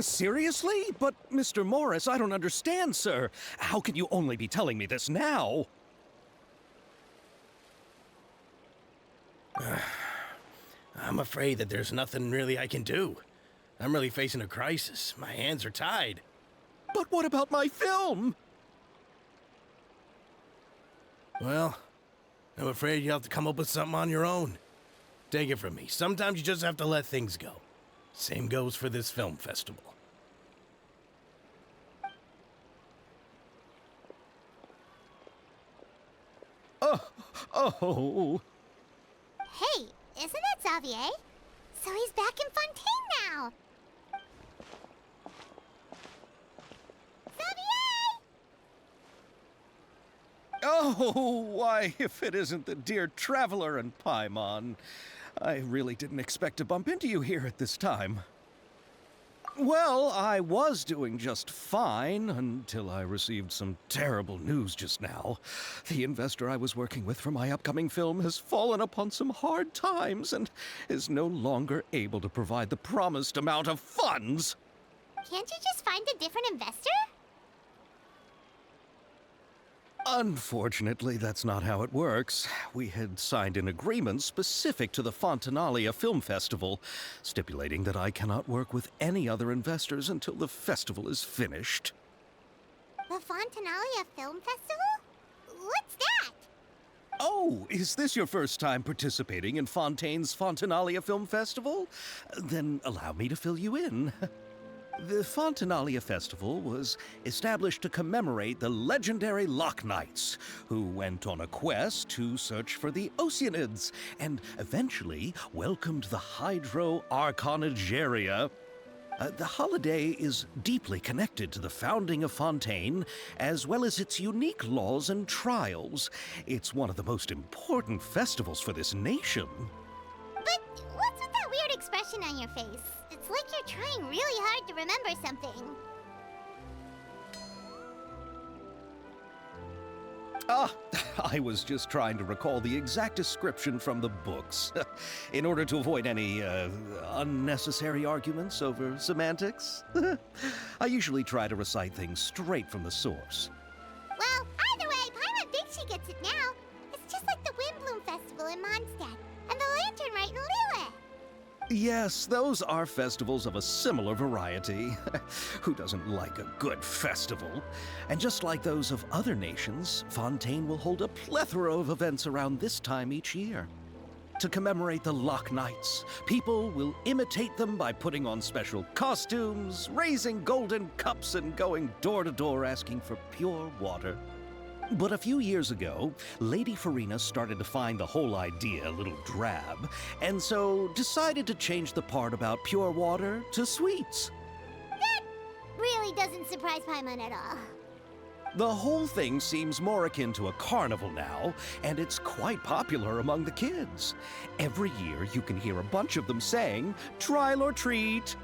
Seriously? But, Mr. Morris, I don't understand, sir. How can you only be telling me this now? I'm afraid that there's nothing really I can do. I'm really facing a crisis. My hands are tied. But what about my film? Well, I'm afraid you'll have to come up with something on your own. Take it from me. Sometimes you just have to let things go. Same goes for this film festival. Oh. Hey, isn't that Xavier? So he's back in Fontaine now. Xavier! Oh, why, if it isn't the dear Traveler and Paimon. I really didn't expect to bump into you here at this time. Well, I was doing just fine until I received some terrible news just now. The investor I was working with for my upcoming film has fallen upon some hard times and is no longer able to provide the promised amount of funds. Can't you just find a different investor? Unfortunately, that's not how it works. We had signed an agreement specific to the Fontanalia Film Festival, stipulating that I cannot work with any other investors until the festival is finished. The Fontanalia Film Festival? What's that? Oh, is this your first time participating in Fontaine's Fontanalia Film Festival? Then allow me to fill you in. The Fontanalia Festival was established to commemorate the legendary Loch Knights, who went on a quest to search for the Oceanids and eventually welcomed the Hydro Archonigeria. The holiday is deeply connected to the founding of Fontaine, as well as its unique laws and trials. It's one of the most important festivals for this nation. But what's with that weird expression on your face? It's like you're trying really hard to remember something. I was just trying to recall the exact description from the books, in order to avoid any unnecessary arguments over semantics. I usually try to recite things straight from the source. Well, either way, Paimon thinks she gets it now. It's just like the Windbloom Festival in Mondstadt, and the Lantern Rite in Lille. Yes, those are festivals of a similar variety. Who doesn't like a good festival? And just like those of other nations, Fontaine will hold a plethora of events around this time each year. To commemorate the Loch Knights, people will imitate them by putting on special costumes, raising golden cups, and going door to door asking for pure water. But a few years ago, Lady Farina started to find the whole idea a little drab, and so decided to change the part about pure water to sweets. That really doesn't surprise Paimon at all. The whole thing seems more akin to a carnival now, and it's quite popular among the kids. Every year you can hear a bunch of them saying, "Trial or treat."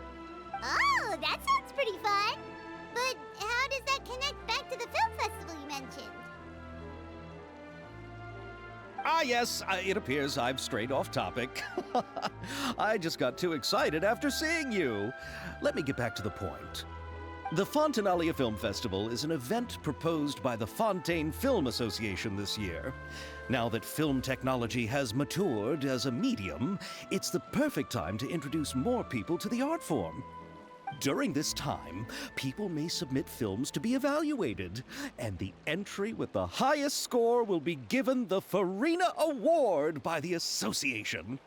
Oh, that sounds pretty fun. But how does that connect back to the film festival you mentioned? Ah, yes, it appears I've strayed off topic. I just got too excited after seeing you. Let me get back to the point. The Fontanalia Film Festival is an event proposed by the Fontaine Film Association this year. Now that film technology has matured as a medium, it's the perfect time to introduce more people to the art form. During this time, people may submit films to be evaluated, and the entry with the highest score will be given the Farina Award by the association.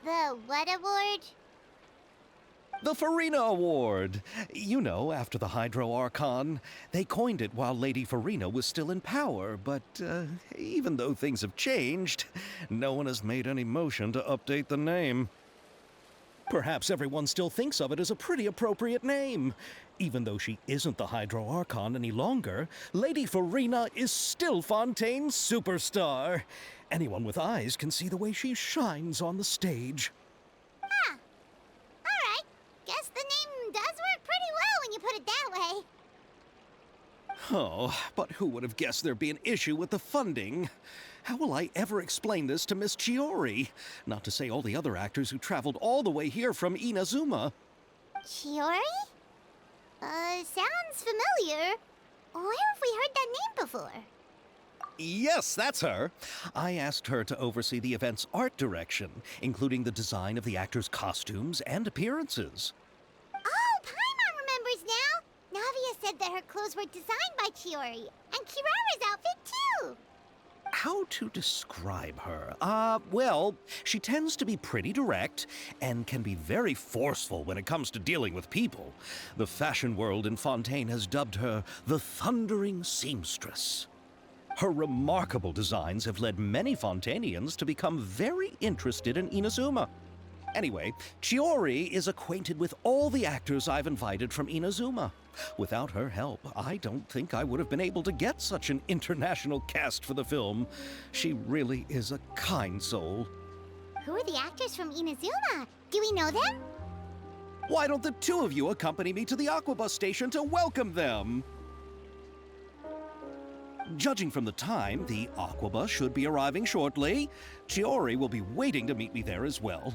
The what award? The Farina Award. You know, after the Hydro Archon. They coined it while Lady Farina was still in power, but even though things have changed, no one has made any motion to update the name. Perhaps everyone still thinks of it as a pretty appropriate name. Even though she isn't the Hydro Archon any longer, Lady Farina is still Fontaine's superstar. Anyone with eyes can see the way she shines on the stage. Huh. All right. Guess the name does work pretty well when you put it that way. Oh, but who would have guessed there'd be an issue with the funding? How will I ever explain this to Miss Chiori? Not to say all the other actors who traveled all the way here from Inazuma. Chiori? Sounds familiar. Where have we heard that name before? Yes, that's her. I asked her to oversee the event's art direction, including the design of the actors' costumes and appearances. Oh, Paimon remembers now! Navia said that her clothes were designed by Chiori, and Kirara's outfit too! How to describe her? Well, she tends to be pretty direct and can be very forceful when it comes to dealing with people. The fashion world in Fontaine has dubbed her the Thundering Seamstress. Her remarkable designs have led many Fontainians to become very interested in Inazuma. Anyway, Chiori is acquainted with all the actors I've invited from Inazuma. Without her help, I don't think I would have been able to get such an international cast for the film. She really is a kind soul. Who are the actors from Inazuma? Do we know them? Why don't the two of you accompany me to the Aquabus station to welcome them? Judging from the time, the Aquabus should be arriving shortly. Chiori will be waiting to meet me there as well.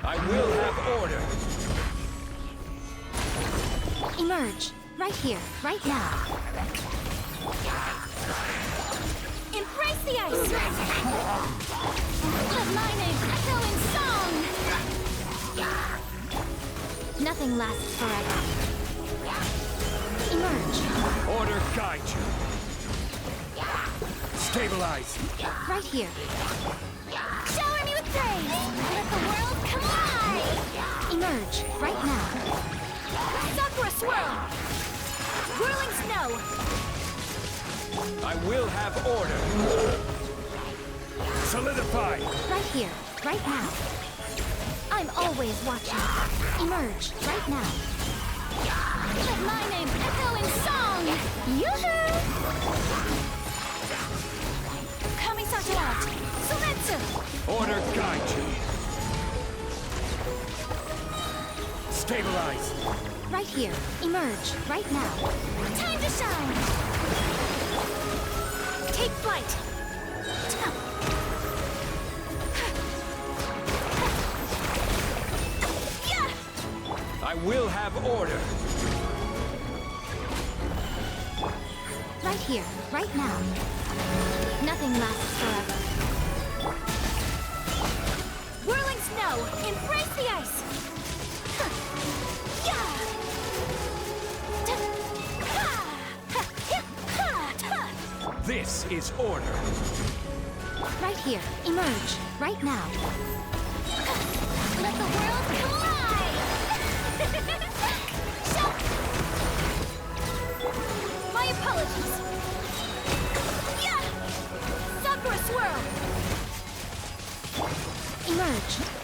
I will have order. Emerge. Right here. Right now. Embrace the ice! Let my name echo in song! Nothing lasts forever. Emerge. Order guide you. Stabilize. Right here. Shower me with praise! Let the world come alive! Emerge. Right now. Sakura swirl! Whirling snow! I will have order. Solidify. Right here. Right now. I'm always watching. Emerge. Right now. Let my name echo in song! Yoo-hoo! Kami Satorat! Sumetsu! Order guide you. Stabilize! Right here. Emerge. Right now. Time to shine! Take flight! I will have order. Right here. Right now. Nothing lasts forever. Whirling snow! Embrace the ice! This is order. Right here. Emerge. Right now. Let the world collide! My apologies. Sakura swirl! Emerge.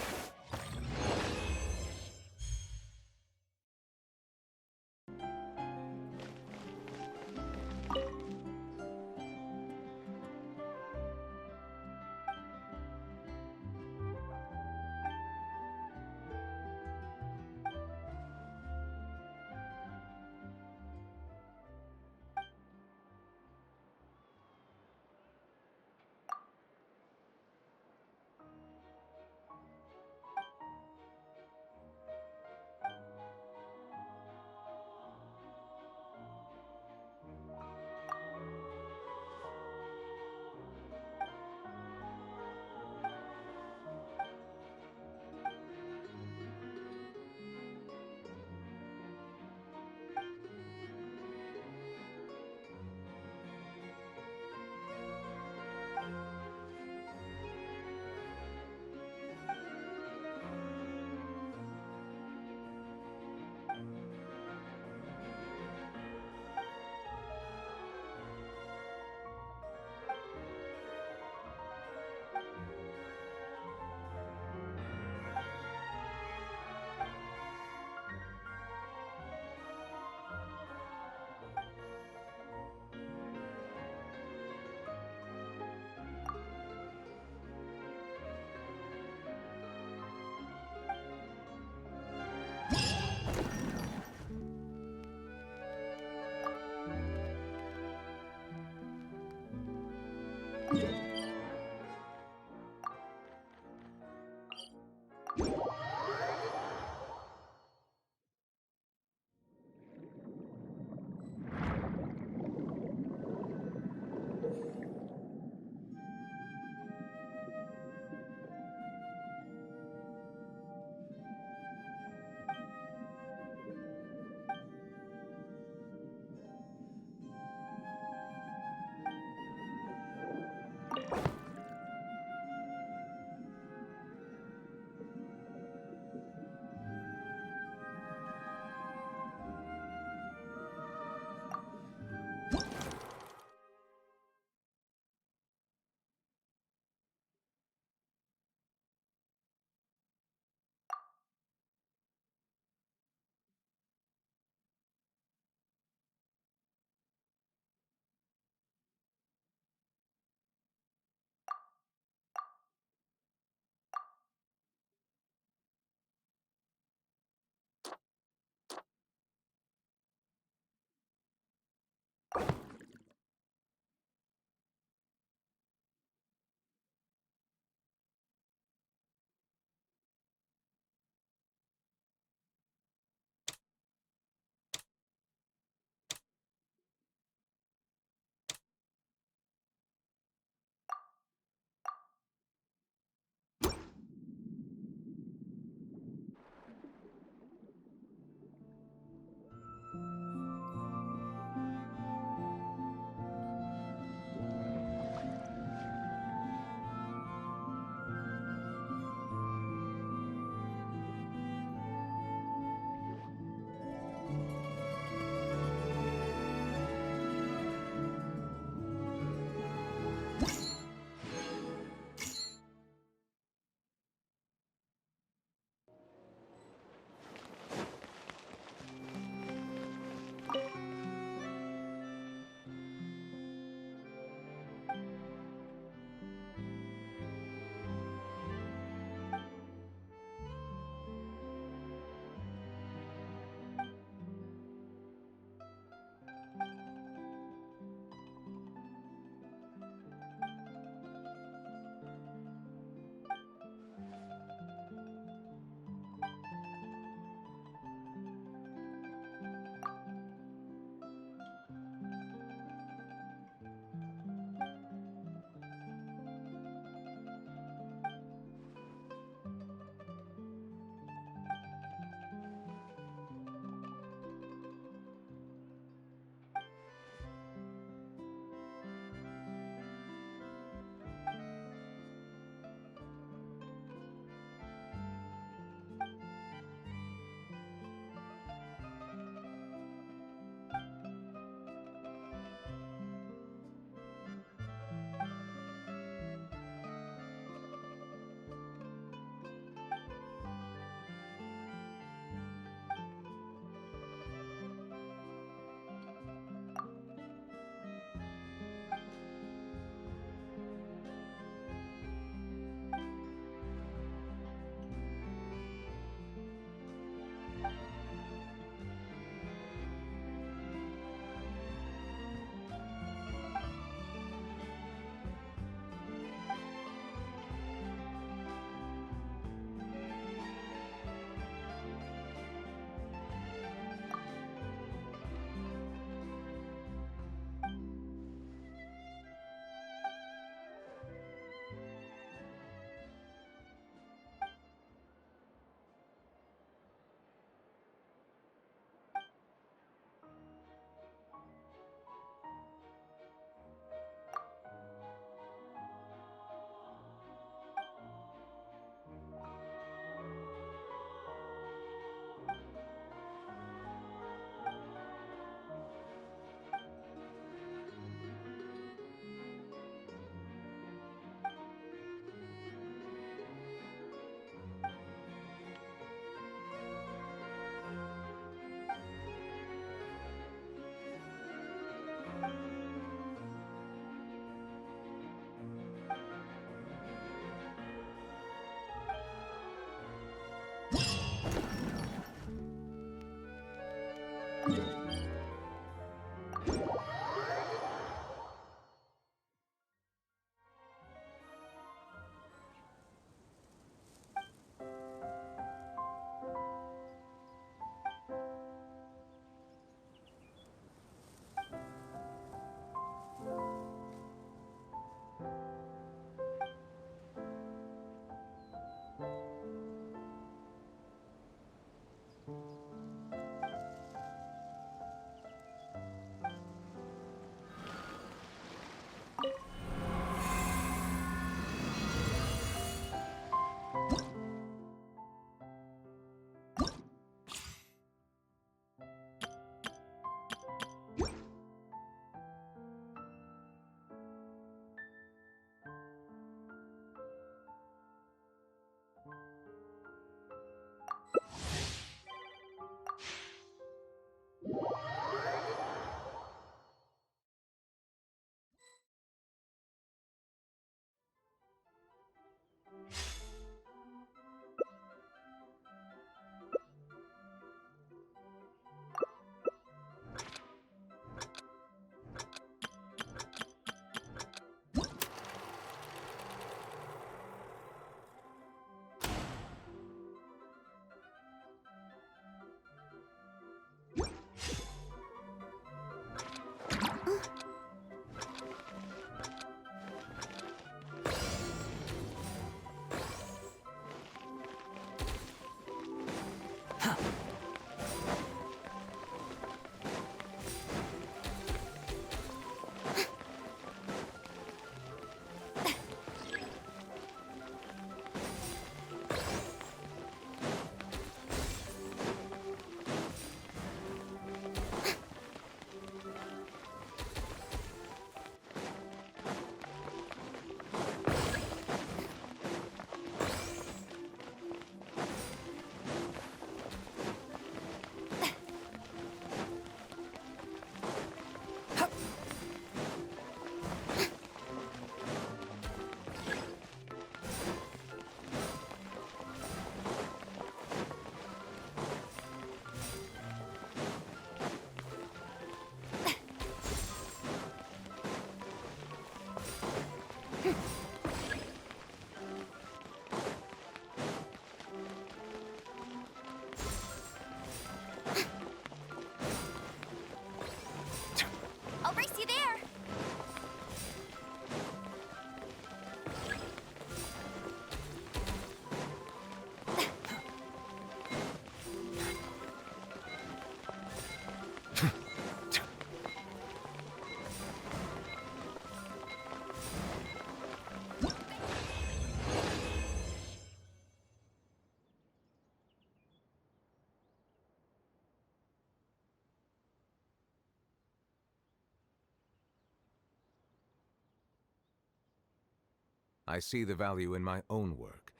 I see the value in my own work,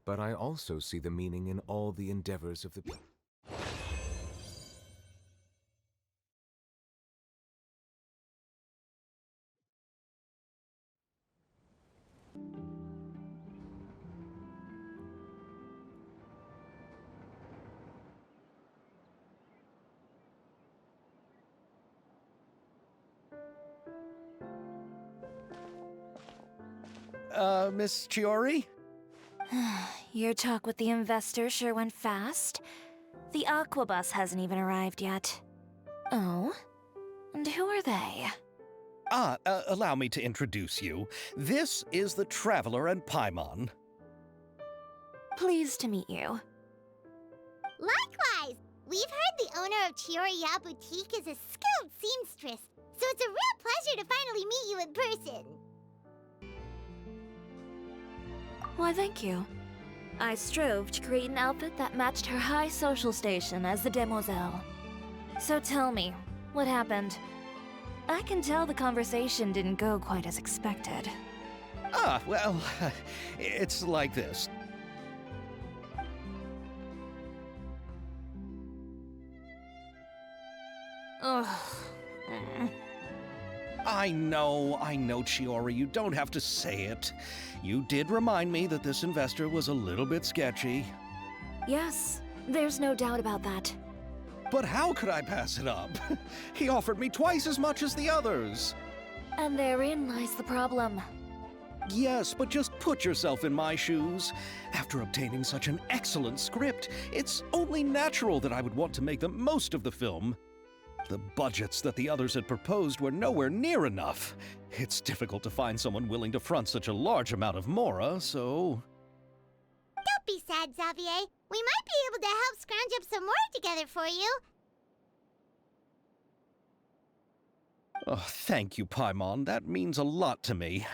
but I also see the meaning in all the endeavors of the people. Miss Chiori? Your talk with the investor sure went fast. The Aquabus hasn't even arrived yet. Oh? And who are they? Allow me to introduce you. This is the Traveler and Paimon. Pleased to meet you. Likewise! We've heard the owner of Chioriya Boutique is a skilled seamstress, so it's a real pleasure to finally meet you in person. Why, thank you. I strove to create an outfit that matched her high social station as the demoiselle. So tell me, what happened? I can tell the conversation didn't go quite as expected. Well, it's like this. Ugh. I know, Chiori, you don't have to say it. You did remind me that this investor was a little bit sketchy. Yes, there's no doubt about that. But how could I pass it up? He offered me twice as much as the others. And therein lies the problem. Yes, but just put yourself in my shoes. After obtaining such an excellent script, it's only natural that I would want to make the most of the film. The budgets that the others had proposed were nowhere near enough. It's difficult to find someone willing to front such a large amount of mora, so... Don't be sad, Xavier. We might be able to help scrounge up some more together for you. Oh, thank you, Paimon. That means a lot to me.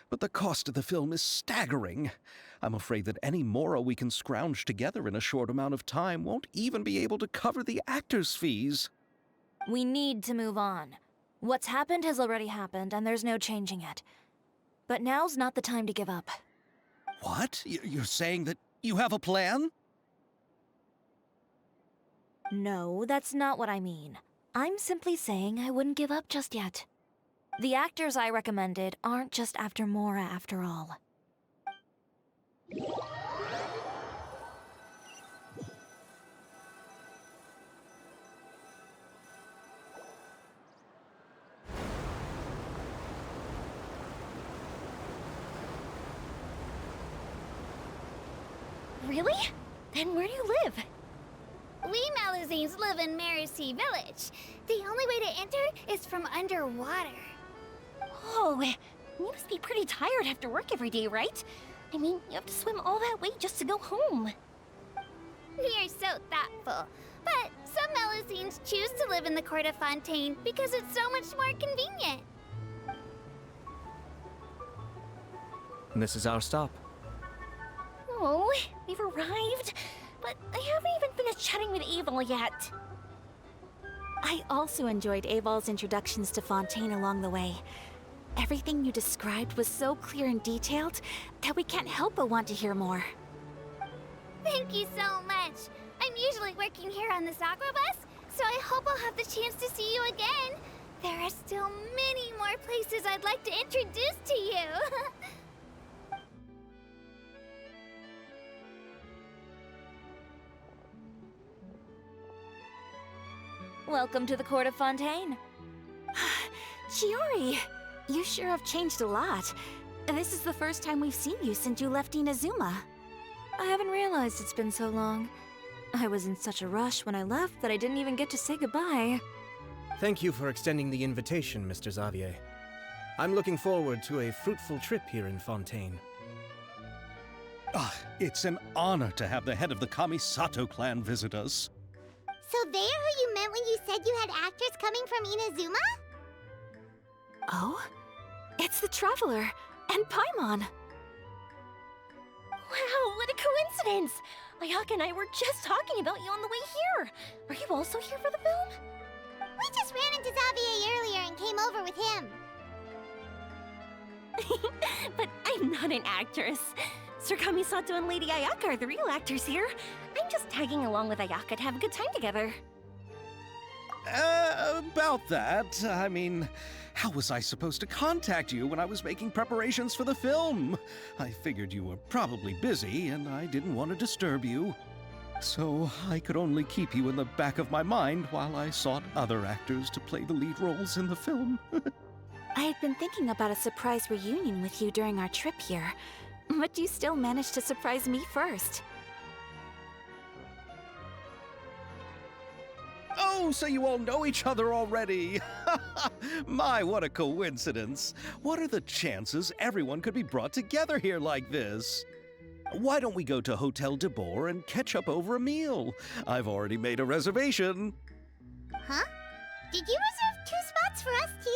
But the cost of the film is staggering. I'm afraid that any mora we can scrounge together in a short amount of time won't even be able to cover the actors' fees. We need to move on. What's happened has already happened, and there's no changing it. But now's not the time to give up. What? You're saying that you have a plan? No, that's not what I mean. I'm simply saying I wouldn't give up just yet. The actors I recommended aren't just after Mora after all. Really? Then where do you live? We Malazines live in Mercy Village. The only way to enter is from underwater. Oh, you must be pretty tired after work every day, right? I mean, you have to swim all that way just to go home. We are so thoughtful. But some Malazines choose to live in the Court of Fontaine because it's so much more convenient. This is our stop. Oh, we've arrived, but I haven't even finished chatting with Abel yet. I also enjoyed Abel's introductions to Fontaine along the way. Everything you described was so clear and detailed that we can't help but want to hear more. Thank you so much. I'm usually working here on this Aquabus, so I hope I'll have the chance to see you again. There are still many more places I'd like to introduce to you. Welcome to the Court of Fontaine. Chiori, you sure have changed a lot. This is the first time we've seen you since you left Inazuma. I haven't realized it's been so long. I was in such a rush when I left that I didn't even get to say goodbye. Thank you for extending the invitation, Mr. Xavier. I'm looking forward to a fruitful trip here in Fontaine. It's an honor to have the head of the Kamisato clan visit us. So they're who you meant when you said you had actors coming from Inazuma? Oh? It's the Traveler and Paimon. Wow, what a coincidence! Ayaka and I were just talking about you on the way here. Are you also here for the film? We just ran into Xavier earlier and came over with him. But I'm not an actress. Sir Kamisato and Lady Ayaka are the real actors here. I'm just tagging along with Ayaka to have a good time together. About that, I mean, how was I supposed to contact you when I was making preparations for the film? I figured you were probably busy, and I didn't want to disturb you. So I could only keep you in the back of my mind while I sought other actors to play the lead roles in the film. I had been thinking about a surprise reunion with you during our trip here, but you still managed to surprise me first. Oh, so you all know each other already! My, what a coincidence! What are the chances everyone could be brought together here like this? Why don't we go to Hotel de Boer and catch up over a meal? I've already made a reservation. Huh? Did you reserve 2 spots for us too?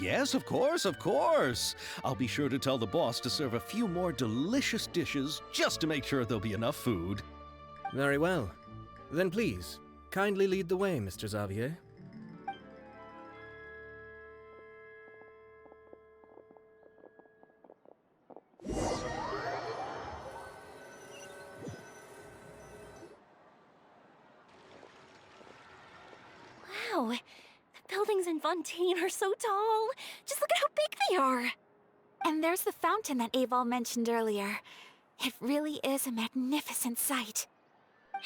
Yes, of course, of course. I'll be sure to tell the boss to serve a few more delicious dishes just to make sure there'll be enough food. Very well. Then please, kindly lead the way, Mr. Xavier. Wow, the buildings in Fontaine are so tall. Just look at how big they are. And there's the fountain that Aval mentioned earlier. It really is a magnificent sight.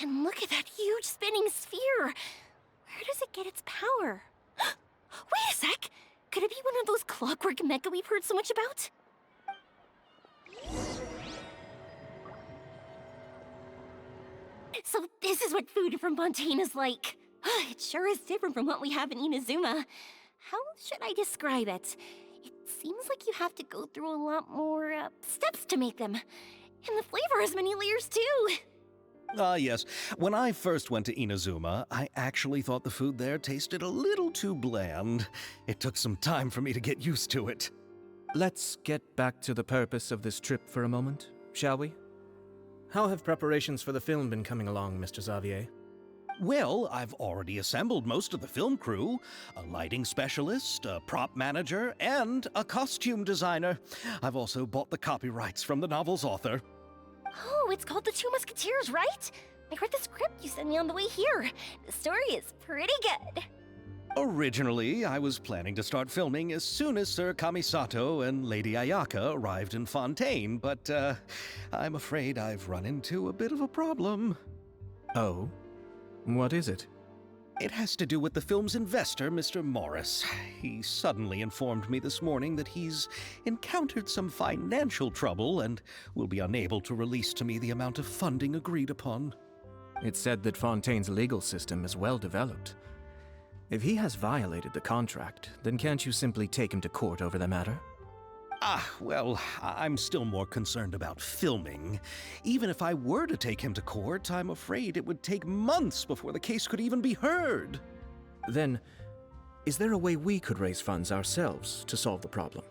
And look at that huge spinning sphere! Where does it get its power? Wait a sec! Could it be one of those clockwork mecha we've heard so much about? So this is what food from Fontaine is like. It sure is different from what we have in Inazuma. How should I describe it? It seems like you have to go through a lot more steps to make them. And the flavor has many layers too. Yes. When I first went to Inazuma, I actually thought the food there tasted a little too bland. It took some time for me to get used to it. Let's get back to the purpose of this trip for a moment, shall we? How have preparations for the film been coming along, Mr. Xavier? Well, I've already assembled most of the film crew, a lighting specialist, a prop manager, and a costume designer. I've also bought the copyrights from the novel's author. Oh, it's called The Two Musketeers, right? I read the script you sent me on the way here. The story is pretty good. Originally, I was planning to start filming as soon as Sir Kamisato and Lady Ayaka arrived in Fontaine, but I'm afraid I've run into a bit of a problem. Oh? What is it? It has to do with the film's investor, Mr. Morris. He suddenly informed me this morning that he's encountered some financial trouble and will be unable to release to me the amount of funding agreed upon. It's said that Fontaine's legal system is well developed. If he has violated the contract, then can't you simply take him to court over the matter? Well, I'm still more concerned about filming. Even if I were to take him to court, I'm afraid it would take months before the case could even be heard. Then, is there a way we could raise funds ourselves to solve the problem?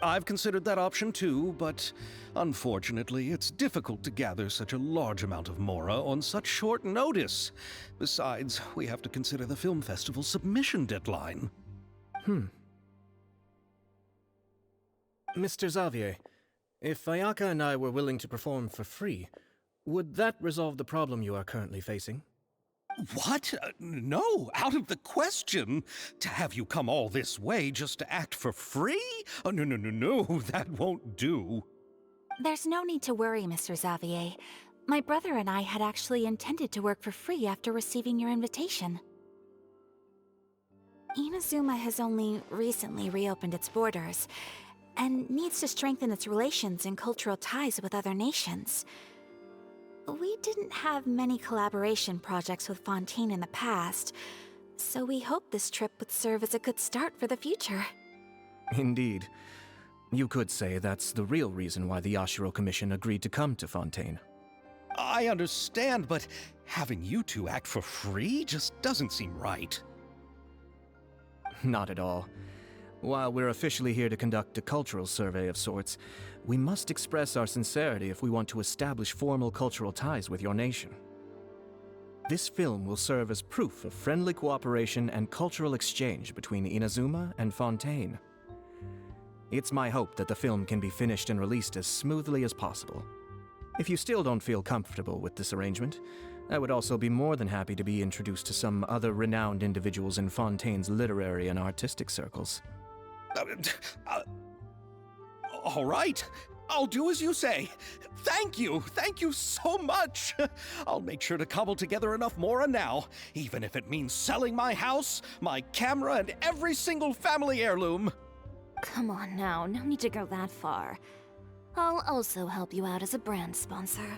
I've considered that option too, but unfortunately, it's difficult to gather such a large amount of mora on such short notice. Besides, we have to consider the film festival's submission deadline. Mr. Xavier, if Ayaka and I were willing to perform for free, would that resolve the problem you are currently facing? What? No, out of the question. To have you come all this way just to act for free? Oh, no, that won't do. There's no need to worry, Mr. Xavier. My brother and I had actually intended to work for free after receiving your invitation. Inazuma has only recently reopened its borders, and needs to strengthen its relations and cultural ties with other nations. We didn't have many collaboration projects with Fontaine in the past, so we hoped this trip would serve as a good start for the future. Indeed. You could say that's the real reason why the Yashiro Commission agreed to come to Fontaine. I understand, but having you two act for free just doesn't seem right. Not at all. While we're officially here to conduct a cultural survey of sorts, we must express our sincerity if we want to establish formal cultural ties with your nation. This film will serve as proof of friendly cooperation and cultural exchange between Inazuma and Fontaine. It's my hope that the film can be finished and released as smoothly as possible. If you still don't feel comfortable with this arrangement, I would also be more than happy to be introduced to some other renowned individuals in Fontaine's literary and artistic circles. All right. I'll do as you say. Thank you so much. I'll make sure to cobble together enough mora now, even if it means selling my house, my camera, and every single family heirloom. Come on now, no need to go that far. I'll also help you out as a brand sponsor.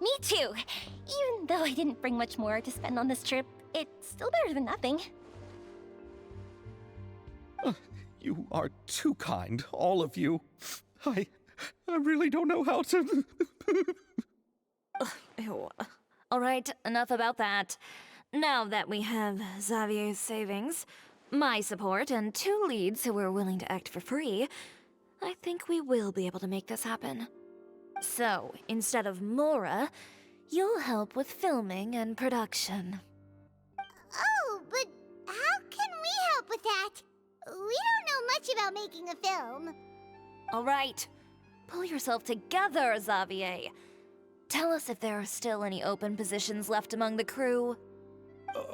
Me too! Even though I didn't bring much more to spend on this trip, it's still better than nothing. You are too kind, all of you. I really don't know how to... Ew. Alright, enough about that. Now that we have Xavier's savings, my support, and 2 leads who are willing to act for free, I think we will be able to make this happen. So, instead of Mora, you'll help with filming and production. Oh, but how can we help with that? We don't know much about making a film. Alright, pull yourself together, Xavier. Tell us if there are still any open positions left among the crew.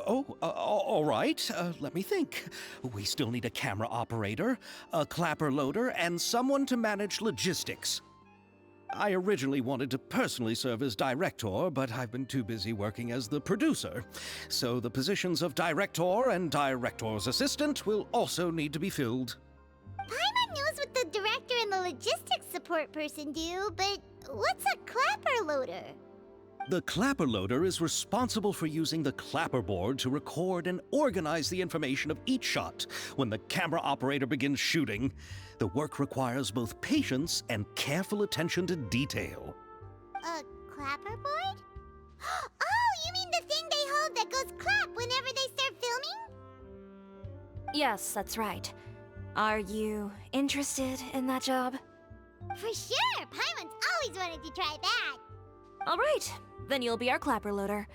All right. Let me think. We still need a camera operator, a clapper loader, and someone to manage logistics. I originally wanted to personally serve as director, but I've been too busy working as the producer. So the positions of director and director's assistant will also need to be filled. Paimon knows what the director and the logistics support person do, but what's a clapper loader? The clapper loader is responsible for using the clapper board to record and organize the information of each shot when the camera operator begins shooting. The work requires both patience and careful attention to detail. A clapper board? Oh, you mean the thing they hold that goes clap whenever they start filming? Yes, that's right. Are you interested in that job? For sure! Paimon's always wanted to try that. Alright, then you'll be our clapper loader.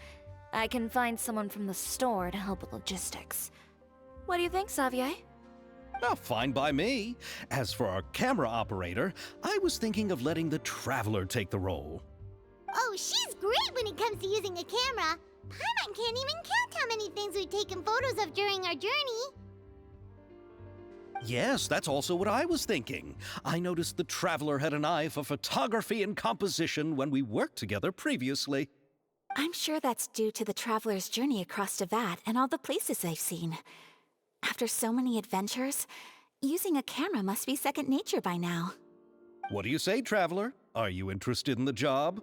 I can find someone from the store to help with logistics. What do you think, Xavier? Oh, fine by me. As for our camera operator, I was thinking of letting the Traveler take the role. Oh, she's great when it comes to using a camera. Paimon can't even count how many things we've taken photos of during our journey. Yes, that's also what I was thinking. I noticed the Traveler had an eye for photography and composition when we worked together previously. I'm sure that's due to the Traveler's journey across Devat and all the places they've seen. After so many adventures, using a camera must be second nature by now. What do you say, Traveler? Are you interested in the job?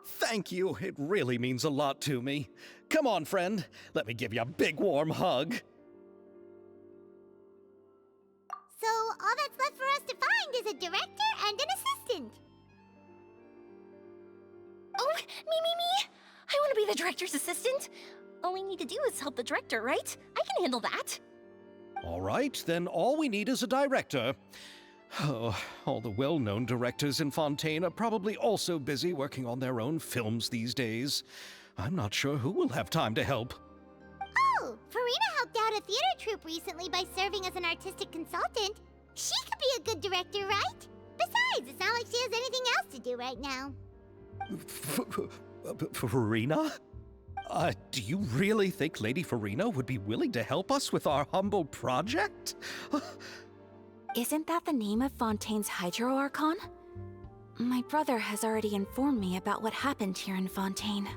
Thank you. It really means a lot to me. Come on, friend. Let me give you a big warm hug. So all that's left for us to find is a director and an assistant. Oh, me! I want to be the director's assistant. All we need to do is help the director, right? I can handle that. All right, then all we need is a director. Oh, all the well-known directors in Fontaine are probably also busy working on their own films these days. I'm not sure who will have time to help. Oh, Farina helped out a theater troupe recently by serving as an artistic consultant. She could be a good director, right? Besides, it's not like she has anything else to do right now. Farina? Do you really think Lady Farina would be willing to help us with our humble project? Isn't that the name of Fontaine's Hydro Archon? My brother has already informed me about what happened here in Fontaine.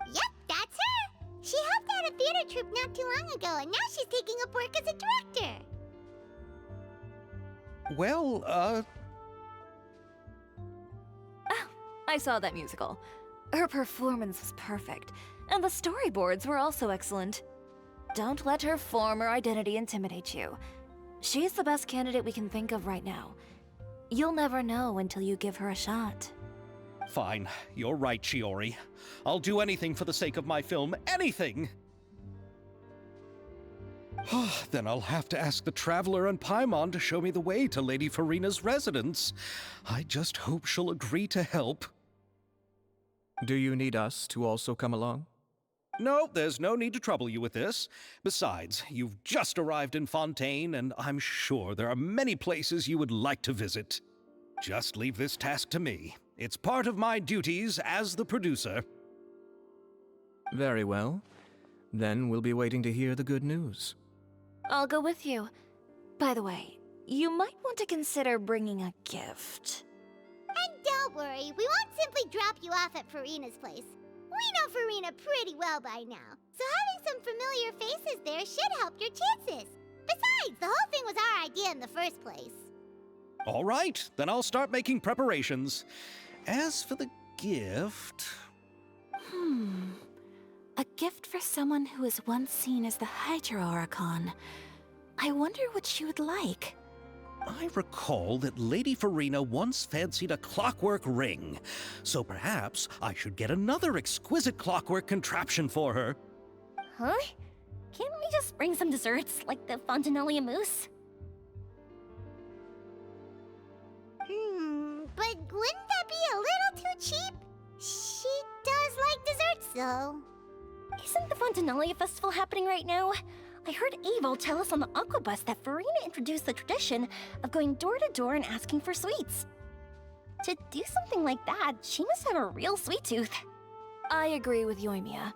Yep, that's her. She helped out a theater troupe not too long ago, and now she's taking up work as a director. Well, Oh, I saw that musical. Her performance was perfect, and the storyboards were also excellent. Don't let her former identity intimidate you. She's the best candidate we can think of right now. You'll never know until you give her a shot. fine. You're right, Shiori. I'll do anything for the sake of my film. Anything! Then I'll have to ask the Traveler and Paimon to show me the way to Lady Farina's residence. I just hope she'll agree to help. Do you need us to also come along? No, there's no need to trouble you with this. Besides, you've just arrived in Fontaine, and I'm sure there are many places you would like to visit. Just leave this task to me. It's part of my duties as the producer. Very well. Then we'll be waiting to hear the good news. I'll go with you. By the way, you might want to consider bringing a gift. And don't worry, we won't simply drop you off at Farina's place. We know Farina pretty well by now, so having some familiar faces there should help your chances. Besides, the whole thing was our idea in the first place. All right, then I'll start making preparations. As for the gift... A gift for someone who was once seen as the Hydra Oricon. I wonder what she would like. I recall that Lady Farina once fancied a clockwork ring, so perhaps I should get another exquisite clockwork contraption for her. Huh? Can't we just bring some desserts, like the Fontinalia mousse? But wouldn't that be a little too cheap? She does like desserts, though. Isn't the Fontinalia festival happening right now? I heard Abel tell us on the Aquabus that Farina introduced the tradition of going door to door and asking for sweets. To do something like that, she must have a real sweet tooth. I agree with Yoimiya.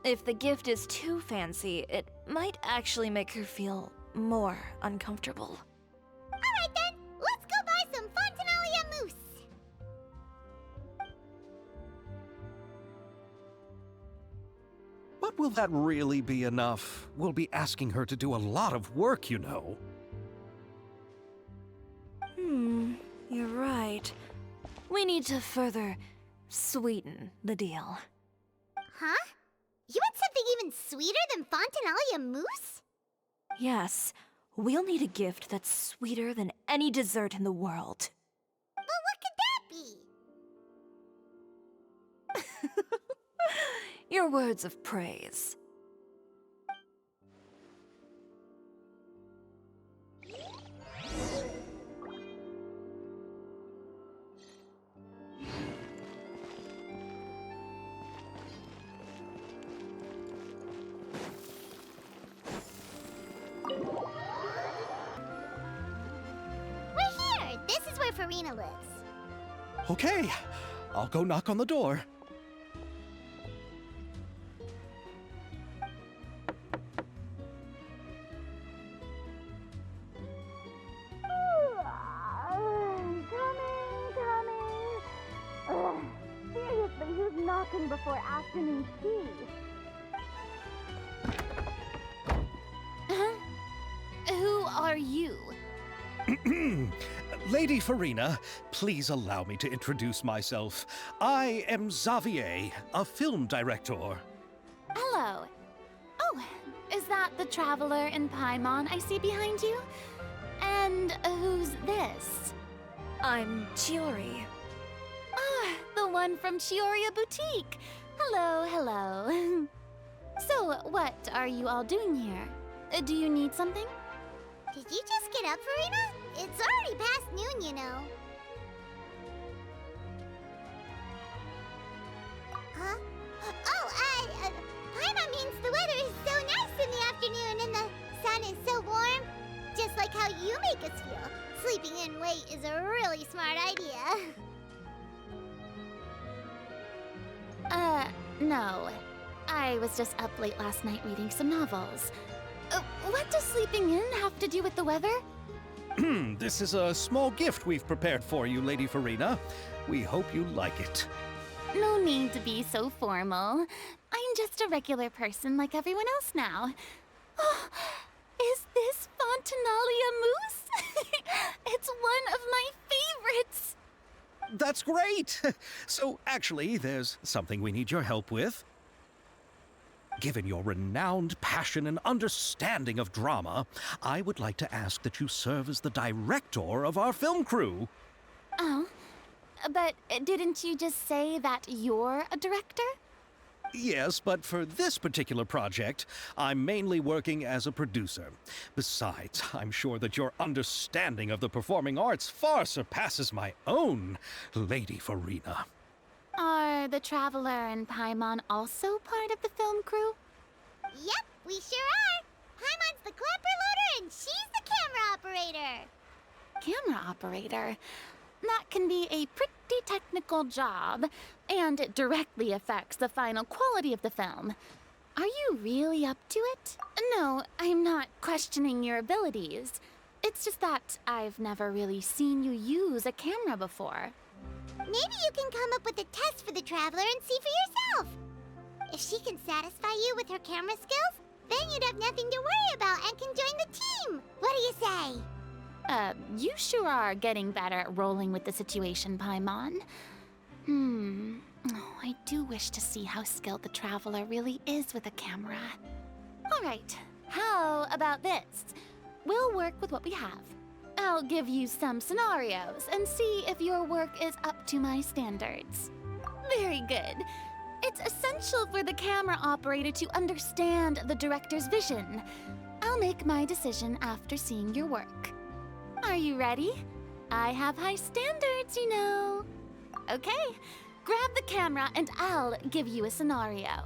If the gift is too fancy, it might actually make her feel more uncomfortable. Alright then, let's go buy some Fontinalia mousse. But will that really be enough? We'll be asking her to do a lot of work, you know. You're right. We need to further sweeten the deal. Huh? You want something even sweeter than Fontinalia mousse? Yes, we'll need a gift that's sweeter than any dessert in the world. Well, what could that be? Your words of praise. We're here! This is where Farina lives. Okay, I'll go knock on the door. Seriously, who's knocking before afternoon tea? Who are you? Lady Farina, please allow me to introduce myself. I am Xavier, a film director. Hello. Oh, is that the traveler in Paimon I see behind you? And who's this? I'm Chiori. Ah, the one from Chioria Boutique. Hello, hello. So, what are you all doing here? Do you need something? Did you just get up, Farina? It's already past noon, you know. Huh? Oh, Paimon means the weather is so nice in the afternoon and the sun is so warm. Just like how you make us feel. Sleeping in late is a really smart idea. No. I was just up late last night reading some novels. What does sleeping in have to do with the weather? This is a small gift we've prepared for you, Lady Farina. We hope you like it. No need to be so formal. I'm just a regular person like everyone else now. Oh, is this Fontinalia mousse? It's one of my favorites. That's great! So, actually, there's something we need your help with. Given your renowned passion and understanding of drama, I would like to ask that you serve as the director of our film crew. Oh, but didn't you just say that you're a director? Yes, but for this particular project, I'm mainly working as a producer. Besides, I'm sure that your understanding of the performing arts far surpasses my own, Lady Farina. Are the the Traveler and Paimon also part of the film crew? Yep, we sure are. Paimon's the clapper loader and she's the camera operator. Camera operator? That can be a pretty technical job, and it directly affects the final quality of the film. Are you really up to it? No, I'm not questioning your abilities. It's just that I've never really seen you use a camera before. Maybe you can come up with a test for the Traveler and see for yourself. If she can satisfy you with her camera skills, then you'd have nothing to worry about and can join the team. What do you say? You sure are getting better at rolling with the situation, Paimon. Oh, I do wish to see how skilled the Traveler really is with a camera. All right, how about this? We'll work with what we have. I'll give you some scenarios and see if your work is up to my standards. Very good. It's essential for the camera operator to understand the director's vision. I'll make my decision after seeing your work. Are you ready? I have high standards, you know. Okay, grab the camera and I'll give you a scenario.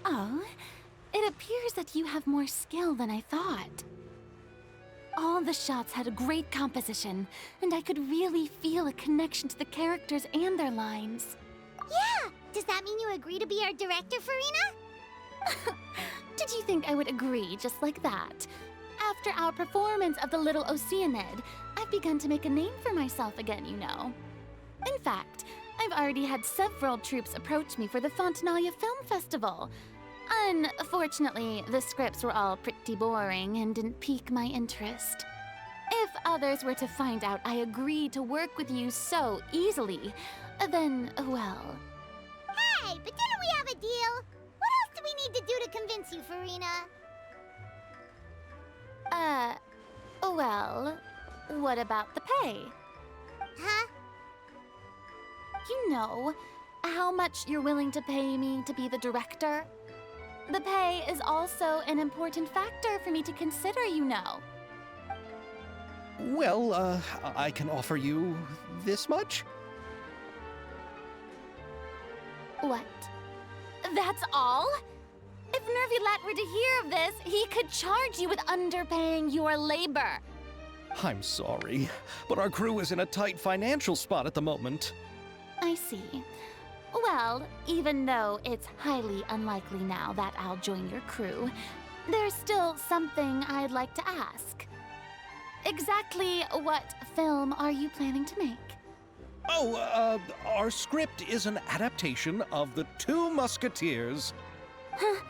Oh, it appears that you have more skill than I thought. All the shots had a great composition, and I could really feel a connection to the characters and their lines. Yeah, Does that mean you agree to be our director, Farina? Did you think I would agree just like that? After our performance of The Little Oceanid, I've begun to make a name for myself again, you know. In fact, I've already had several troops approach me for the Fontanalia Film Festival. Unfortunately, the scripts were all pretty boring and didn't pique my interest. If others were to find out I agreed to work with you so easily, then, well... Hey, but didn't we have a deal? What else do we need to do to convince you, Farina? Well, what about the pay? Huh? You know, how much you're willing to pay me to be the director? The pay is also an important factor for me to consider, you know. Well, I can offer you this much? What? That's all? If Nervilat were to hear of this, he could charge you with underpaying your labor. I'm sorry, but our crew is in a tight financial spot at the moment. I see. Well, even though it's highly unlikely now that I'll join your crew, there's still something I'd like to ask. Exactly what film are you planning to make? Oh, our script is an adaptation of The Two Musketeers. Huh?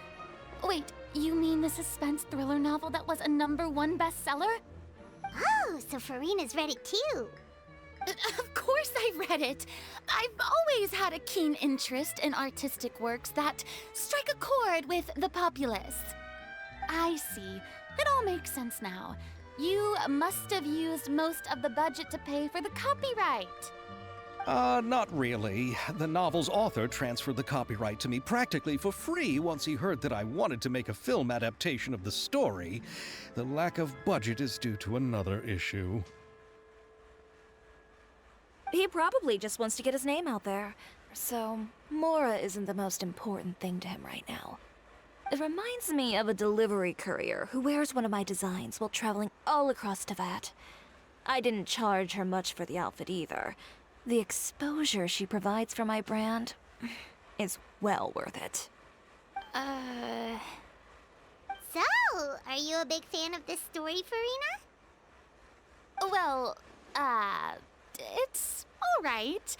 Wait, you mean the suspense thriller novel that was a #1 bestseller? Oh, so Farina's read it too. Of course I read it. I've always had a keen interest in artistic works that strike a chord with the populace. I see. It all makes sense now. You must have used most of the budget to pay for the copyright. Not really. The novel's author transferred the copyright to me practically for free once he heard that I wanted to make a film adaptation of the story. The lack of budget is due to another issue. He probably just wants to get his name out there. So, Mora isn't the most important thing to him right now. It reminds me of a delivery courier who wears one of my designs while traveling all across Teyvat. I didn't charge her much for the outfit either. The exposure she provides for my brand is well worth it. So, are you a big fan of this story, Farina? Well, it's all right.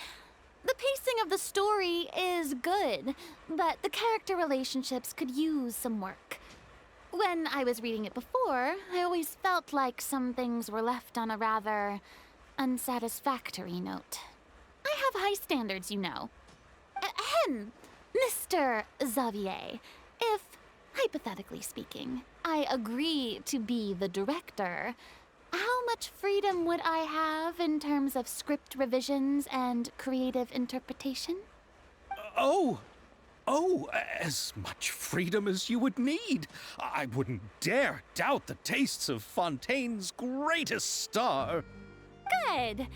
The pacing of the story is good, but the character relationships could use some work. When I was reading it before, I always felt like some things were left on a rather unsatisfactory note. I have high standards, you know. Ahem, Mr. Xavier, if, hypothetically speaking, I agree to be the director, how much freedom would I have in terms of script revisions and creative interpretation? Oh, as much freedom as you would need. I wouldn't dare doubt the tastes of Fontaine's greatest star. Good.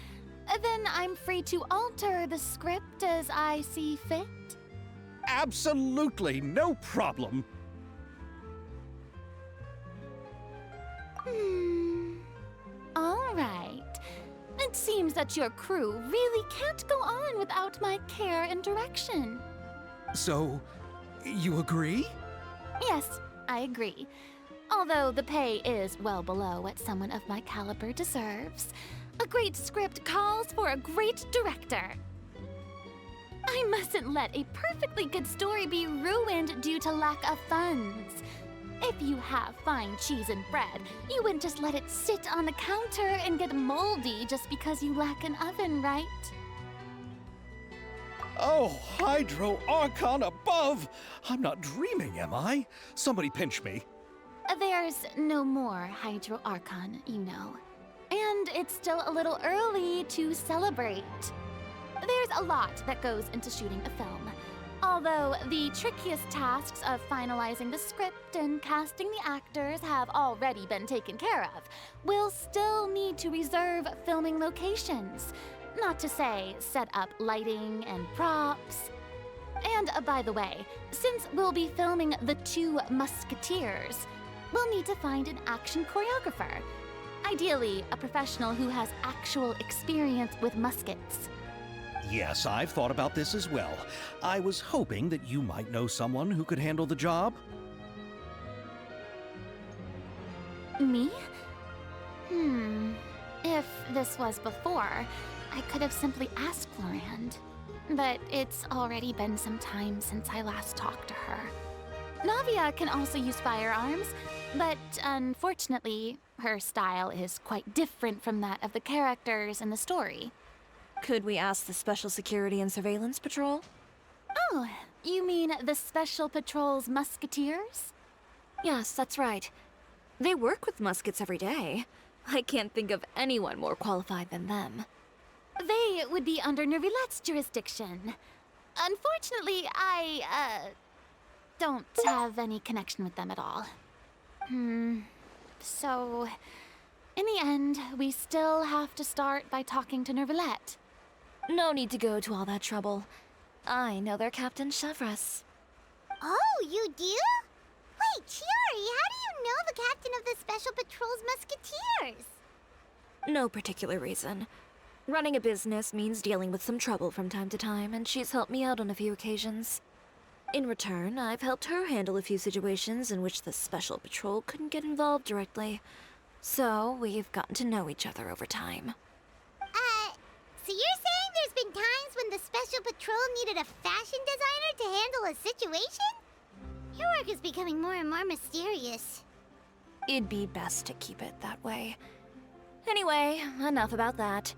Then I'm free to alter the script as I see fit? Absolutely, no problem. All right. It seems that your crew really can't go on without my care and direction. So, you agree? Yes, I agree. Although the pay is well below what someone of my caliber deserves. A great script calls for a great director. I mustn't let a perfectly good story be ruined due to lack of funds. If you have fine cheese and bread, you wouldn't just let it sit on the counter and get moldy just because you lack an oven, right? Oh, Hydro Archon above! I'm not dreaming, am I? Somebody pinch me. There's no more Hydro Archon, you know. And it's still a little early to celebrate. There's a lot that goes into shooting a film. Although the trickiest tasks of finalizing the script and casting the actors have already been taken care of, we'll still need to reserve filming locations. Not to say set up lighting and props. And by the way, since we'll be filming The Two Musketeers, we'll need to find an action choreographer. Ideally, a professional who has actual experience with muskets. Yes, I've thought about this as well. I was hoping that you might know someone who could handle the job. Me? If this was before, I could have simply asked Florand. But it's already been some time since I last talked to her. Navia can also use firearms, but unfortunately, her style is quite different from that of the characters in the story. Could we ask the Special Security and Surveillance Patrol? Oh, you mean the Special Patrol's Musketeers? Yes, that's right. They work with muskets every day. I can't think of anyone more qualified than them. They would be under Nervilette's jurisdiction. Unfortunately, I don't have any connection with them at all. So, in the end, we still have to start by talking to Nervilette. No need to go to all that trouble. I know their Captain Chevres. Oh, you do? Wait, Chiori, how do you know the captain of the Special Patrol's Musketeers? No particular reason. Running a business means dealing with some trouble from time to time, and she's helped me out on a few occasions. In return, I've helped her handle a few situations in which the Special Patrol couldn't get involved directly. So, we've gotten to know each other over time. So you're saying there's been times when the Special Patrol needed a fashion designer to handle a situation? Your work is becoming more and more mysterious. It'd be best to keep it that way. Anyway, enough about that.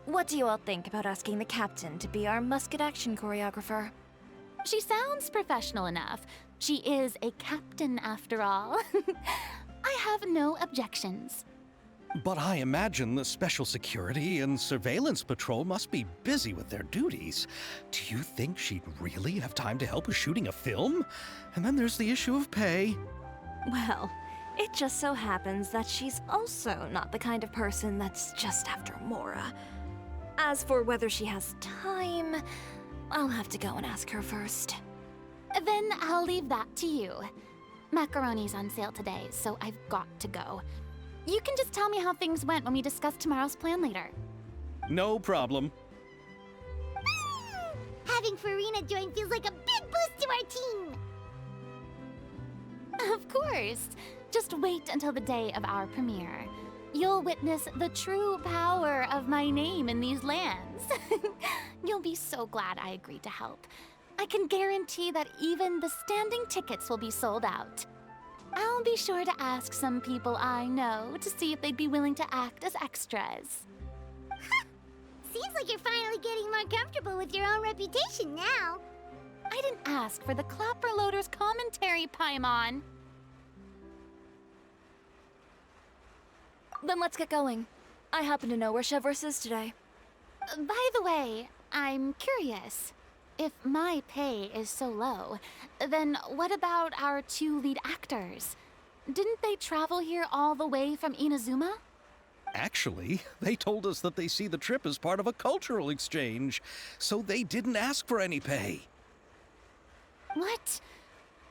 What do you all think about asking the captain to be our musket action choreographer? She sounds professional enough. She is a captain, after all. I have no objections. But I imagine the Special Security and Surveillance Patrol must be busy with their duties. Do you think she'd really have time to help with shooting a film? And then there's the issue of pay. Well, it just so happens that she's also not the kind of person that's just after Mora. As for whether she has time, I'll have to go and ask her first. Then I'll leave that to you. Macaroni's on sale today, so I've got to go. You can just tell me how things went when we discuss tomorrow's plan later. No problem. Having Farina join feels like a big boost to our team. Of course. Just wait until the day of our premiere. You'll witness the true power of my name in these lands. You'll be so glad I agreed to help. I can guarantee that even the standing tickets will be sold out. I'll be sure to ask some people I know to see if they'd be willing to act as extras. Seems like you're finally getting more comfortable with your own reputation now. I didn't ask for the Clapper Loader's commentary, Paimon. Then let's get going. I happen to know where Chevres is today. By the way, I'm curious. If my pay is so low, then what about our two lead actors? Didn't they travel here all the way from Inazuma? Actually, they told us that they see the trip as part of a cultural exchange, so they didn't ask for any pay. What?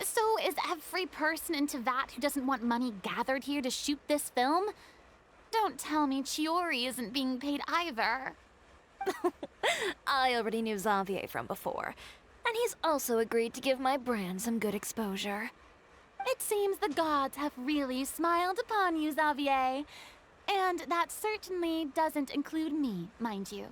So is every person in Tevat who doesn't want money gathered here to shoot this film? Don't tell me Chiori isn't being paid either. I already knew Xavier from before, and he's also agreed to give my brand some good exposure. It seems the gods have really smiled upon you, Xavier. And that certainly doesn't include me, mind you.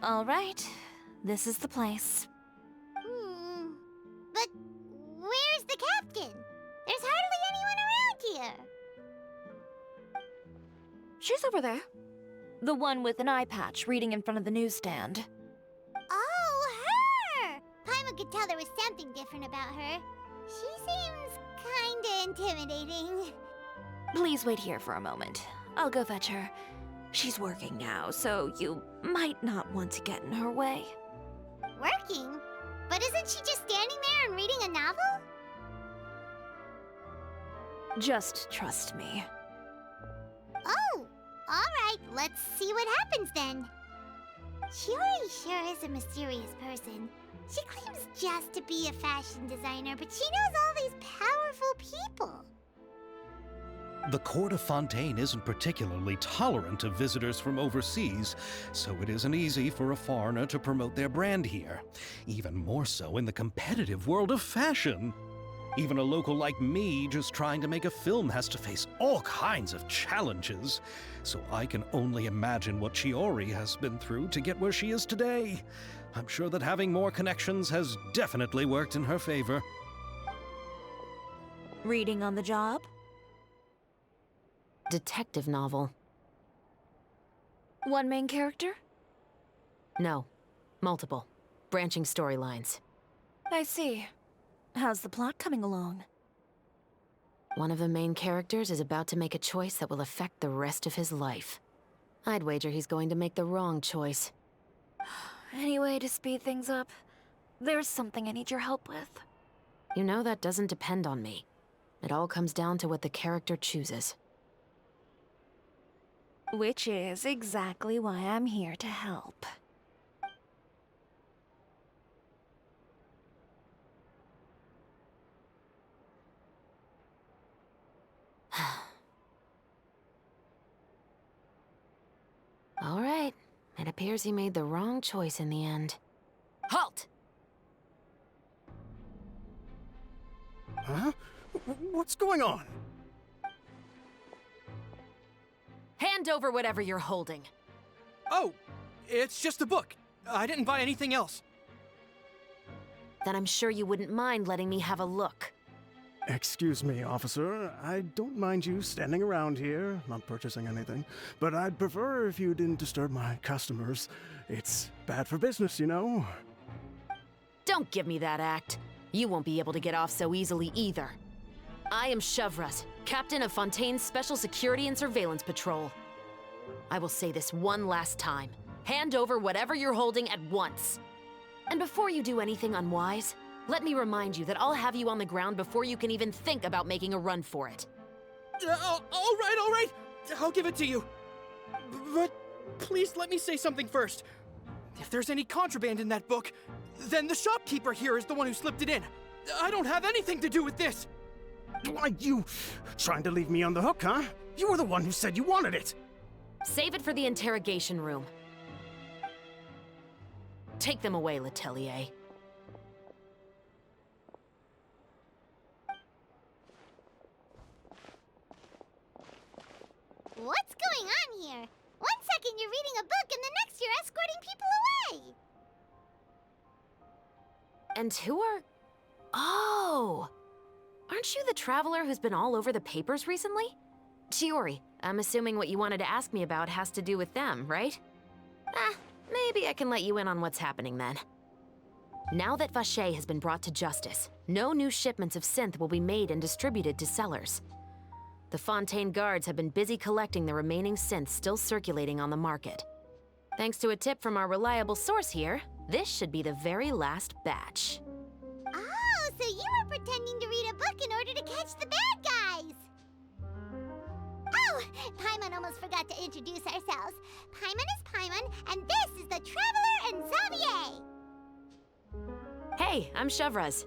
All right, this is the place. But where's the captain? There's hardly anyone around here. She's over there. The one with an eye patch reading in front of the newsstand. Oh, her! Paimon could tell there was something different about her. She seems kinda intimidating. Please wait here for a moment. I'll go fetch her. She's working now, so you might not want to get in her way. Working? But isn't she just standing there and reading a novel? Just trust me. Oh, alright, let's see what happens then. Chiori sure is a mysterious person. She claims just to be a fashion designer, but she knows all these powerful people. The court of Fontaine isn't particularly tolerant of visitors from overseas, so it isn't easy for a foreigner to promote their brand here. Even more so in the competitive world of fashion. Even a local like me just trying to make a film has to face all kinds of challenges. So I can only imagine what Chiori has been through to get where she is today. I'm sure that having more connections has definitely worked in her favor. Reading on the job? Detective novel. One main character? No. Multiple. Branching storylines. I see. How's the plot coming along? One of the main characters is about to make a choice that will affect the rest of his life. I'd wager he's going to make the wrong choice. Any way to speed things up? There's something I need your help with. You know that doesn't depend on me. It all comes down to what the character chooses. Which is exactly why I'm here to help. All right. It appears he made the wrong choice in the end. Halt! Huh? What's going on? Hand over whatever you're holding. Oh, it's just a book. I didn't buy anything else. Then I'm sure you wouldn't mind letting me have a look. Excuse me, officer. I don't mind you standing around here, not purchasing anything, but I'd prefer if you didn't disturb my customers. It's bad for business, you know? Don't give me that act. You won't be able to get off so easily either. I am Chevras, captain of Fontaine's Special Security and Surveillance Patrol. I will say this one last time. Hand over whatever you're holding at once. And before you do anything unwise, let me remind you that I'll have you on the ground before you can even think about making a run for it. All right. I'll give it to you. But please let me say something first. If there's any contraband in that book, then the shopkeeper here is the one who slipped it in. I don't have anything to do with this. Why, you trying to leave me on the hook, huh? You were the one who said you wanted it. Save it for the interrogation room. Take them away, Letelier. What's going on here? One second you're reading a book and the next you're escorting people away. And who are... Oh! Aren't you the traveler who's been all over the papers recently? Chiori, I'm assuming what you wanted to ask me about has to do with them, right? Maybe I can let you in on what's happening then. Now that Vacher has been brought to justice, no new shipments of synth will be made and distributed to sellers. The Fontaine guards have been busy collecting the remaining synths still circulating on the market. Thanks to a tip from our reliable source here, this should be the very last batch. Oh, so you were pretending to read a book in order to catch the bad guys. Oh, Paimon almost forgot to introduce ourselves. Paimon is Paimon, and this is the Traveler and Xavier. Hey, I'm Chevras.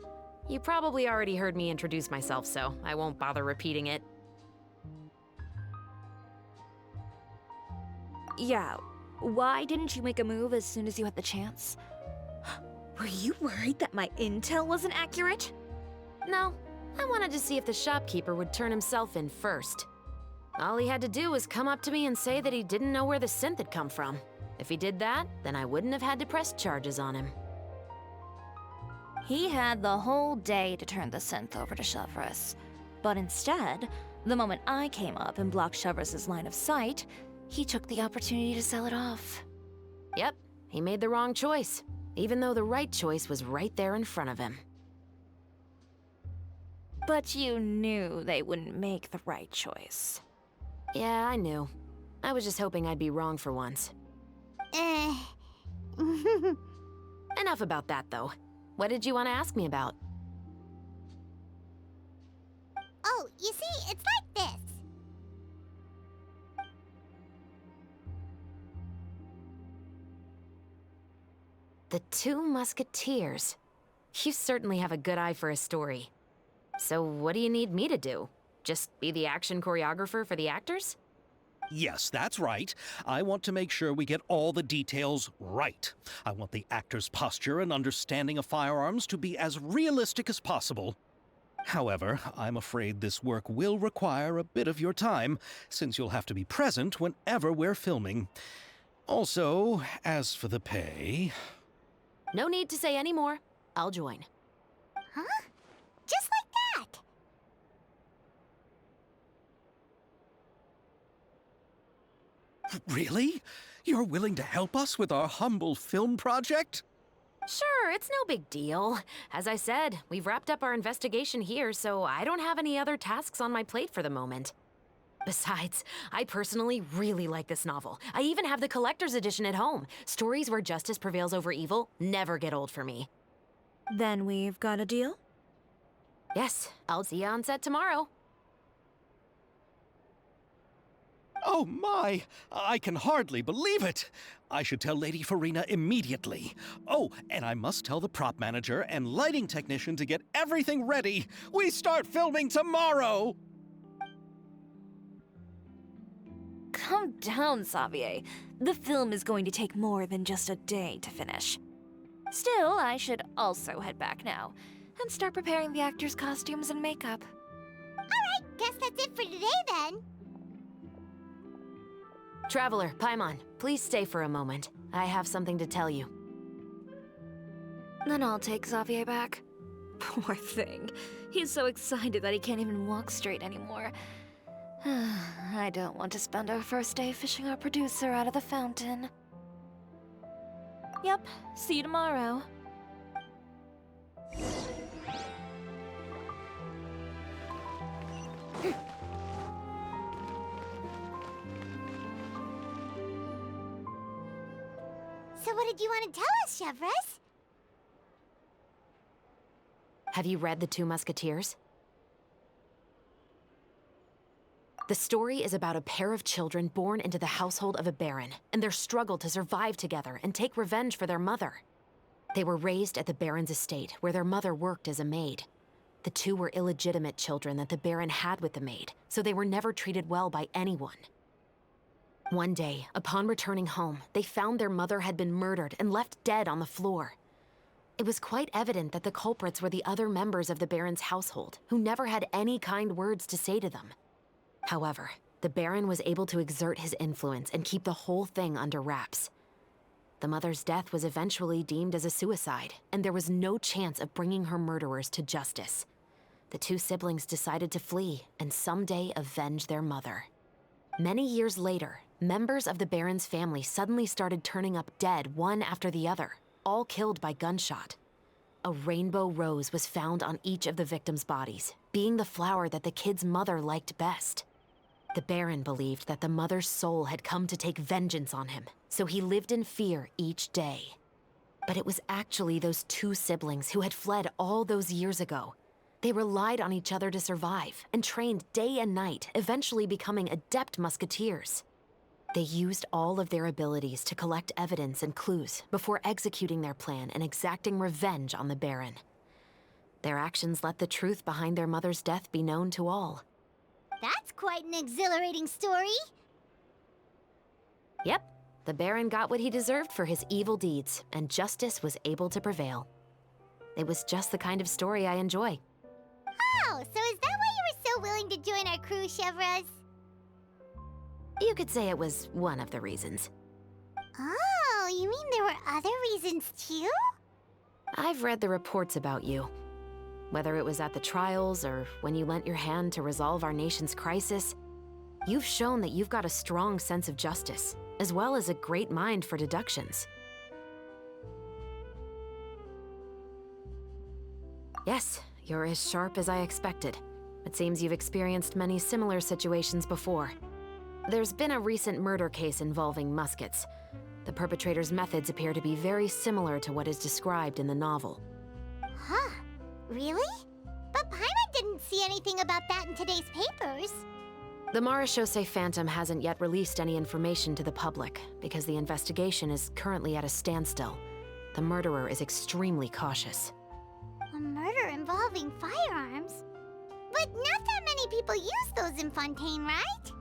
You probably already heard me introduce myself, so I won't bother repeating it. Yeah, why didn't you make a move as soon as you had the chance? Were you worried that my intel wasn't accurate? No, I wanted to see if the shopkeeper would turn himself in first. All he had to do was come up to me and say that he didn't know where the synth had come from. If he did that, then I wouldn't have had to press charges on him. He had the whole day to turn the synth over to Chevras. But instead, the moment I came up and blocked Chevras' line of sight, he took the opportunity to sell it off. Yep, he made the wrong choice, even though the right choice was right there in front of him. But you knew they wouldn't make the right choice. Yeah, I knew. I was just hoping I'd be wrong for once. Enough about that, though. What did you want to ask me about? Oh, you see, it's like this. The Two Musketeers. You certainly have a good eye for a story. So what do you need me to do? Just be the action choreographer for the actors? Yes, that's right. I want to make sure we get all the details right. I want the actor's posture and understanding of firearms to be as realistic as possible. However, I'm afraid this work will require a bit of your time, since you'll have to be present whenever we're filming. Also, as for the pay... No need to say any more. I'll join. Huh? Just like that? Really? You're willing to help us with our humble film project? Sure, it's no big deal. As I said, we've wrapped up our investigation here, so I don't have any other tasks on my plate for the moment. Besides, I personally really like this novel. I even have the collector's edition at home. Stories where justice prevails over evil never get old for me. Then we've got a deal? Yes, I'll see you on set tomorrow. Oh my! I can hardly believe it! I should tell Lady Farina immediately. Oh, and I must tell the prop manager and lighting technician to get everything ready. We start filming tomorrow! Calm down, Xavier. The film is going to take more than just a day to finish. Still, I should also head back now and start preparing the actors' costumes and makeup. Alright, guess that's it for today then. Traveler, Paimon, please stay for a moment. I have something to tell you. Then I'll take Xavier back. Poor thing. He's so excited that he can't even walk straight anymore. I don't want to spend our first day fishing our producer out of the fountain. Yep, see you tomorrow. So what did you want to tell us, Chevres? Have you read The Two Musketeers? The story is about a pair of children born into the household of a baron, and their struggle to survive together and take revenge for their mother. They were raised at the baron's estate, where their mother worked as a maid. The two were illegitimate children that the baron had with the maid, so they were never treated well by anyone. One day, upon returning home, they found their mother had been murdered and left dead on the floor. It was quite evident that the culprits were the other members of the baron's household, who never had any kind words to say to them. However, the baron was able to exert his influence and keep the whole thing under wraps. The mother's death was eventually deemed as a suicide, and there was no chance of bringing her murderers to justice. The two siblings decided to flee and someday avenge their mother. Many years later, members of the baron's family suddenly started turning up dead one after the other, all killed by gunshot. A rainbow rose was found on each of the victims' bodies, being the flower that the kid's mother liked best. The baron believed that the mother's soul had come to take vengeance on him, so he lived in fear each day. But it was actually those two siblings who had fled all those years ago. They relied on each other to survive and trained day and night, eventually becoming adept musketeers. They used all of their abilities to collect evidence and clues before executing their plan and exacting revenge on the baron. Their actions let the truth behind their mother's death be known to all. That's quite an exhilarating story. Yep, the baron got what he deserved for his evil deeds, and justice was able to prevail. It was just the kind of story I enjoy. Oh, so is that why you were so willing to join our crew, Chevres? You could say it was one of the reasons. Oh, you mean there were other reasons too? I've read the reports about you. Whether it was at the trials or when you lent your hand to resolve our nation's crisis, you've shown that you've got a strong sense of justice, as well as a great mind for deductions. Yes, you're as sharp as I expected. It seems you've experienced many similar situations before. There's been a recent murder case involving Muskets. The perpetrator's methods appear to be very similar to what is described in the novel. Huh. Really? But Paimon didn't see anything about that in today's papers. The Marechaussee Phantom hasn't yet released any information to the public because the investigation is currently at a standstill. The murderer is extremely cautious. A murder involving firearms? But not that many people use those in Fontaine, right?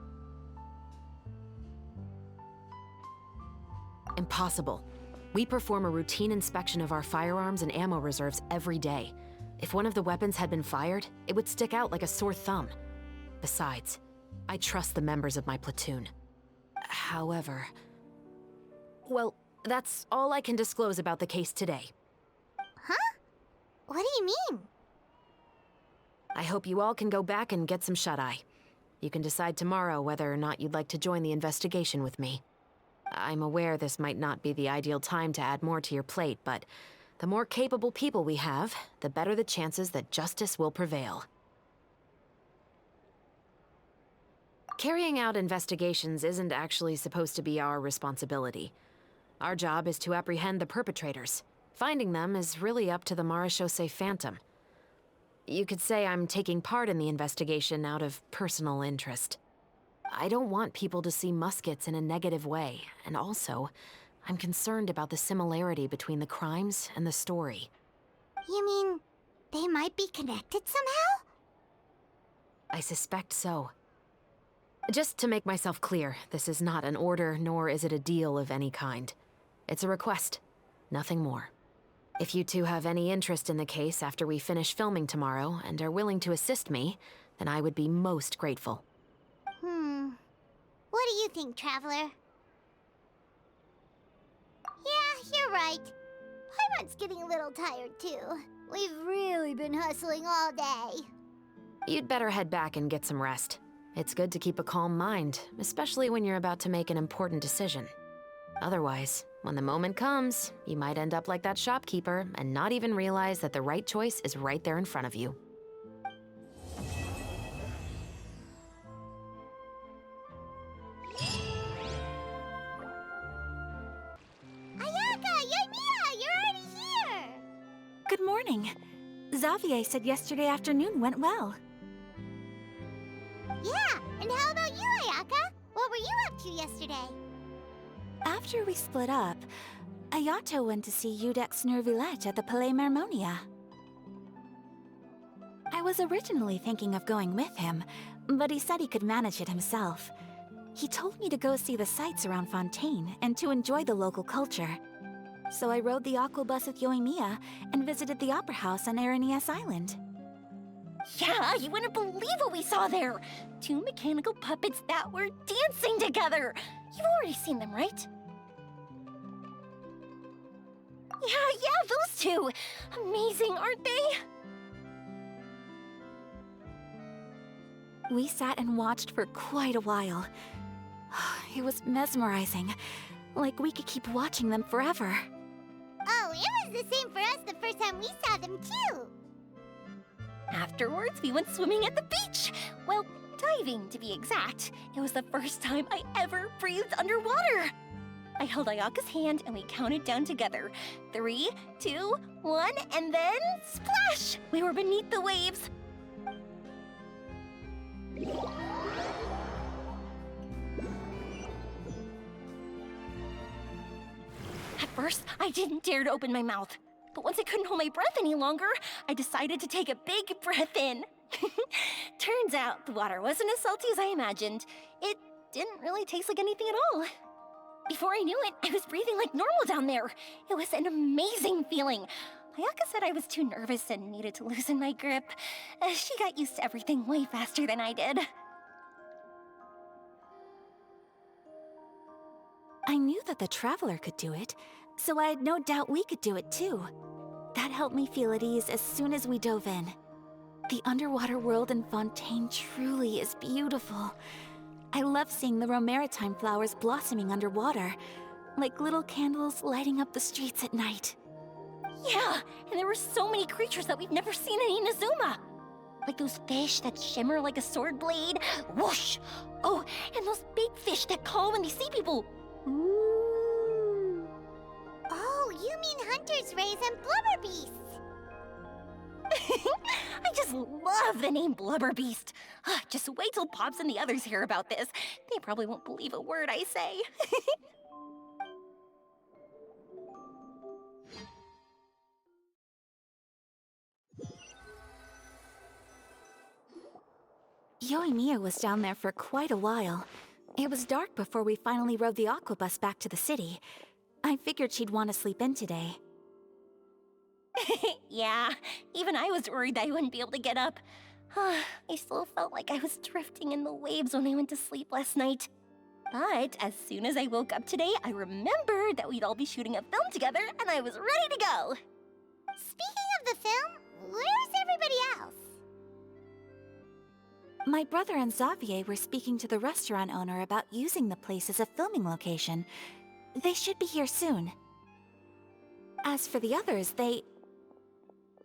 Impossible. We perform a routine inspection of our firearms and ammo reserves every day. If one of the weapons had been fired, it would stick out like a sore thumb. Besides, I trust the members of my platoon. However... Well, that's all I can disclose about the case today. Huh? What do you mean? I hope you all can go back and get some shut-eye. You can decide tomorrow whether or not you'd like to join the investigation with me. I'm aware this might not be the ideal time to add more to your plate, but the more capable people we have, the better the chances that justice will prevail. Carrying out investigations isn't actually supposed to be our responsibility. Our job is to apprehend the perpetrators. Finding them is really up to the Marechaussee Phantom. You could say I'm taking part in the investigation out of personal interest. I don't want people to see Muskets in a negative way, and also, I'm concerned about the similarity between the crimes and the story. You mean, they might be connected somehow? I suspect so. Just to make myself clear, this is not an order, nor is it a deal of any kind. It's a request, nothing more. If you two have any interest in the case after we finish filming tomorrow and are willing to assist me, then I would be most grateful. What do you think, Traveler? Yeah, you're right. Paimon's getting a little tired, too. We've really been hustling all day. You'd better head back and get some rest. It's good to keep a calm mind, especially when you're about to make an important decision. Otherwise, when the moment comes, you might end up like that shopkeeper and not even realize that the right choice is right there in front of you. Ayaka! Yoimiya! You're already here! Good morning. Xavier said yesterday afternoon went well. Yeah, and how about you, Ayaka? What were you up to yesterday? After we split up, Ayato went to see Udex Nervillette at the Palais Marmonia. I was originally thinking of going with him, but he said he could manage it himself. He told me to go see the sights around Fontaine and to enjoy the local culture. So I rode the aqua bus with Yoimiya and visited the Opera House on Aranias Island. Yeah, you wouldn't believe what we saw there! 2 mechanical puppets that were dancing together! You've already seen them, right? Yeah, those two! Amazing, aren't they? We sat and watched for quite a while. It was mesmerizing. Like we could keep watching them forever. Oh, it was the same for us the first time we saw them, too! Afterwards, we went swimming at the beach! Well, diving, to be exact. It was the first time I ever breathed underwater! I held Ayaka's hand and we counted down together. 3, 2, 1, and then splash! We were beneath the waves. At first, I didn't dare to open my mouth. But once I couldn't hold my breath any longer, I decided to take a big breath in. Turns out the water wasn't as salty as I imagined. It didn't really taste like anything at all. Before I knew it, I was breathing like normal down there. It was an amazing feeling. Ayaka said I was too nervous and needed to loosen my grip. She got used to everything way faster than I did. I knew that the Traveler could do it, so I had no doubt we could do it too. That helped me feel at ease as soon as we dove in. The underwater world in Fontaine truly is beautiful. I love seeing the Romaritime flowers blossoming underwater, like little candles lighting up the streets at night. Yeah, and there were so many creatures that we've never seen in Inazuma. Like those fish that shimmer like a sword blade. Whoosh! Oh, and those big fish that call when they see people. Ooh. Oh, you mean Hunter's Rays and Blubber Beasts. I just love the name Blubber Beast. Just wait till Pops and the others hear about this. They probably won't believe a word I say. Yoimiya was down there for quite a while. It was dark before we finally rode the aquabus back to the city. I figured she'd want to sleep in today. Yeah, even I was worried I wouldn't be able to get up. I still felt like I was drifting in the waves when I went to sleep last night. But as soon as I woke up today, I remembered that we'd all be shooting a film together, and I was ready to go. Speaking of the film, where's everybody else? My brother and Xavier were speaking to the restaurant owner about using the place as a filming location. They should be here soon. As for the others,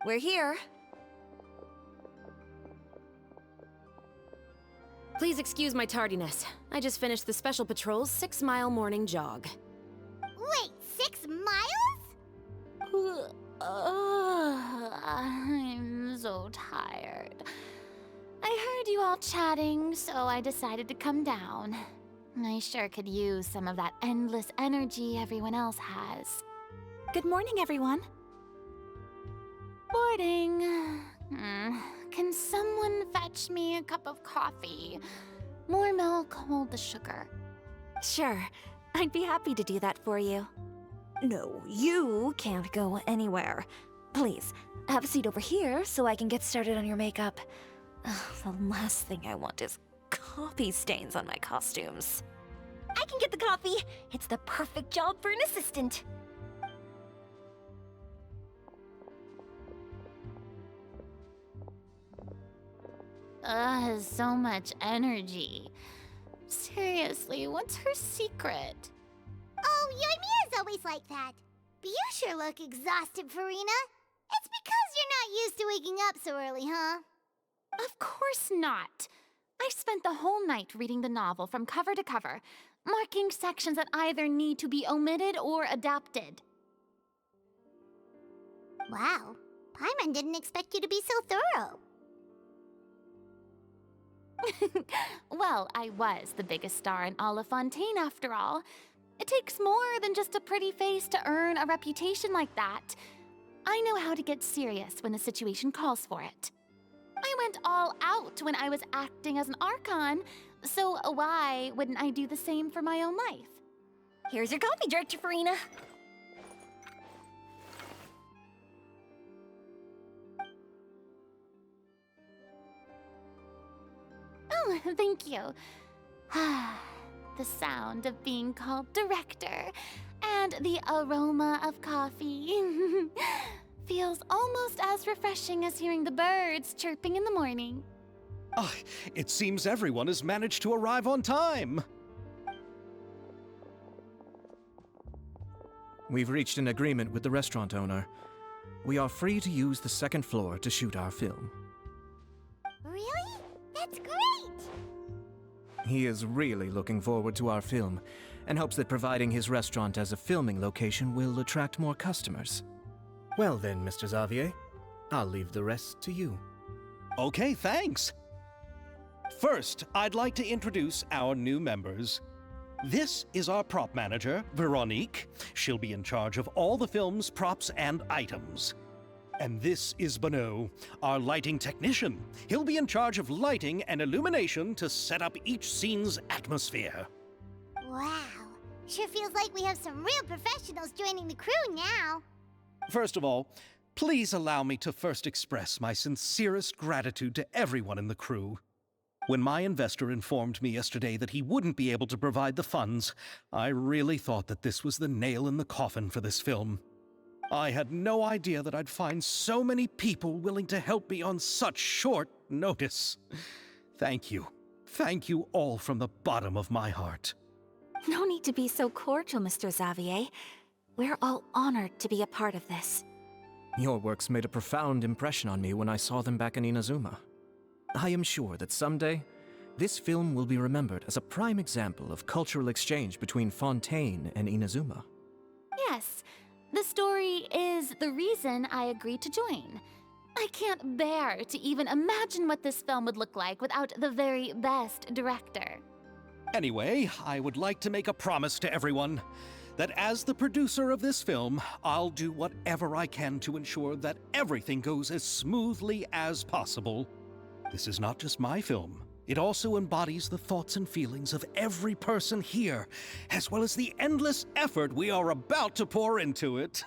we're here. Please excuse my tardiness. I just finished the Special Patrol's 6-mile morning jog. Wait, 6 miles? I'm so tired. I heard you all chatting, so I decided to come down. I sure could use some of that endless energy everyone else has. Good morning, everyone. Morning. Can someone fetch me a cup of coffee? More milk, hold the sugar. Sure, I'd be happy to do that for you. No, you can't go anywhere. Please, have a seat over here so I can get started on your makeup. The last thing I want is coffee stains on my costumes. I can get the coffee. It's the perfect job for an assistant. So much energy. Seriously, what's her secret? Oh, Yoimiya's always like that. But you sure look exhausted, Farina. It's because you're not used to waking up so early, huh? Of course not. I spent the whole night reading the novel from cover to cover, marking sections that either need to be omitted or adapted. Wow, Paimon didn't expect you to be so thorough. Well, I was the biggest star in all of Fontaine after all. It takes more than just a pretty face to earn a reputation like that. I know how to get serious when the situation calls for it. I went all out when I was acting as an Archon, so why wouldn't I do the same for my own life? Here's your coffee, Director Farina. Oh, thank you. The sound of being called director and the aroma of coffee feels almost as refreshing as hearing the birds chirping in the morning. Ah, it seems everyone has managed to arrive on time. We've reached an agreement with the restaurant owner. We are free to use the second floor to shoot our film. Really? That's great! He is really looking forward to our film and hopes that providing his restaurant as a filming location will attract more customers. Well then, Mr. Xavier, I'll leave the rest to you. Okay, thanks. First, I'd like to introduce our new members. This is our prop manager, Veronique. She'll be in charge of all the film's props and items. And this is Bonneau, our lighting technician. He'll be in charge of lighting and illumination to set up each scene's atmosphere. Wow, sure feels like we have some real professionals joining the crew now. First of all, please allow me to first express my sincerest gratitude to everyone in the crew. When my investor informed me yesterday that he wouldn't be able to provide the funds, I really thought that this was the nail in the coffin for this film. I had no idea that I'd find so many people willing to help me on such short notice. Thank you. Thank you all from the bottom of my heart. No need to be so cordial, Mr. Xavier. We're all honored to be a part of this. Your works made a profound impression on me when I saw them back in Inazuma. I am sure that someday, this film will be remembered as a prime example of cultural exchange between Fontaine and Inazuma. Yes, the story is the reason I agreed to join. I can't bear to even imagine what this film would look like without the very best director. Anyway, I would like to make a promise to everyone that as the producer of this film, I'll do whatever I can to ensure that everything goes as smoothly as possible. This is not just my film. It also embodies the thoughts and feelings of every person here, as well as the endless effort we are about to pour into it.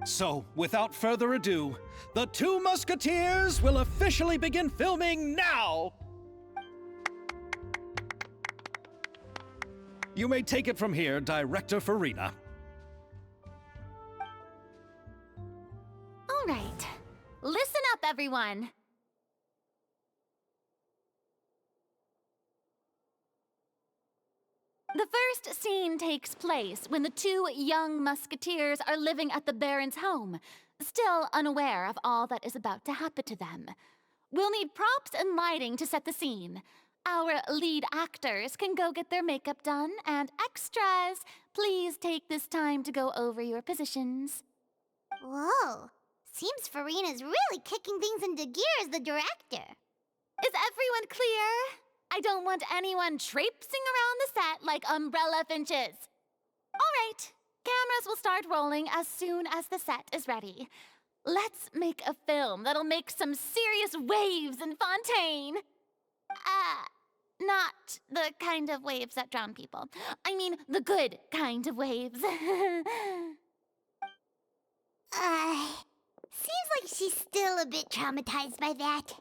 So, without further ado, the Two Musketeers will officially begin filming now! You may take it from here, Director Farina. All right. Listen up, everyone. The first scene takes place when the two young musketeers are living at the Baron's home, still unaware of all that is about to happen to them. We'll need props and lighting to set the scene. Our lead actors can go get their makeup done, and extras, please take this time to go over your positions. Whoa. Seems Farina's really kicking things into gear as the director. Is everyone clear? I don't want anyone traipsing around the set like umbrella finches. All right, cameras will start rolling as soon as the set is ready. Let's make a film that'll make some serious waves in Fontaine. Not the kind of waves that drown people. I mean, the good kind of waves. Seems like she's still a bit traumatized by that.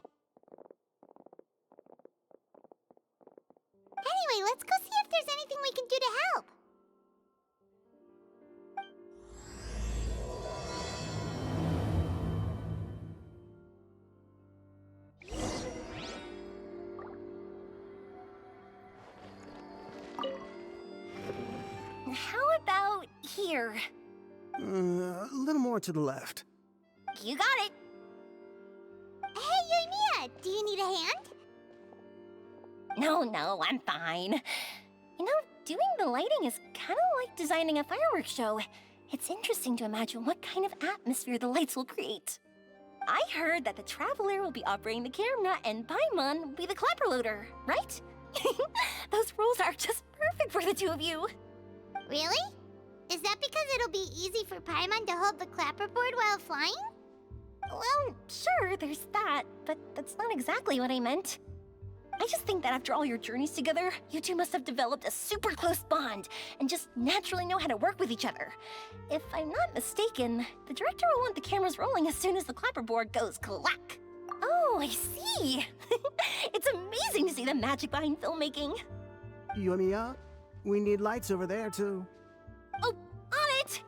Anyway, let's go see if there's anything we can do to help. How about here? A little more to the left. You got it. Hey, Yoimiya, do you need a hand? No, I'm fine. You know, doing the lighting is kind of like designing a fireworks show. It's interesting to imagine what kind of atmosphere the lights will create. I heard that the Traveler will be operating the camera and Paimon will be the clapper loader, right? Those roles are just perfect for the two of you. Really? Is that because it'll be easy for Paimon to hold the clapperboard while flying? Well, sure, there's that, but that's not exactly what I meant. I just think that after all your journeys together, you two must have developed a super close bond and just naturally know how to work with each other. If I'm not mistaken, the director will want the cameras rolling as soon as the clapperboard goes clack. Oh, I see. It's amazing to see the magic behind filmmaking. Yoimiya, we need lights over there, too. Oh, on it!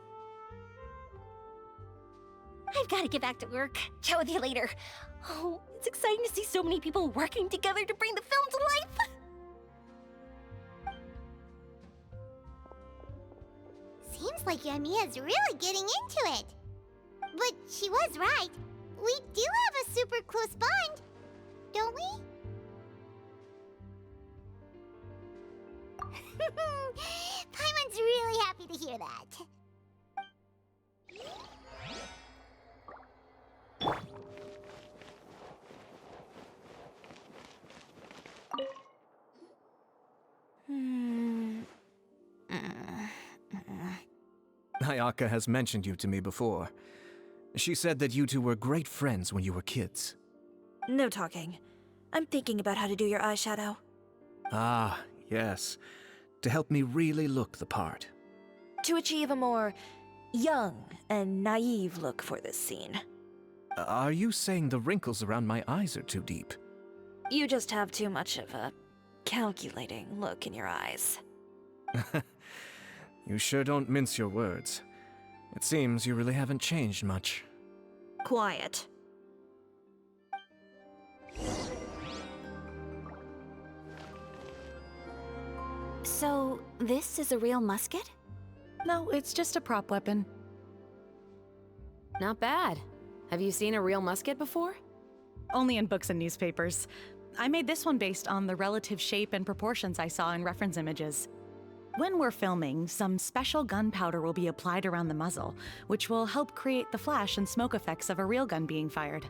I've got to get back to work. Chat with you later. Oh, it's exciting to see so many people working together to bring the film to life. Seems like Yoimiya's really getting into it. But she was right. We do have a super close bond, don't we? Paimon's really happy to hear that. Ayaka has mentioned you to me before. She said that you two were great friends when you were kids. No talking. I'm thinking about how to do your eyeshadow. Ah, yes. To help me really look the part. To achieve a more young and naive look for this scene. Are you saying the wrinkles around my eyes are too deep? You just have too much of a calculating look in your eyes. You sure don't mince your words. It seems you really haven't changed much. Quiet. So, this is a real musket? No, it's just a prop weapon. Not bad. Have you seen a real musket before? Only in books and newspapers. I made this one based on the relative shape and proportions I saw in reference images. When we're filming, some special gunpowder will be applied around the muzzle, which will help create the flash and smoke effects of a real gun being fired.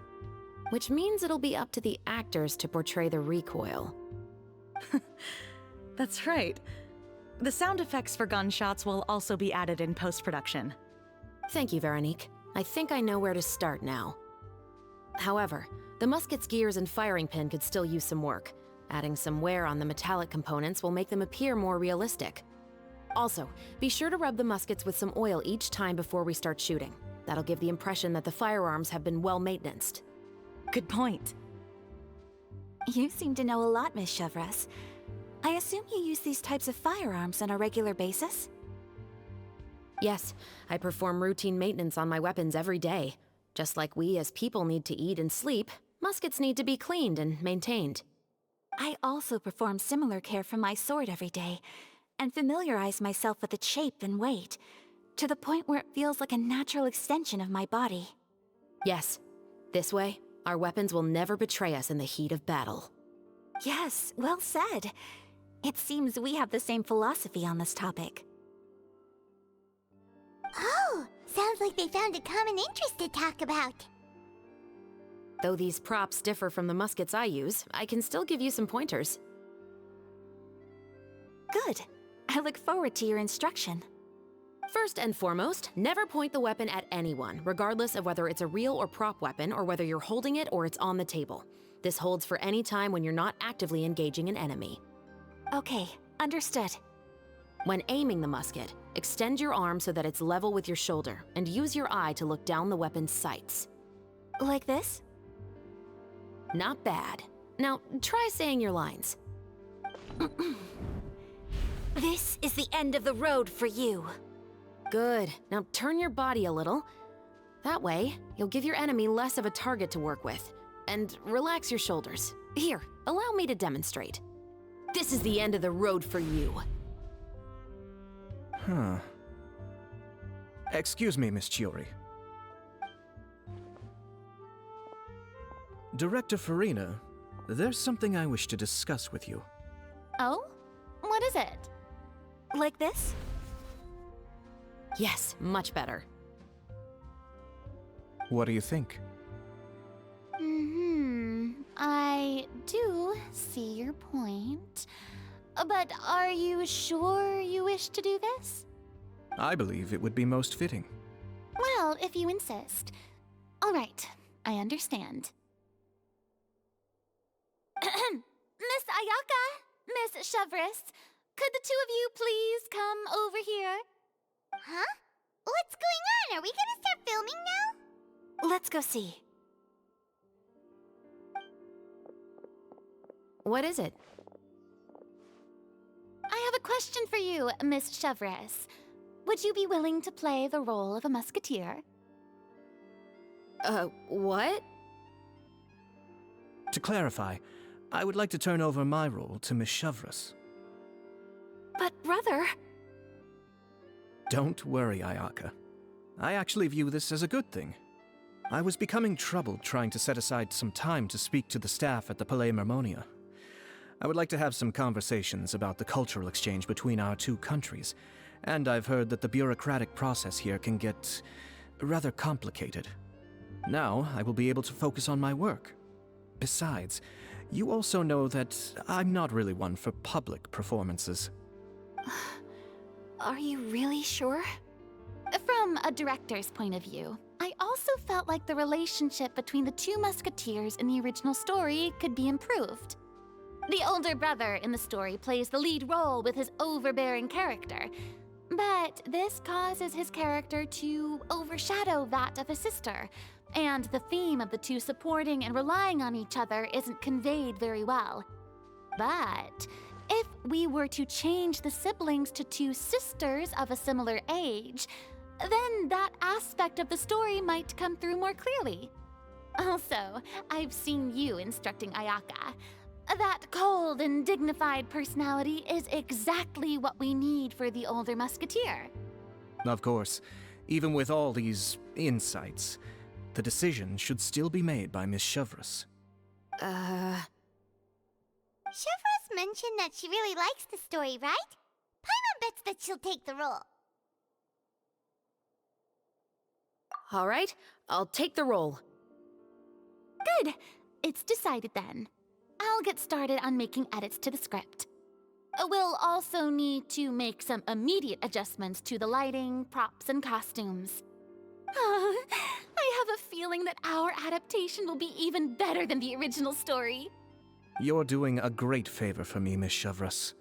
Which means it'll be up to the actors to portray the recoil. That's right. The sound effects for gunshots will also be added in post-production. Thank you, Veronique. I think I know where to start now. However, the musket's gears and firing pin could still use some work. Adding some wear on the metallic components will make them appear more realistic. Also, be sure to rub the muskets with some oil each time before we start shooting. That'll give the impression that the firearms have been well maintained. Good point. You seem to know a lot, Miss Chevres. I assume you use these types of firearms on a regular basis? Yes, I perform routine maintenance on my weapons every day. Just like we as people need to eat and sleep, muskets need to be cleaned and maintained. I also perform similar care for my sword every day, and familiarize myself with its shape and weight, to the point where it feels like a natural extension of my body. Yes, this way, our weapons will never betray us in the heat of battle. Yes, well said. It seems we have the same philosophy on this topic. Oh, sounds like they found a common interest to talk about. Though these props differ from the muskets I use, I can still give you some pointers. Good. I look forward to your instruction. First and foremost, never point the weapon at anyone, regardless of whether it's a real or prop weapon or whether you're holding it or it's on the table. This holds for any time when you're not actively engaging an enemy. Okay, understood. When aiming the musket, extend your arm so that it's level with your shoulder and use your eye to look down the weapon's sights. Like this? Not bad. Now, try saying your lines. This is the end of the road for you. Good. Now turn your body a little. That way, you'll give your enemy less of a target to work with. And relax your shoulders. Here, allow me to demonstrate. This is the end of the road for you. Huh. Excuse me, Miss Chiori. Director Farina, there's something I wish to discuss with you. Oh? What is it? Like this? Yes, much better. What do you think? I do see your point. But are you sure you wish to do this? I believe it would be most fitting. Well, if you insist. All right, I understand. Miss Ayaka, Miss Chevres, could the two of you please come over here? Huh? What's going on? Are we gonna start filming now? Let's go see. What is it? I have a question for you, Miss Chevres. Would you be willing to play the role of a musketeer? What? To clarify, I would like to turn over my role to Miss Chevres. But brother... Don't worry, Ayaka. I actually view this as a good thing. I was becoming troubled trying to set aside some time to speak to the staff at the Palais Mermonia. I would like to have some conversations about the cultural exchange between our two countries, and I've heard that the bureaucratic process here can get rather complicated. Now, I will be able to focus on my work. Besides, you also know that I'm not really one for public performances. Are you really sure? From a director's point of view, I also felt like the relationship between the two musketeers in the original story could be improved. The older brother in the story plays the lead role with his overbearing character, but this causes his character to overshadow that of his sister, and the theme of the two supporting and relying on each other isn't conveyed very well. But if we were to change the siblings to two sisters of a similar age, then that aspect of the story might come through more clearly. Also, I've seen you instructing Ayaka. That cold and dignified personality is exactly what we need for the older musketeer. Of course, even with all these insights, the decision should still be made by Miss Chevres. Chevres mentioned that she really likes the story, right? Paimon bets that she'll take the role. All right, I'll take the role. Good. It's decided then. I'll get started on making edits to the script. We'll also need to make some immediate adjustments to the lighting, props, and costumes. Oh, I have a feeling that our adaptation will be even better than the original story. You're doing a great favor for me, Miss Chevreuse.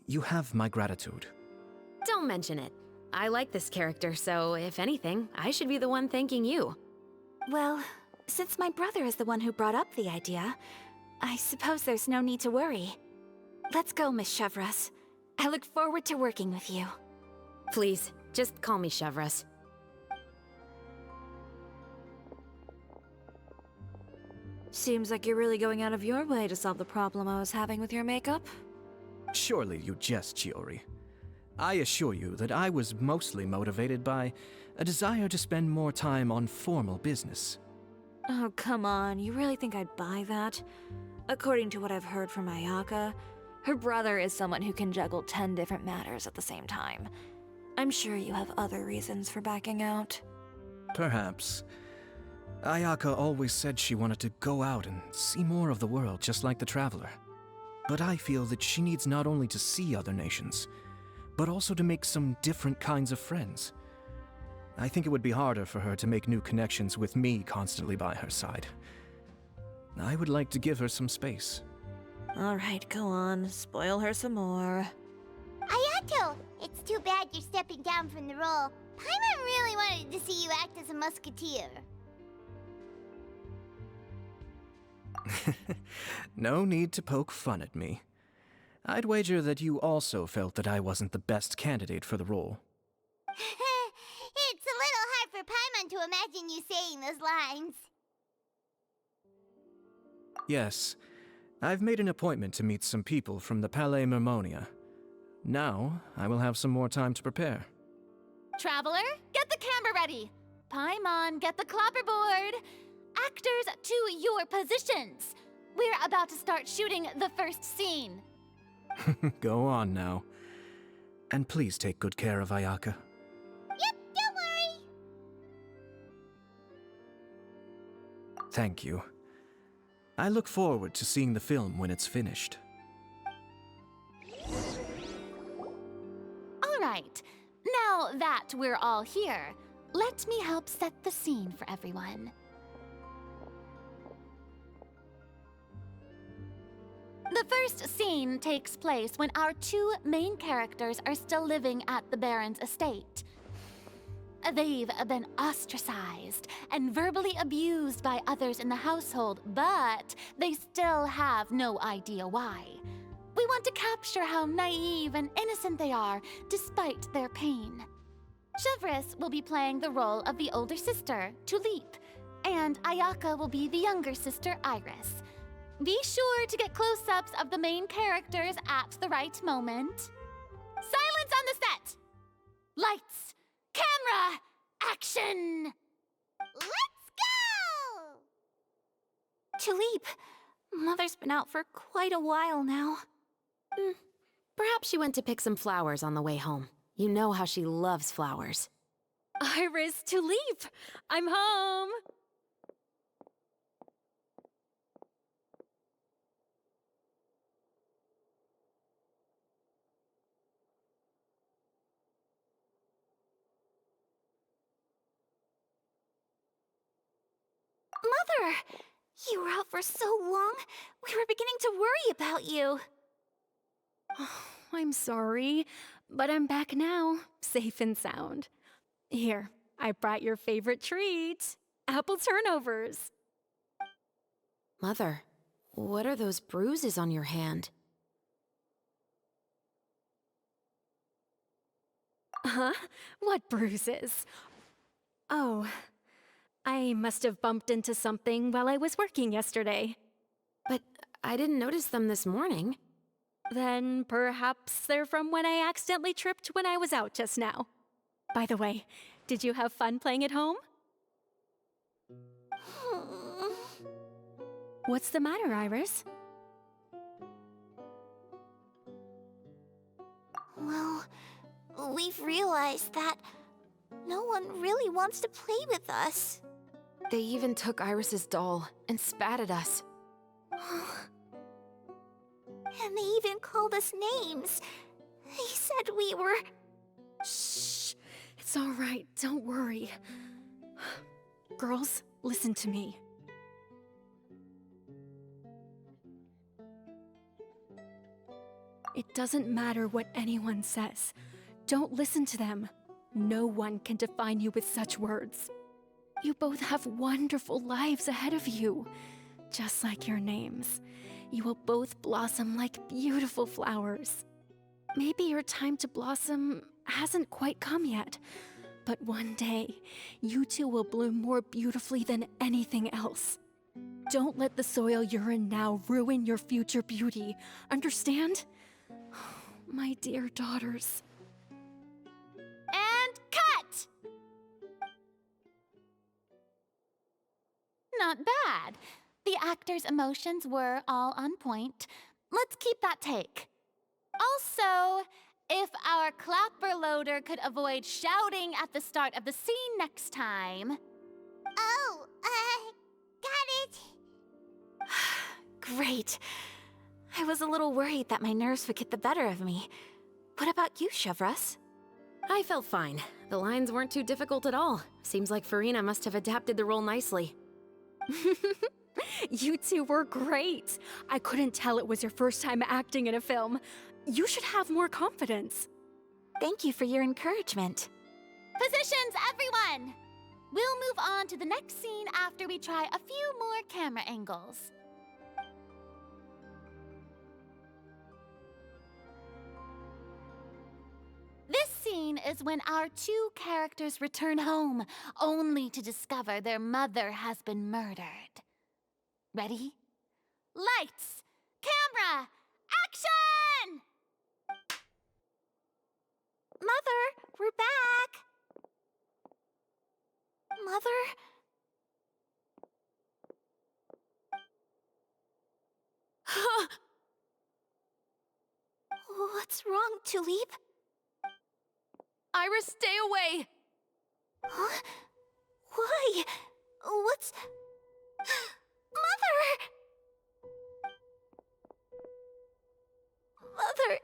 You have my gratitude. Don't mention it. I like this character, so if anything, I should be the one thanking you. Well, since my brother is the one who brought up the idea, I suppose there's no need to worry. Let's go, Miss Chevreuse. I look forward to working with you. Please, just call me Chevreuse. Seems like you're really going out of your way to solve the problem I was having with your makeup. Surely you jest, Chiori. I assure you that I was mostly motivated by a desire to spend more time on formal business. Oh, come on. You really think I'd buy that? According to what I've heard from Ayaka, her brother is someone who can juggle 10 different matters at the same time. I'm sure you have other reasons for backing out. Perhaps. Ayaka always said she wanted to go out and see more of the world, just like the Traveler. But I feel that she needs not only to see other nations, but also to make some different kinds of friends. I think it would be harder for her to make new connections with me constantly by her side. I would like to give her some space. Alright, go on. Spoil her some more. Ayato! It's too bad you're stepping down from the role. Paimon really wanted to see you act as a musketeer. No need to poke fun at me. I'd wager that you also felt that I wasn't the best candidate for the role. It's a little hard for Paimon to imagine you saying those lines. Yes, I've made an appointment to meet some people from the Palais Mermonia. Now, I will have some more time to prepare. Traveler, get the camera ready. Paimon, get the clapperboard. Actors, to your positions. We're about to start shooting the first scene. Go on now. And please take good care of Ayaka. Yep, don't worry. Thank you. I look forward to seeing the film when it's finished. All right. Now that we're all here, let me help set the scene for everyone. The first scene takes place when our two main characters are still living at the Baron's estate. They've been ostracized and verbally abused by others in the household, but they still have no idea why. We want to capture how naive and innocent they are, despite their pain. Chevreuse will be playing the role of the older sister, Tulip, and Ayaka will be the younger sister, Iris. Be sure to get close-ups of the main characters at the right moment. Silence on the set! Lights! Camera! Action! Let's go! Tulip, Mother's been out for quite a while now. Perhaps she went to pick some flowers on the way home. You know how she loves flowers. Iris, Tulip! I'm home! Mother! You were out for so long, we were beginning to worry about you. Oh, I'm sorry, but I'm back now, safe and sound. Here, I brought your favorite treat, apple turnovers. Mother, what are those bruises on your hand? Huh? What bruises? Oh, I must have bumped into something while I was working yesterday. But I didn't notice them this morning. Then perhaps they're from when I accidentally tripped when I was out just now. By the way, did you have fun playing at home? What's the matter, Iris? Well, we've realized that no one really wants to play with us. They even took Iris's doll and spat at us. And they even called us names. They said we were... Shh! It's all right, don't worry. Girls, listen to me. It doesn't matter what anyone says. Don't listen to them. No one can define you with such words. You both have wonderful lives ahead of you. Just like your names. You will both blossom like beautiful flowers. Maybe your time to blossom hasn't quite come yet, but one day, you two will bloom more beautifully than anything else. Don't let the soil you're in now ruin your future beauty. Understand? My dear daughters. And cut! Not bad. The actor's emotions were all on point. Let's keep that take. Also, if our clapper loader could avoid shouting at the start of the scene next time. Oh, got it. Great. I was a little worried that my nerves would get the better of me. What about you, Chevros? I felt fine. The lines weren't too difficult at all. Seems like Farina must have adapted the role nicely. You two were great. I couldn't tell it was your first time acting in a film. You should have more confidence. Thank you for your encouragement. Positions, everyone! We'll move on to the next scene after we try a few more camera angles. This scene is when our two characters return home, only to discover their mother has been murdered. Ready? Lights! Camera! Action! Mother, we're back! Mother? What's wrong, Tulip? Iris, stay away! Huh? Why? What's... Mother! Mother...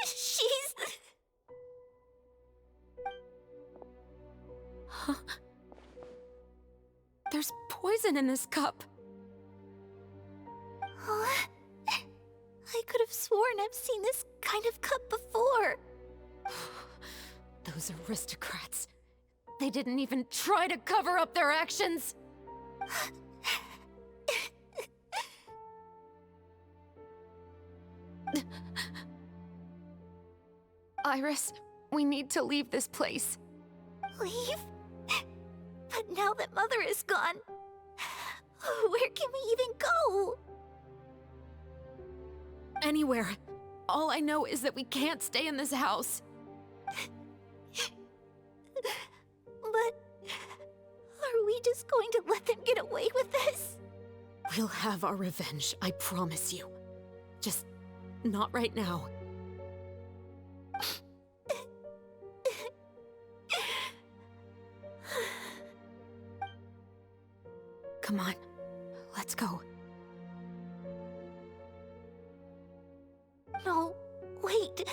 She's... There's poison in this cup. Huh? I could have sworn I've seen this kind of cup before. Those aristocrats. They didn't even try to cover up their actions. Iris, we need to leave this place. Leave? But now that Mother is gone, where can we even go? Anywhere. All I know is that we can't stay in this house. But are we just going to let them get away with this? We'll have our revenge, I promise you. Just not right now. Come on, let's go. No, wait.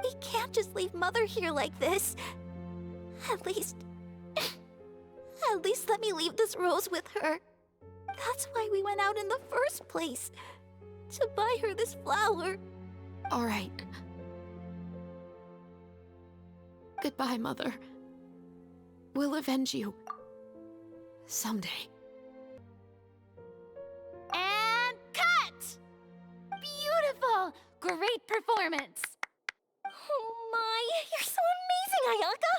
We can't just leave Mother here like this. At least let me leave this rose with her. That's why we went out in the first place. To buy her this flower. All right. Goodbye, Mother. We'll avenge you. Someday. And cut! Beautiful! Great performance! Oh my, you're so amazing, Ayaka!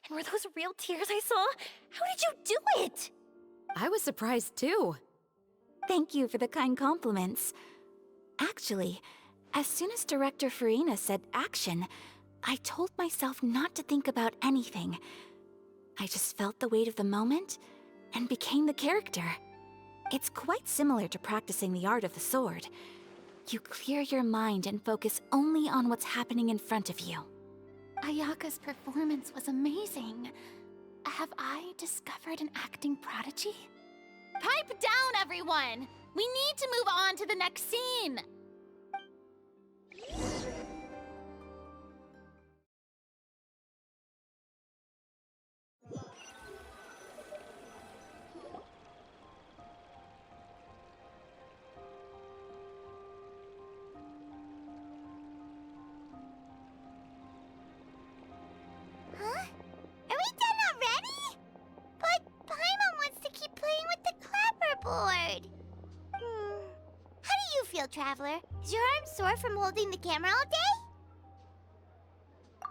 And were those real tears I saw? How did you do it? I was surprised too. Thank you for the kind compliments. Actually, as soon as Director Farina said action, I told myself not to think about anything. I just felt the weight of the moment and became the character. It's quite similar to practicing the art of the sword. You clear your mind and focus only on what's happening in front of you. Ayaka's performance was amazing. Have I discovered an acting prodigy? Pipe down, everyone! We need to move on to the next scene! Traveler. Is your arm sore from holding the camera all day?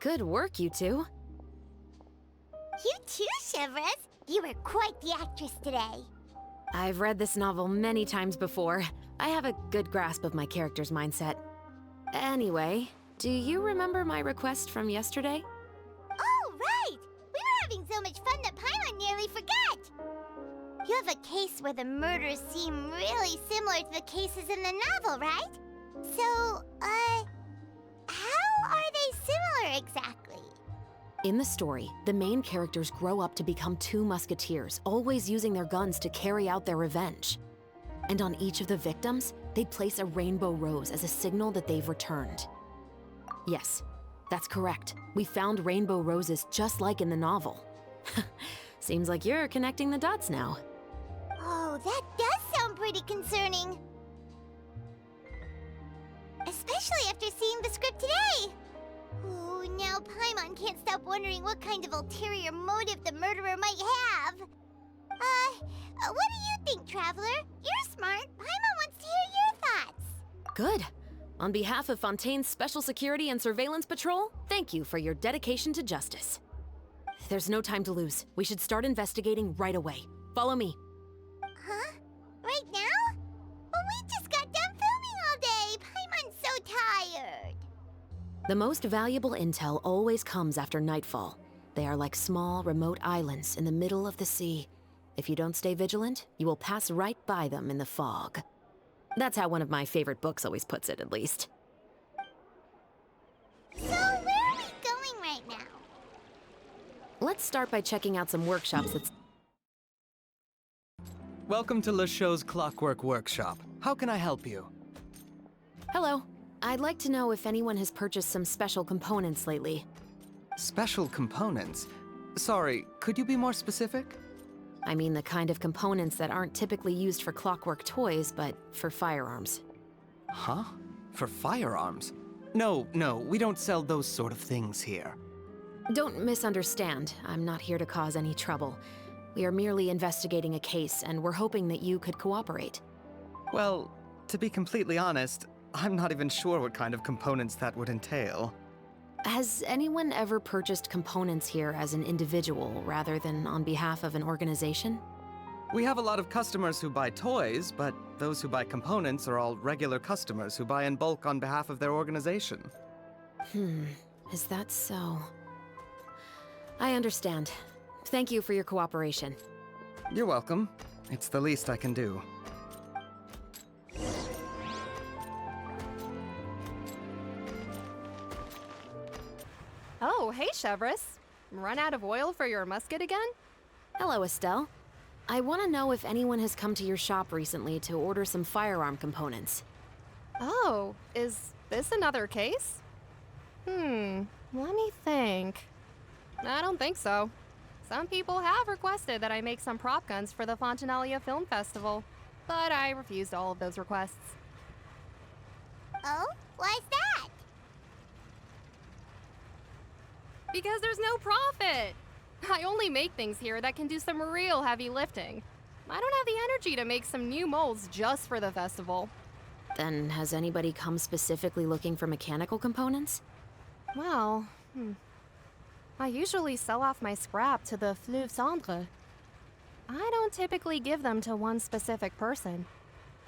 Good work, you two. You too, Shivers. You were quite the actress today. I've read this novel many times before. I have a good grasp of my character's mindset. Anyway, do you remember my request from yesterday? Oh, right! We were having so much fun that Paimon nearly forgot! You have a case where the murders seem really similar to the cases in the novel, right? So, how are they similar exactly? In the story, the main characters grow up to become two musketeers, always using their guns to carry out their revenge. And on each of the victims, they place a rainbow rose as a signal that they've returned. Yes, that's correct. We found rainbow roses just like in the novel. Seems like you're connecting the dots now. Oh, that does sound pretty concerning. Especially after seeing the script today. Ooh, now Paimon can't stop wondering what kind of ulterior motive the murderer might have. What do you think, Traveler? You're smart. Paimon wants to hear your thoughts. Good. On behalf of Fontaine's Special Security and Surveillance Patrol, thank you for your dedication to justice. There's no time to lose. We should start investigating right away. Follow me. Huh? Right now? Well, we just got done filming all day. Paimon's so tired. The most valuable intel always comes after nightfall. They are like small, remote islands in the middle of the sea. If you don't stay vigilant, you will pass right by them in the fog. That's how one of my favorite books always puts it, at least. So, where are we going right now? Let's start by checking out some workshops that's... Welcome to Le Show's Clockwork Workshop. How can I help you? Hello. I'd like to know if anyone has purchased some special components lately. Special components? Sorry, could you be more specific? I mean the kind of components that aren't typically used for clockwork toys, but for firearms. Huh? For firearms? No, we don't sell those sort of things here. Don't misunderstand. I'm not here to cause any trouble. We are merely investigating a case, and we're hoping that you could cooperate. Well, to be completely honest, I'm not even sure what kind of components that would entail. Has anyone ever purchased components here as an individual rather than on behalf of an organization? We have a lot of customers who buy toys, but those who buy components are all regular customers who buy in bulk on behalf of their organization. Is that so? I understand. Thank you for your cooperation. You're welcome. It's the least I can do. Oh, hey, Chevres. Run out of oil for your musket again? Hello, Estelle. I want to know if anyone has come to your shop recently to order some firearm components. Oh, is this another case? Let me think. I don't think so. Some people have requested that I make some prop guns for the Fontanalia Film Festival, but I refused all of those requests. Oh? Why's that? Because there's no profit! I only make things here that can do some real heavy lifting. I don't have the energy to make some new molds just for the festival. Then has anybody come specifically looking for mechanical components? Well, I usually sell off my scrap to the Fleuve Cendre. I don't typically give them to one specific person.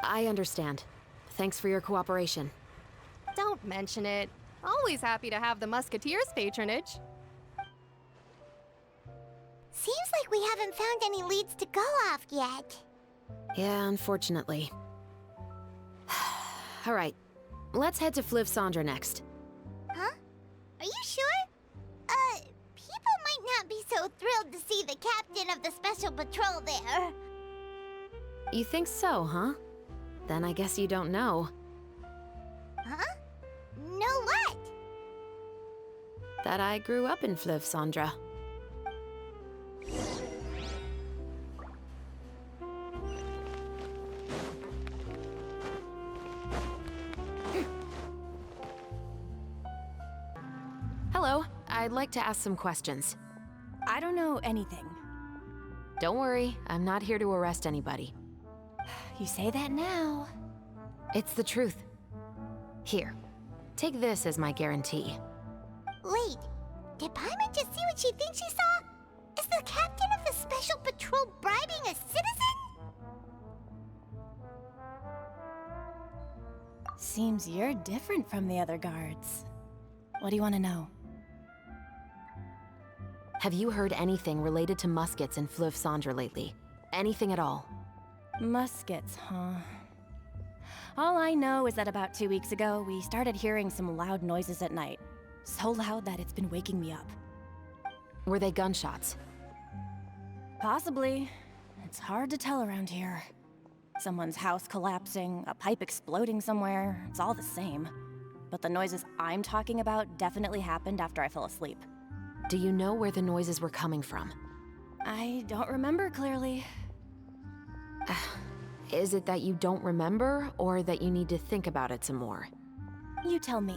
I understand. Thanks for your cooperation. Don't mention it. Always happy to have the Musketeers' patronage. Seems like we haven't found any leads to go off yet. Yeah, unfortunately. All right, let's head to Fleuve Cendre next. Huh? Are you sure? People might not be so thrilled to see the captain of the Special Patrol there. You think so, huh? Then I guess you don't know. Huh? Know what? That I grew up in Fleuve Cendre. Hello, I'd like to ask some questions. I don't know anything. Don't worry, I'm not here to arrest anybody. You say that now. It's the truth. Here, take this as my guarantee. Wait, did Paimon just see what she thinks she saw? Is the captain of the Special Patrol bribing a citizen? Seems you're different from the other guards. What do you want to know? Have you heard anything related to Muskets in Fleuve Cendre lately? Anything at all? Muskets, huh? All I know is that about 2 weeks ago, we started hearing some loud noises at night. So loud that it's been waking me up. Were they gunshots? Possibly. It's hard to tell around here. Someone's house collapsing, a pipe exploding somewhere, it's all the same. But the noises I'm talking about definitely happened after I fell asleep. Do you know where the noises were coming from? I don't remember clearly. Is it that you don't remember, or that you need to think about it some more? You tell me.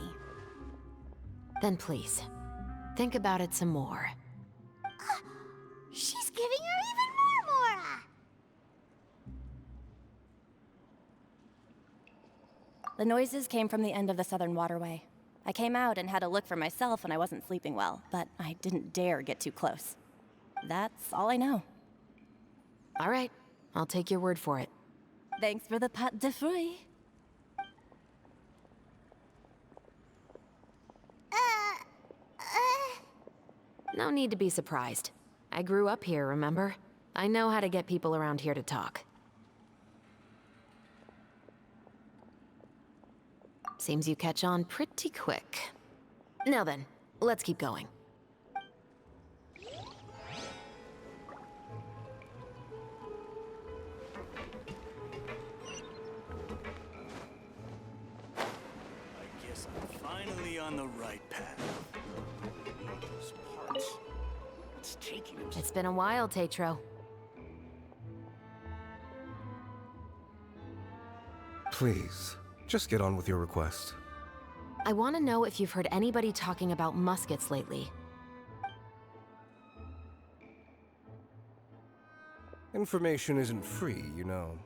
Then please, think about it some more. She's giving her even more Mora! The noises came from the end of the Southern Waterway. I came out and had a look for myself when I wasn't sleeping well, but I didn't dare get too close. That's all I know. All right, I'll take your word for it. Thanks for the pâte de fruits. No need to be surprised. I grew up here, remember? I know how to get people around here to talk. Seems you catch on pretty quick. Now then, let's keep going. I guess I'm finally on the right path. Those parts. What's taking him so It's been a while, Tetro. Please, just get on with your request. I want to know if you've heard anybody talking about muskets lately. Information isn't free, you know.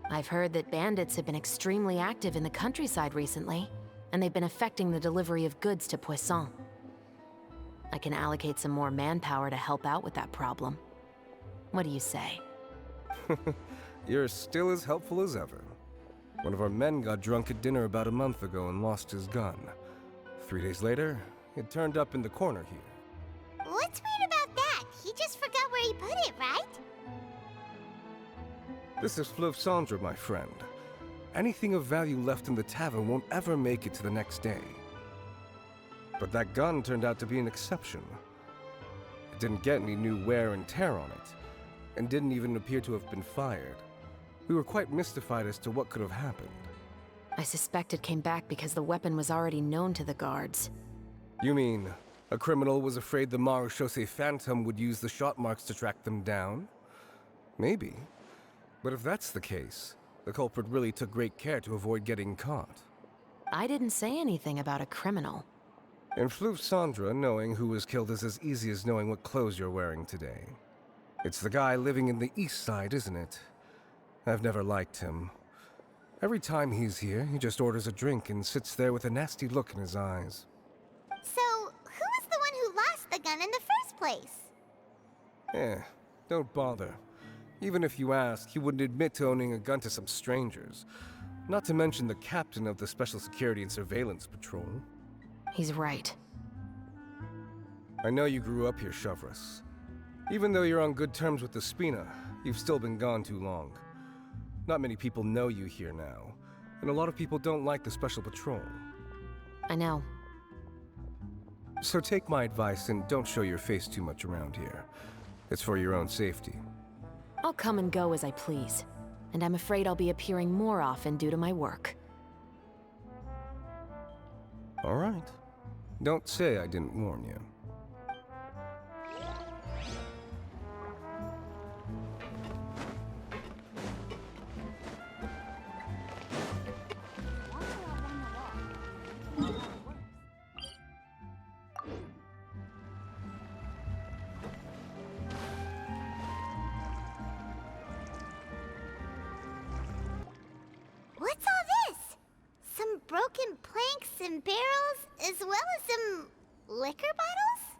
I've heard that bandits have been extremely active in the countryside recently, and they've been affecting the delivery of goods to Poisson. I can allocate some more manpower to help out with that problem. What do you say? You're still as helpful as ever. One of our men got drunk at dinner about a month ago and lost his gun. 3 days later, it turned up in the corner here. What's weird about that? He just forgot where he put it, right? This is Fleuve Cendre, my friend. Anything of value left in the tavern won't ever make it to the next day. But that gun turned out to be an exception. It didn't get any new wear and tear on it, and didn't even appear to have been fired. We were quite mystified as to what could have happened. I suspect it came back because the weapon was already known to the guards. You mean, a criminal was afraid the Marechaussee Phantom would use the shot marks to track them down? Maybe. But if that's the case, the culprit really took great care to avoid getting caught. I didn't say anything about a criminal. In Fleuve Cendre, knowing who was killed is as easy as knowing what clothes you're wearing today. It's the guy living in the east side, isn't it? I've never liked him. Every time he's here, he just orders a drink and sits there with a nasty look in his eyes. So, who was the one who lost the gun in the first place? Don't bother. Even if you asked, he wouldn't admit to owning a gun to some strangers. Not to mention the captain of the Special Security and Surveillance Patrol. He's right. I know you grew up here, Chevres. Even though you're on good terms with the Spina, you've still been gone too long. Not many people know you here now, and a lot of people don't like the Special Patrol. I know. So take my advice and don't show your face too much around here. It's for your own safety. I'll come and go as I please, and I'm afraid I'll be appearing more often due to my work. All right. Don't say I didn't warn you. What's all this? broken planks and barrels, as well as some liquor bottles?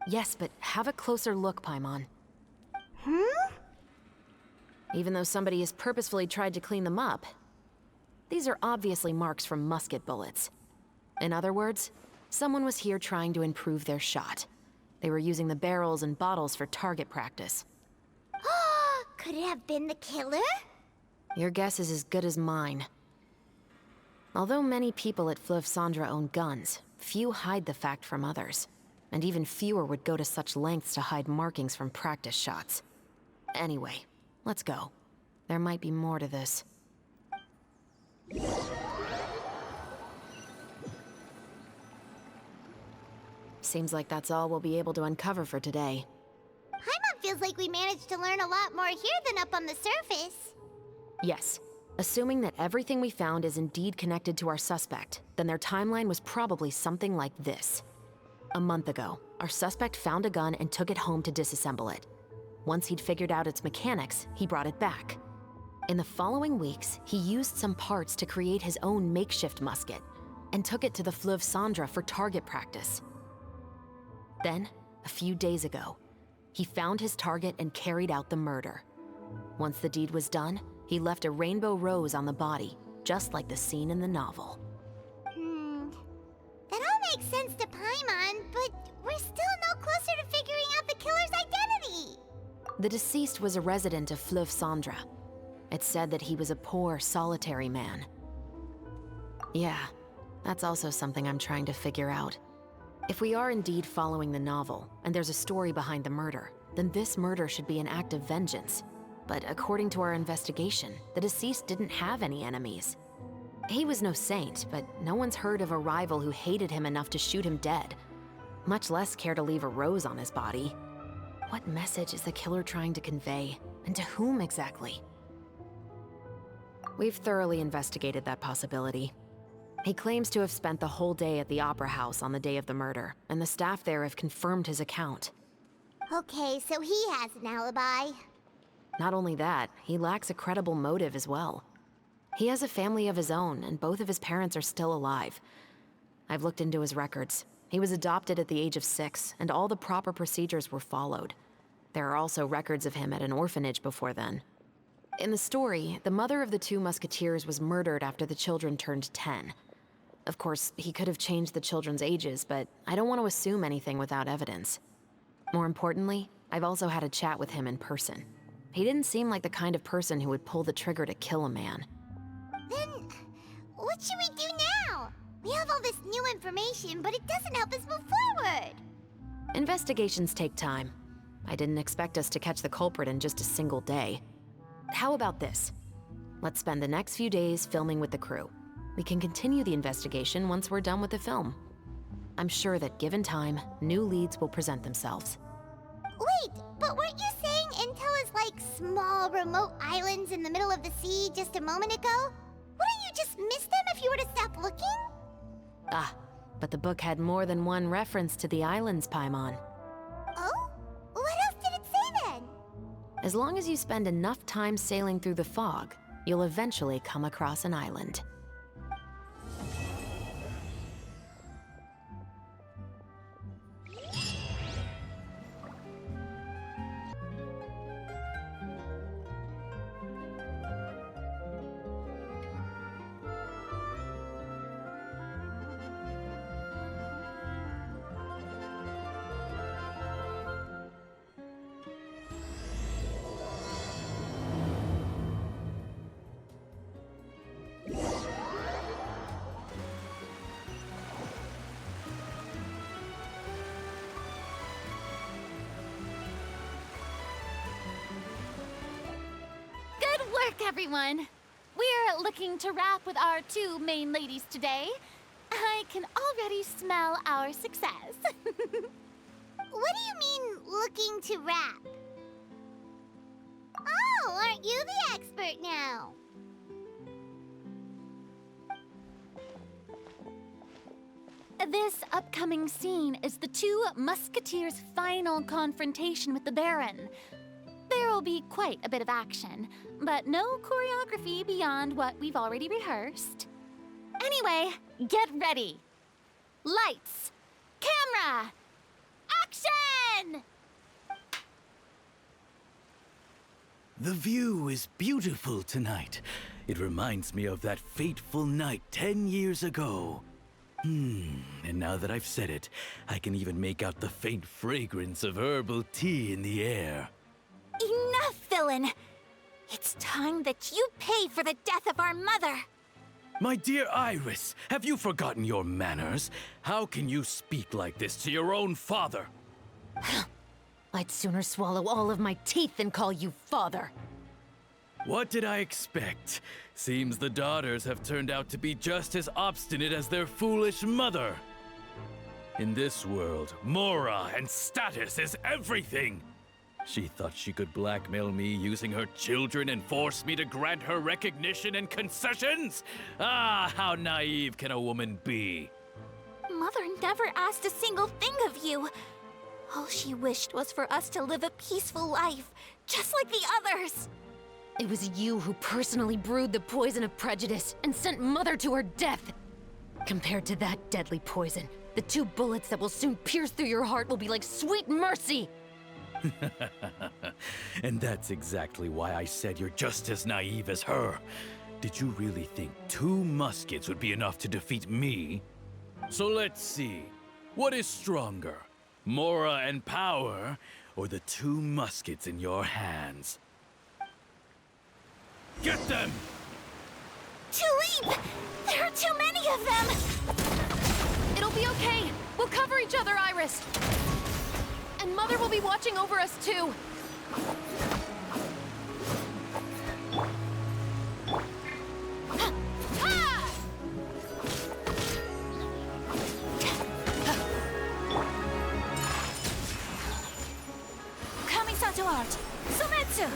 Yes, but have a closer look, Paimon. Even though somebody has purposefully tried to clean them up, these are obviously marks from musket bullets. In other words, someone was here trying to improve their shot. They were using the barrels and bottles for target practice. Could it have been the killer? Your guess is as good as mine. Although many people at Fleuve Cendra own guns, few hide the fact from others. And even fewer would go to such lengths to hide markings from practice shots. Anyway, let's go. There might be more to this. Seems like that's all we'll be able to uncover for today. Paimon feels like we managed to learn a lot more here than up on the surface. Yes. Assuming that everything we found is indeed connected to our suspect, then their timeline was probably something like this. A month ago, our suspect found a gun and took it home to disassemble it. Once he'd figured out its mechanics, he brought it back. In the following weeks, he used some parts to create his own makeshift musket and took it to the Fleuve Cendra for target practice. Then, a few days ago, he found his target and carried out the murder. Once the deed was done, he left a rainbow rose on the body, just like the scene in the novel. That all makes sense to Paimon, but we're still no closer to figuring out the killer's identity. The deceased was a resident of Fleuve Cendra. It's said that he was a poor, solitary man. Yeah, that's also something I'm trying to figure out. If we are indeed following the novel, and there's a story behind the murder, then this murder should be an act of vengeance. But according to our investigation, the deceased didn't have any enemies. He was no saint, but no one's heard of a rival who hated him enough to shoot him dead, much less care to leave a rose on his body. What message is the killer trying to convey, and to whom exactly? We've thoroughly investigated that possibility. He claims to have spent the whole day at the Opera House on the day of the murder, and the staff there have confirmed his account. Okay, so he has an alibi. Not only that, he lacks a credible motive as well. He has a family of his own, and both of his parents are still alive. I've looked into his records. He was adopted at the age of 6, and all the proper procedures were followed. There are also records of him at an orphanage before then. In the story, the mother of the 2 musketeers was murdered after the children turned 10. Of course, he could have changed the children's ages, but I don't want to assume anything without evidence. More importantly, I've also had a chat with him in person. He didn't seem like the kind of person who would pull the trigger to kill a man. Then, what should we do now? We have all this new information, but it doesn't help us move forward. Investigations take time. I didn't expect us to catch the culprit in just a single day. How about this? Let's spend the next few days filming with the crew. We can continue the investigation once we're done with the film. I'm sure that given time, new leads will present themselves. Wait, but weren't you saying Intel is like small, remote islands in the middle of the sea just a moment ago? Wouldn't you just miss them if you were to stop looking? Ah, but the book had more than one reference to the islands, Paimon. Oh? What else did it say then? As long as you spend enough time sailing through the fog, you'll eventually come across an island. Everyone, we're looking to wrap with our 2 main ladies today. I can already smell our success. What do you mean, looking to wrap? Oh, aren't you the expert now? This upcoming scene is the 2 musketeers' final confrontation with the Baron. There will be quite a bit of action, but no choreography beyond what we've already rehearsed. Anyway, get ready. Lights, camera, action! The view is beautiful tonight. It reminds me of that fateful night 10 years ago. And now that I've said it, I can even make out the faint fragrance of herbal tea in the air. Enough, villain! It's time that you pay for the death of our mother! My dear Iris, have you forgotten your manners? How can you speak like this to your own father? I'd sooner swallow all of my teeth than call you father. What did I expect? Seems the daughters have turned out to be just as obstinate as their foolish mother. In this world, Mora and status is everything. She thought she could blackmail me using her children and force me to grant her recognition and concessions? Ah, how naive can a woman be? Mother never asked a single thing of you. All she wished was for us to live a peaceful life, just like the others. It was you who personally brewed the poison of prejudice and sent Mother to her death. Compared to that deadly poison, the 2 bullets that will soon pierce through your heart will be like sweet mercy. And that's exactly why I said you're just as naive as her. Did you really think 2 muskets would be enough to defeat me? So let's see. What is stronger? Mora and power, or the 2 muskets in your hands? Get them! Tulip! There are too many of them! It'll be okay. We'll cover each other, Iris. And Mother will be watching over us, too. Kamisato art! Sumetsu!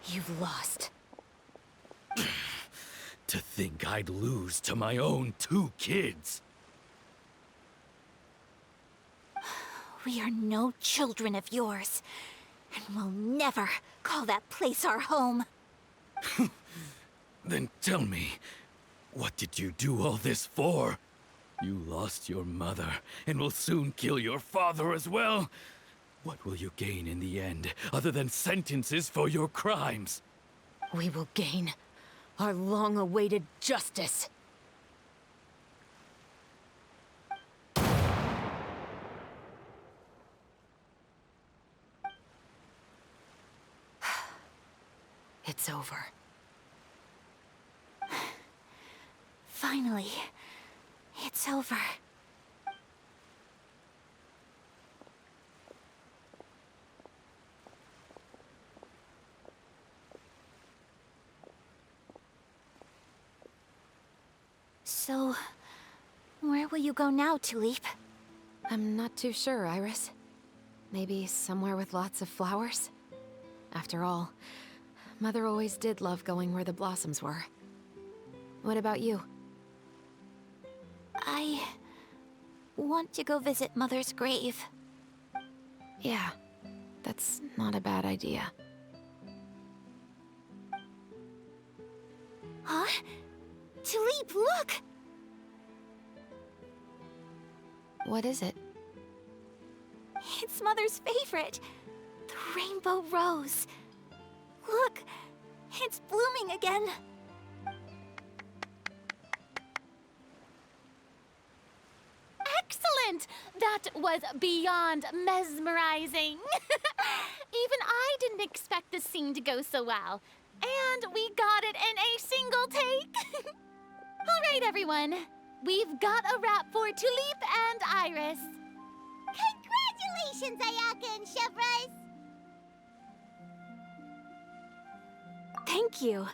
You've lost. To think I'd lose to my own 2 kids. We are no children of yours, and we'll never call that place our home. Then tell me, what did you do all this for? You lost your mother, and will soon kill your father as well. What will you gain in the end, other than sentences for your crimes? We will gain our long-awaited justice. It's over. Finally, it's over. So, where will you go now, Tulip? I'm not too sure, Iris. Maybe somewhere with lots of flowers? After all, Mother always did love going where the blossoms were. What about you? I want to go visit Mother's grave. Yeah, that's not a bad idea. Huh? Tulip, look! What is it? It's Mother's favorite. The rainbow rose. Look, it's blooming again. Excellent! That was beyond mesmerizing. Even I didn't expect the scene to go so well. And we got it in a single take. All right, everyone. We've got a wrap for Tulip and Iris. Congratulations, Ayaka and Chevres! Thank you.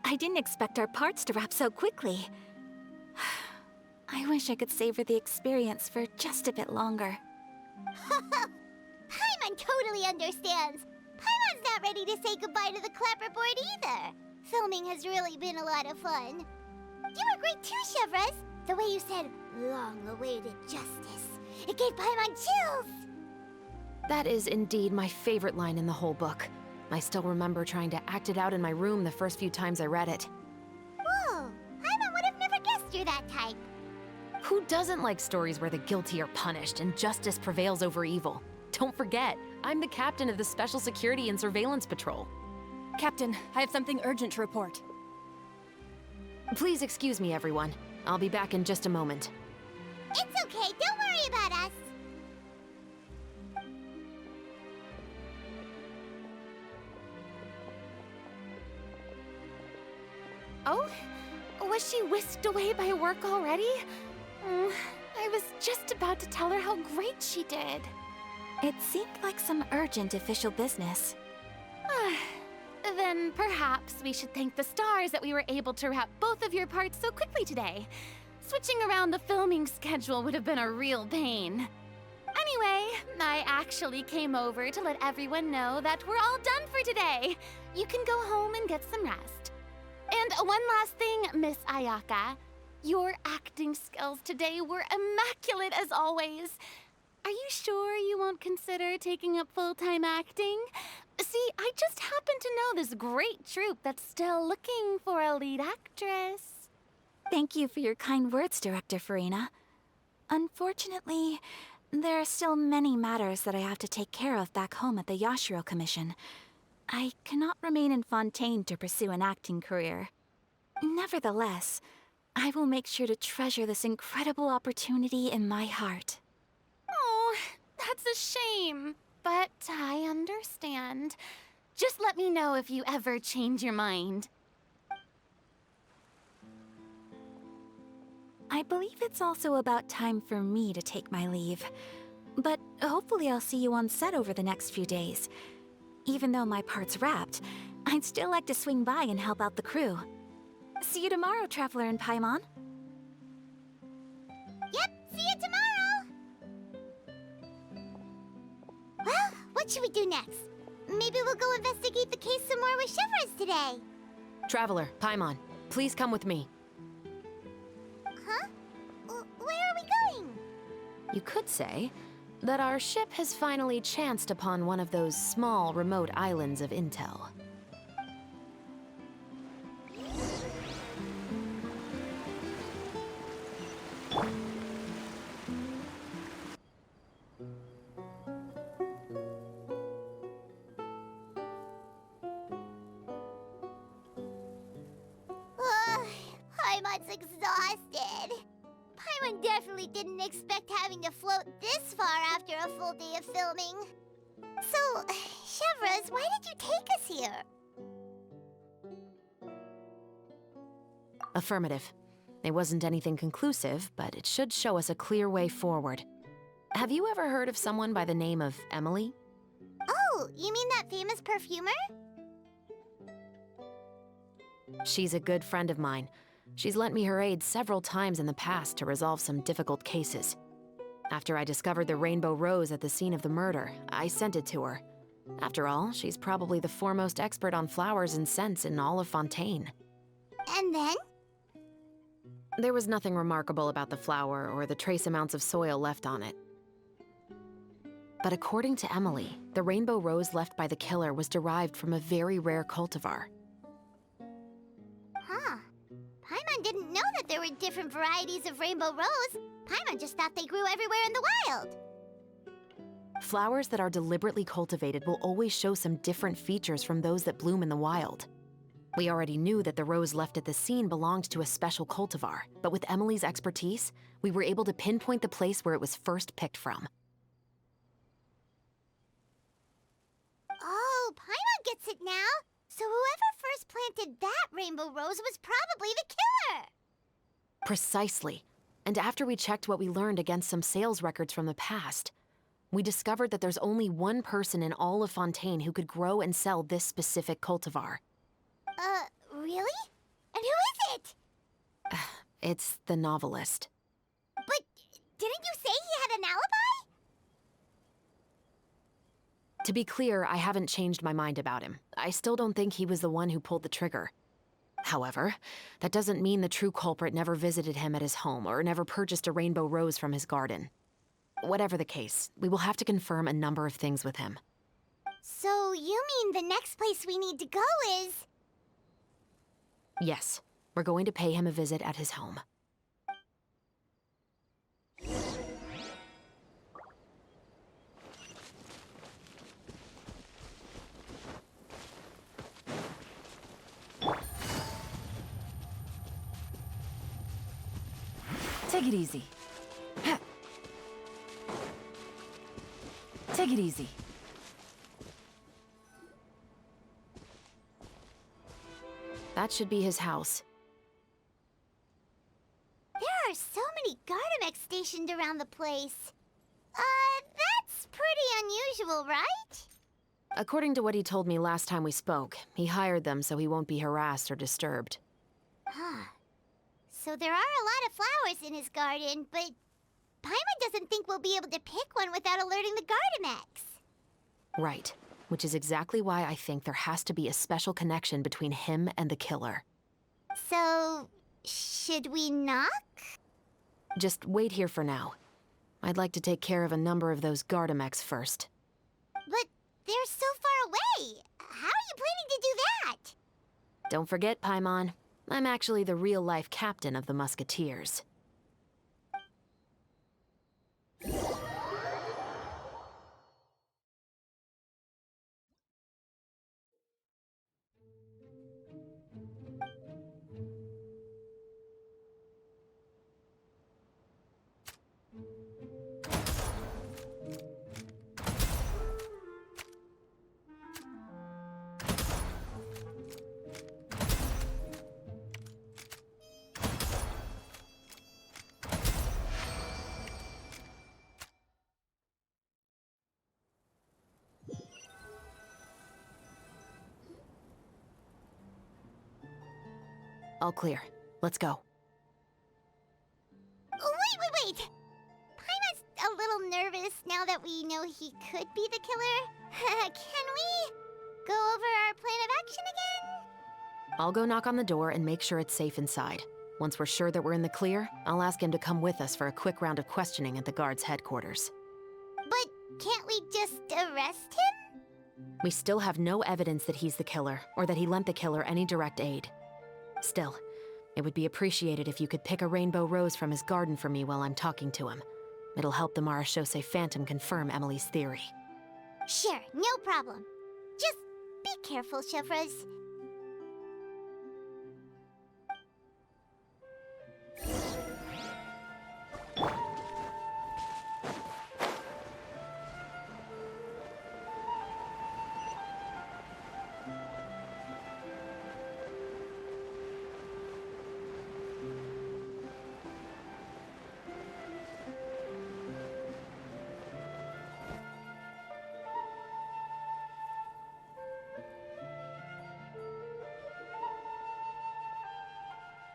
I didn't expect our parts to wrap so quickly. I wish I could savor the experience for just a bit longer. Paimon totally understands. Paimon's not ready to say goodbye to the clapperboard either. Filming has really been a lot of fun. You were great too, Chevres. The way you said, long-awaited justice. It gave Paimon chills. That is indeed my favorite line in the whole book. I still remember trying to act it out in my room the first few times I read it. Whoa, Paimon would have never guessed you're that type. Who doesn't like stories where the guilty are punished and justice prevails over evil? Don't forget, I'm the captain of the Special Security and Surveillance Patrol. Captain, I have something urgent to report. Please excuse me, everyone. I'll be back in just a moment. It's okay, don't worry about us. Oh? Was she whisked away by work already? I was just about to tell her how great she did. It seemed like some urgent official business. Then perhaps we should thank the stars that we were able to wrap both of your parts so quickly today. Switching around the filming schedule would have been a real pain. Anyway, I actually came over to let everyone know that we're all done for today. You can go home and get some rest. And one last thing, Miss Ayaka. Your acting skills today were immaculate as always. Are you sure you won't consider taking up full-time acting? See, I just happen to know this great troupe that's still looking for a lead actress. Thank you for your kind words, Director Farina. Unfortunately, there are still many matters that I have to take care of back home at the Yashiro Commission. I cannot remain in Fontaine to pursue an acting career. Nevertheless, I will make sure to treasure this incredible opportunity in my heart. Oh, that's a shame. But I understand. Just let me know if you ever change your mind. I believe it's also about time for me to take my leave. But hopefully I'll see you on set over the next few days. Even though my part's wrapped, I'd still like to swing by and help out the crew. See you tomorrow, Traveler and Paimon. Yep, see you tomorrow! Well, what should we do next? Maybe we'll go investigate the case some more with Chevres today. Traveler, Paimon, please come with me. Huh? Where are we going? You could say that our ship has finally chanced upon one of those small, remote islands of intel. Paimon's exhausted. Paimon definitely didn't expect having to float this far after a full day of filming. So, Chevres, why did you take us here? Affirmative. It wasn't anything conclusive, but it should show us a clear way forward. Have you ever heard of someone by the name of Emily? Oh, you mean that famous perfumer? She's a good friend of mine. She's lent me her aid several times in the past to resolve some difficult cases. After I discovered the rainbow rose at the scene of the murder, I sent it to her. After all, she's probably the foremost expert on flowers and scents in all of Fontaine. And then? There was nothing remarkable about the flower or the trace amounts of soil left on it. But according to Emily, the rainbow rose left by the killer was derived from a very rare cultivar. Huh. Paimon didn't know that there were different varieties of rainbow rose. Paimon just thought they grew everywhere in the wild. Flowers that are deliberately cultivated will always show some different features from those that bloom in the wild. We already knew that the rose left at the scene belonged to a special cultivar, but with Emily's expertise, we were able to pinpoint the place where it was first picked from. Oh, Paimon gets it now. So whoever first planted that rainbow rose was probably the killer. Precisely. And after we checked what we learned against some sales records from the past, we discovered that there's only one person in all of Fontaine who could grow and sell this specific cultivar. Really? And who is it? It's the novelist. But didn't you say he had an alibi? To be clear, I haven't changed my mind about him. I still don't think he was the one who pulled the trigger. However, that doesn't mean the true culprit never visited him at his home or never purchased a rainbow rose from his garden. Whatever the case, we will have to confirm a number of things with him. So you mean the next place we need to go is... Yes, we're going to pay him a visit at his home. Take it easy. Take it easy. That should be his house. There are so many Gardamex stationed around the place. That's pretty unusual, right? According to what he told me last time we spoke, he hired them so he won't be harassed or disturbed. Huh. So there are a lot of flowers in his garden, but Paimon doesn't think we'll be able to pick one without alerting the Gardamex. Right. Which is exactly why I think there has to be a special connection between him and the killer. So, should we knock? Just wait here for now. I'd like to take care of a number of those Gardamex first. But they're so far away. How are you planning to do that? Don't forget, Paimon, I'm actually the real-life captain of the Musketeers. All clear. Let's go. Oh, wait! Paimon's a little nervous now that we know he could be the killer. Can we go over our plan of action again? I'll go knock on the door and make sure it's safe inside. Once we're sure that we're in the clear, I'll ask him to come with us for a quick round of questioning at the guard's headquarters. But can't we just arrest him? We still have no evidence that he's the killer, or that he lent the killer any direct aid. Still, it would be appreciated if you could pick a rainbow rose from his garden for me while I'm talking to him. It'll help the Marachose Phantom confirm Emily's theory. Sure, no problem. Just be careful, Chevres.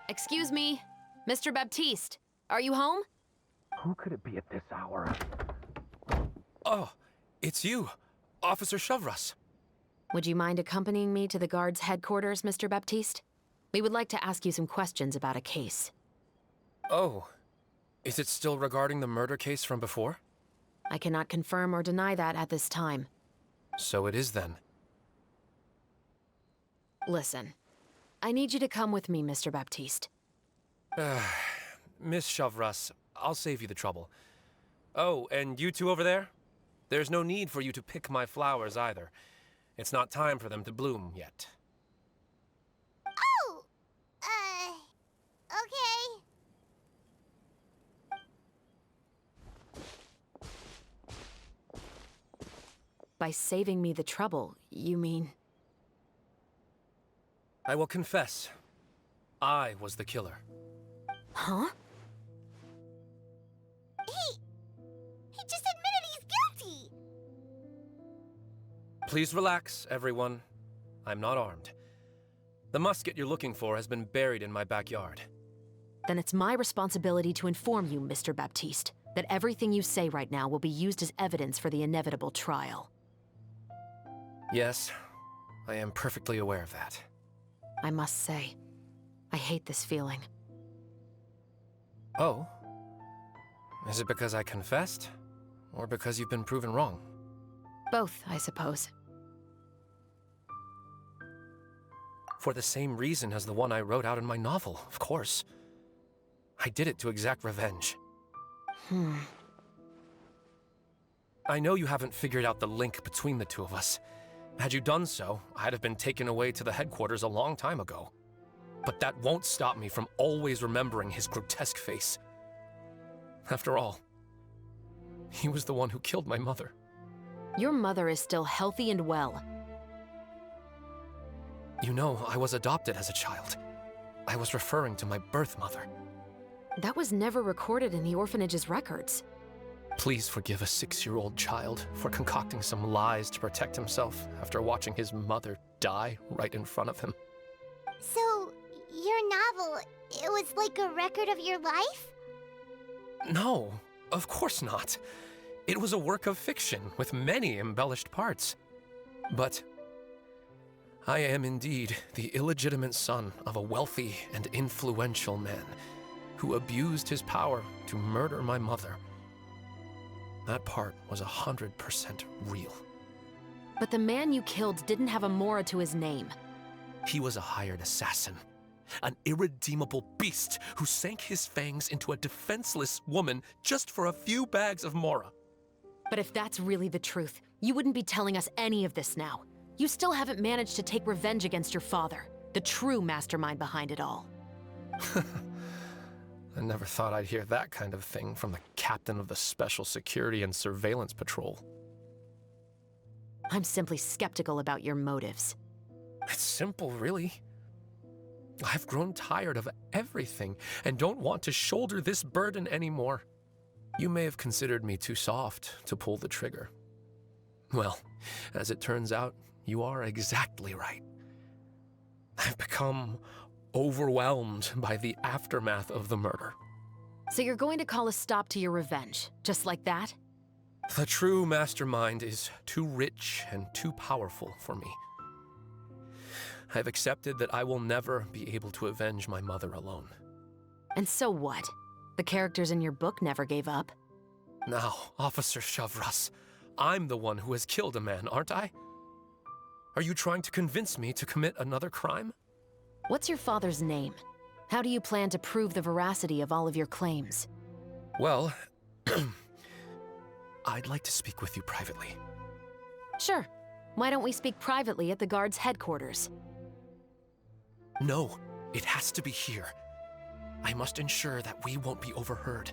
Excuse me, Mr. Baptiste, are you home? Who could it be at this hour? Oh, it's you, Officer Chevres. Would you mind accompanying me to the guard's headquarters, Mr. Baptiste? We would like to ask you some questions about a case. Oh, is it still regarding the murder case from before? I cannot confirm or deny that at this time. So it is then. Listen, I need you to come with me, Mr. Baptiste. Miss Chevres, I'll save you the trouble. Oh, and you two over there? There's no need for you to pick my flowers either. It's not time for them to bloom yet. Oh! Okay. By saving me the trouble, you mean... I will confess. I was the killer. Huh? He just admitted he's guilty! Please relax, everyone. I'm not armed. The musket you're looking for has been buried in my backyard. Then it's my responsibility to inform you, Mr. Baptiste, that everything you say right now will be used as evidence for the inevitable trial. Yes, I am perfectly aware of that. I must say, I hate this feeling. Oh? Is it because I confessed? Or because you've been proven wrong? Both, I suppose. For the same reason as the one I wrote out in my novel, of course. I did it to exact revenge. I know you haven't figured out the link between the two of us. Had you done so, I'd have been taken away to the headquarters a long time ago. But that won't stop me from always remembering his grotesque face. After all, he was the one who killed my mother. Your mother is still healthy and well. You know, I was adopted as a child. I was referring to my birth mother. That was never recorded in the orphanage's records. Please forgive a 6-year-old child for concocting some lies to protect himself after watching his mother die right in front of him. So, your novel, it was like a record of your life? No, of course not. It was a work of fiction with many embellished parts. But I am indeed the illegitimate son of a wealthy and influential man who abused his power to murder my mother. That part was 100% real. But the man you killed didn't have a Mora to his name. He was a hired assassin. An irredeemable beast who sank his fangs into a defenseless woman just for a few bags of Mora. But if that's really the truth, you wouldn't be telling us any of this now. You still haven't managed to take revenge against your father, the true mastermind behind it all. I never thought I'd hear that kind of thing from the captain of the Special Security and Surveillance Patrol. I'm simply skeptical about your motives. It's simple, really. I've grown tired of everything and don't want to shoulder this burden anymore. You may have considered me too soft to pull the trigger. Well, as it turns out, you are exactly right. I've become overwhelmed by the aftermath of the murder. So you're going to call a stop to your revenge, just like that? The true mastermind is too rich and too powerful for me. I've accepted that I will never be able to avenge my mother alone. And so what? The characters in your book never gave up. Now, Officer Shavras, I'm the one who has killed a man, aren't I? Are you trying to convince me to commit another crime? What's your father's name? How do you plan to prove the veracity of all of your claims? Well, I'd like to speak with you privately. Sure. Why don't we speak privately at the guard's headquarters? No, it has to be here. I must ensure that we won't be overheard.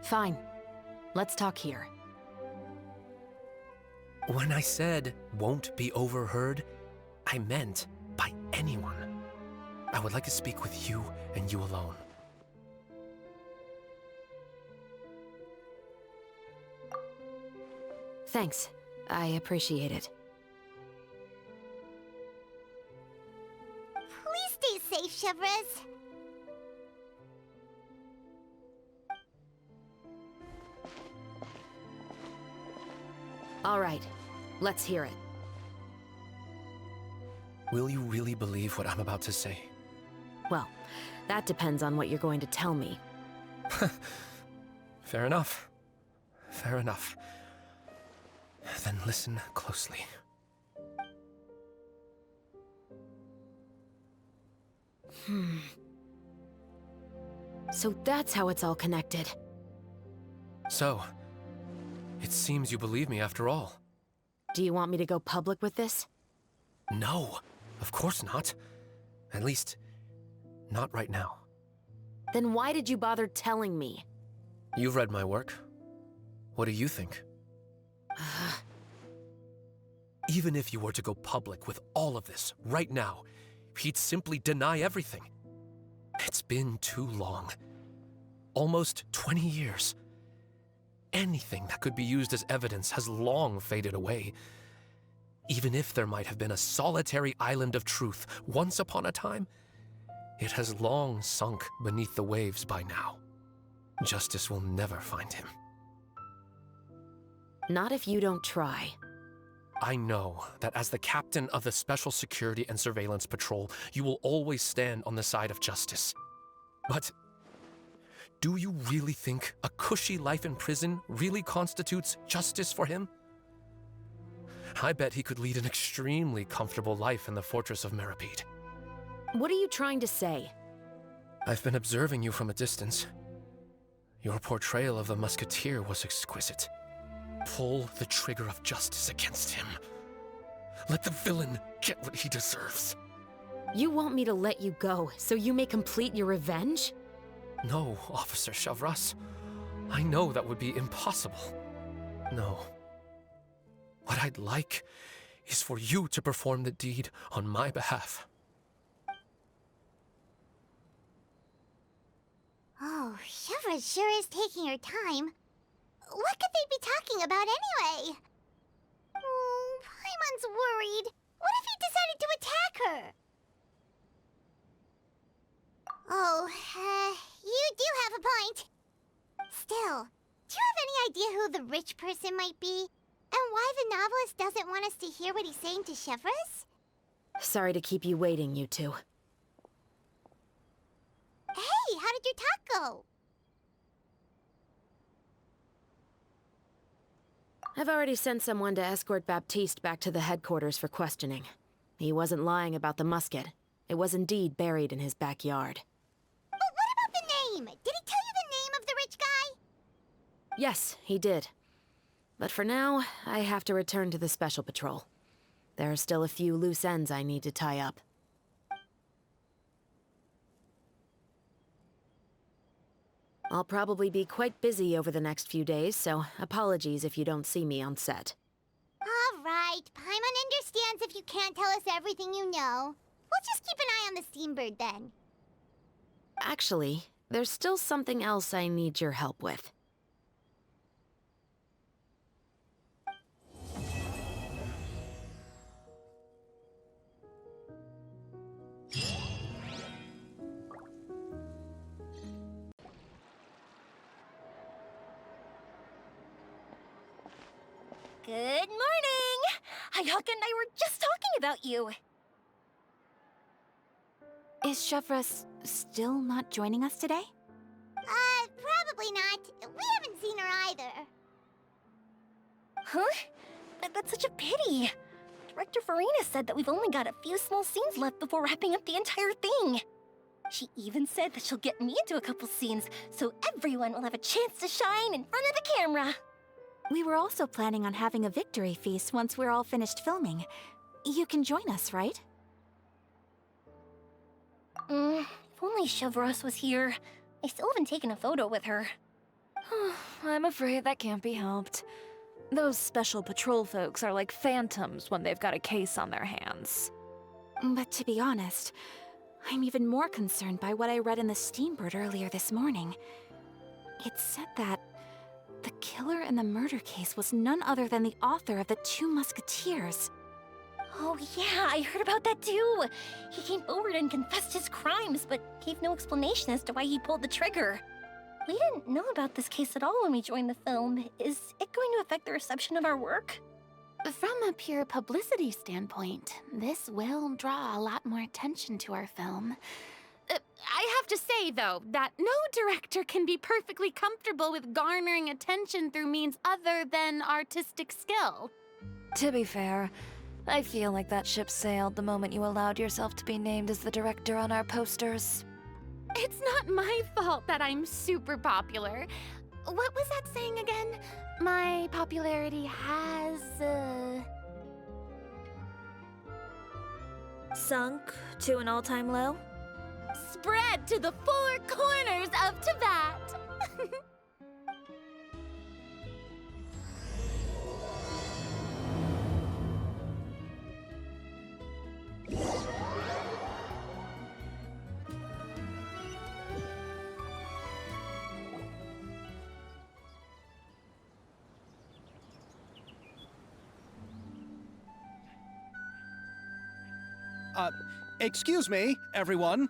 Fine. Let's talk here. When I said won't be overheard, I meant by anyone. I would like to speak with you and you alone. Thanks. I appreciate it. Please stay safe, Shavras. All right. Let's hear it. Will you really believe what I'm about to say? Well, that depends on what you're going to tell me. Fair enough. Fair enough. Then listen closely. So that's how it's all connected. So, it seems you believe me after all. Do you want me to go public with this? No, of course not. At least, not right now. Then why did you bother telling me? You've read my work. What do you think? Even if you were to go public with all of this right now, he'd simply deny everything. It's been too long. Almost 20 years. Anything that could be used as evidence has long faded away. Even if there might have been a solitary island of truth once upon a time, it has long sunk beneath the waves by now. Justice will never find him. Not if you don't try. I know that as the captain of the Special Security and Surveillance Patrol, you will always stand on the side of justice. But do you really think a cushy life in prison really constitutes justice for him? I bet he could lead an extremely comfortable life in the fortress of Meripede. What are you trying to say? I've been observing you from a distance. Your portrayal of the Musketeer was exquisite. Pull the trigger of justice against him. Let the villain get what he deserves. You want me to let you go so you may complete your revenge? No, Officer Chavras. I know that would be impossible. No. What I'd like is for you to perform the deed on my behalf. Oh, Shiva sure is taking her time. What could they be talking about anyway? Oh, Paimon's worried. What if he decided to attack her? Oh, you do have a point. Still, do you have any idea who the rich person might be? And why the novelist doesn't want us to hear what he's saying to Chevres? Sorry to keep you waiting, you two. Hey, how did your talk go? I've already sent someone to escort Baptiste back to the headquarters for questioning. He wasn't lying about the musket. It was indeed buried in his backyard. But what about the name? Did he tell you the name of the rich guy? Yes, he did. But for now, I have to return to the Special Patrol. There are still a few loose ends I need to tie up. I'll probably be quite busy over the next few days, so apologies if you don't see me on set. All right, Paimon understands if you can't tell us everything you know. We'll just keep an eye on the Steambird then. Actually, there's still something else I need your help with. Good morning! Ayaka and I were just talking about you. Is Chevres still not joining us today? Probably not. We haven't seen her either. Huh? That's such a pity. Director Farina said that we've only got a few small scenes left before wrapping up the entire thing. She even said that she'll get me into a couple scenes, so everyone will have a chance to shine in front of the camera. We were also planning on having a victory feast once we're all finished filming. You can join us, right? If only Chevros was here. I still haven't taken a photo with her. I'm afraid that can't be helped. Those Special Patrol folks are like phantoms when they've got a case on their hands. But to be honest, I'm even more concerned by what I read in the Steambird earlier this morning. It said that the killer in the murder case was none other than the author of the 2 Musketeers. Oh yeah, I heard about that too. He came forward and confessed his crimes, but gave no explanation as to why he pulled the trigger. We didn't know about this case at all when we joined the film. Is it going to affect the reception of our work? From a pure publicity standpoint, this will draw a lot more attention to our film. I have to say, though, that no director can be perfectly comfortable with garnering attention through means other than artistic skill. To be fair, I feel like that ship sailed the moment you allowed yourself to be named as the director on our posters. It's not my fault that I'm super popular. What was that saying again? My popularity has, Sunk to an all-time low? spread to the 4 corners of Tibet. Excuse me, everyone.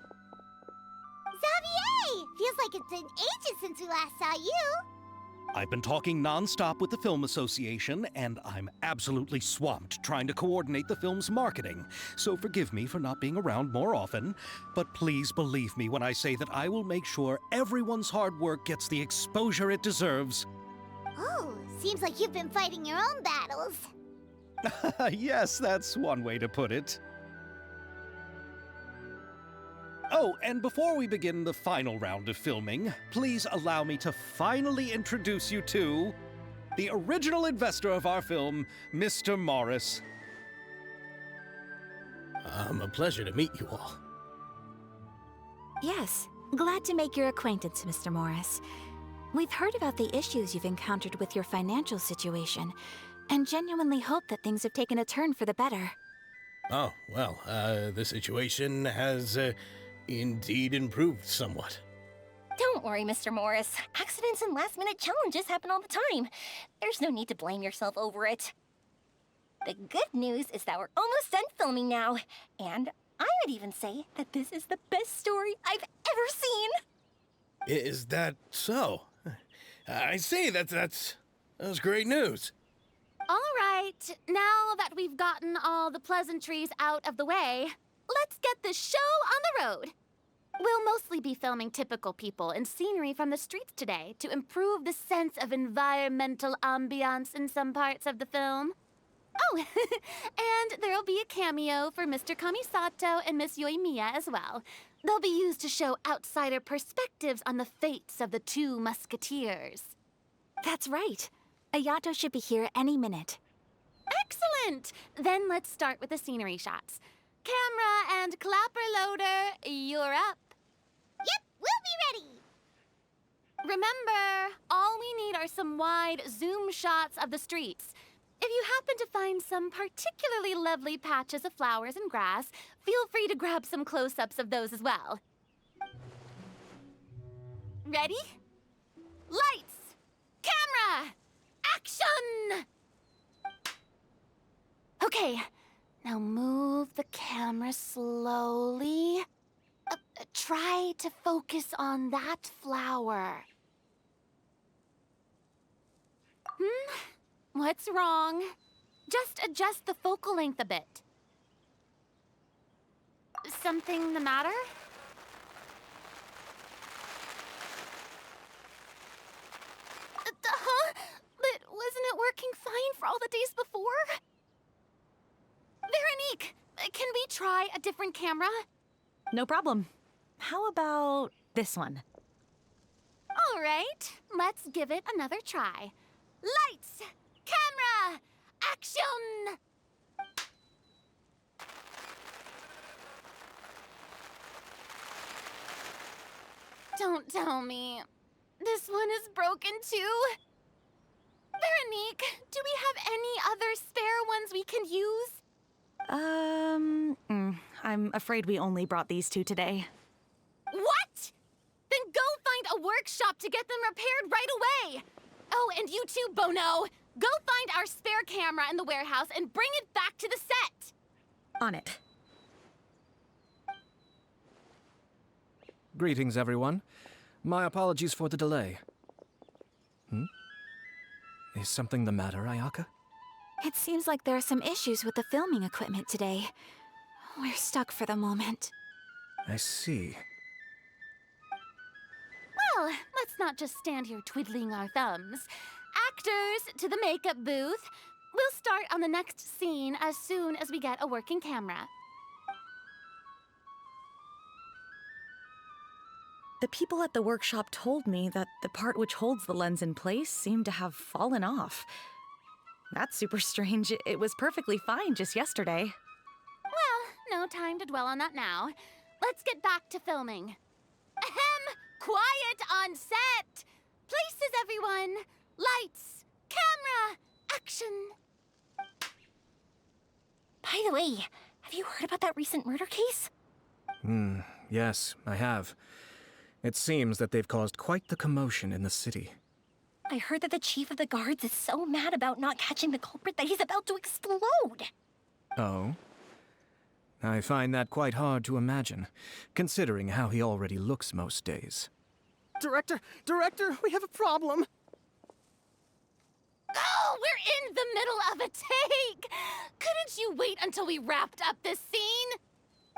Xavier! Feels like it's been ages since we last saw you. I've been talking non-stop with the Film Association, and I'm absolutely swamped trying to coordinate the film's marketing. So forgive me for not being around more often, but please believe me when I say that I will make sure everyone's hard work gets the exposure it deserves. Oh, seems like you've been fighting your own battles. Yes, that's one way to put it. Oh, and before we begin the final round of filming, please allow me to finally introduce you to the original investor of our film, Mr. Morris. A pleasure to meet you all. Yes, glad to make your acquaintance, Mr. Morris. We've heard about the issues you've encountered with your financial situation, and genuinely hope that things have taken a turn for the better. Oh, well, the situation has indeed improved somewhat. Don't worry, Mr. Morris. Accidents and last-minute challenges happen all the time. There's no need to blame yourself over it. The good news is that we're almost done filming now, and I would even say that this is the best story I've ever seen. Is that so? I see, that's great news. All right, now that we've gotten all the pleasantries out of the way, let's get this show on the road. We'll mostly be filming typical people and scenery from the streets today to improve the sense of environmental ambiance in some parts of the film. Oh, and there'll be a cameo for Mr. Kamisato and Miss Yoimiya as well. They'll be used to show outsider perspectives on the fates of the two musketeers. That's right. Ayato should be here any minute. Excellent! Then let's start with the scenery shots. Camera and clapper loader, you're up. Yep, we'll be ready. Remember, all we need are some wide zoom shots of the streets. If you happen to find some particularly lovely patches of flowers and grass, feel free to grab some close-ups of those as well. Ready? Lights! Camera! Action! Okay, now move the camera slowly. Try to focus on that flower. What's wrong? Just adjust the focal length a bit. Something the matter? Huh? But wasn't it working fine for all the days before? Veronique, can we try a different camera? No problem. How about this one? All right, let's give it another try. Lights! Camera! Action! Don't tell me. This one is broken too? Veronique, do we have any other spare ones we can use? I'm afraid we only brought these two today. What? Then go find a workshop to get them repaired right away! Oh, and you too, Bono! Go find our spare camera in the warehouse and bring it back to the set! On it. Greetings, everyone. My apologies for the delay. Is something the matter, Ayaka? It seems like there are some issues with the filming equipment today. We're stuck for the moment. I see. Well, let's not just stand here twiddling our thumbs. Actors, to the makeup booth. We'll start on the next scene as soon as we get a working camera. The people at the workshop told me that the part which holds the lens in place seemed to have fallen off. That's super strange. It was perfectly fine just yesterday. Well, no time to dwell on that now. Let's get back to filming. Ahem! Quiet on set! Places, everyone! Lights! Camera! Action! By the way, have you heard about that recent murder case? Yes, I have. It seems that they've caused quite the commotion in the city. I heard that the chief of the guards is so mad about not catching the culprit that he's about to explode. Oh? I find that quite hard to imagine, considering how he already looks most days. Director, we have a problem. Oh, we're in the middle of a take! Couldn't you wait until we wrapped up this scene?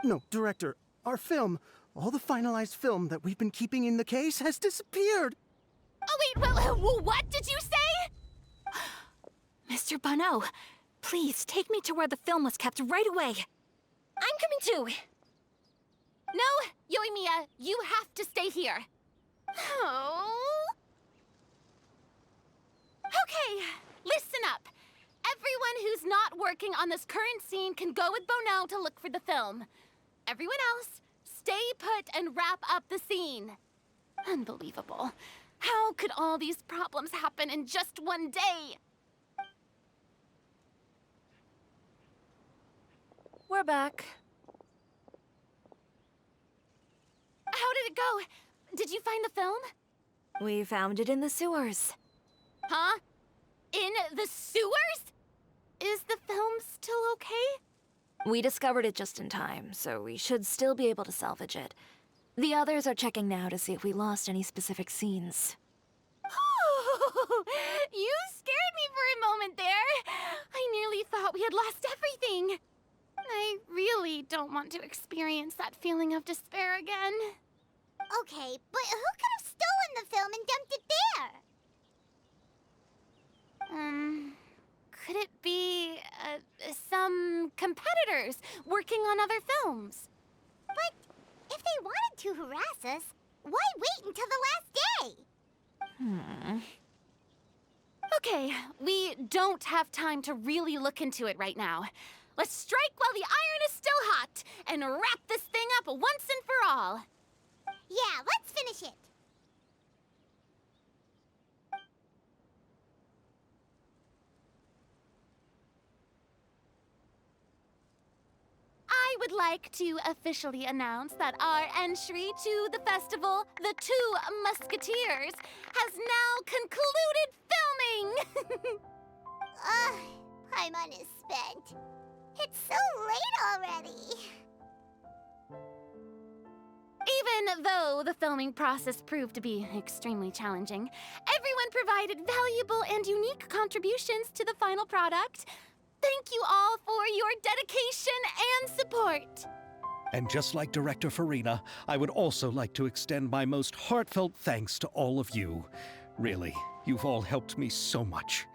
No, Director, our film, all the finalized film that we've been keeping in the case has disappeared. Oh, wait, well, what did you say? Mr. Bono, Please, take me to where the film was kept right away. I'm coming too. No, Yoimiya, you have to stay here. Oh. Okay, listen up. Everyone who's not working on this current scene can go with Bono to look for the film. Everyone else, stay put and wrap up the scene. Unbelievable. How could all these problems happen in just one day? We're back. How did it go? Did you find the film? We found it in the sewers. Huh? In the sewers? Is the film still okay? We discovered it just in time, so we should still be able to salvage it. The others are checking now to see if we lost any specific scenes. You scared me for a moment there. I nearly thought we had lost everything. I really don't want to experience that feeling of despair again. Okay, but who could have stolen the film and dumped it there? Could it be, some competitors working on other films? But if they wanted to harass us, why wait until the last day? Okay, we don't have time to really look into it right now. Let's strike while the iron is still hot and wrap this thing up once and for all. Yeah, let's finish it. I would like to officially announce that our entry to the festival, The Two Musketeers, has now concluded filming! Ugh, Paimon is spent. It's so late already. Even though the filming process proved to be extremely challenging, everyone provided valuable and unique contributions to the final product. Thank you all for your dedication and support. And just like Director Farina, I would also like to extend my most heartfelt thanks to all of you. Really, you've all helped me so much.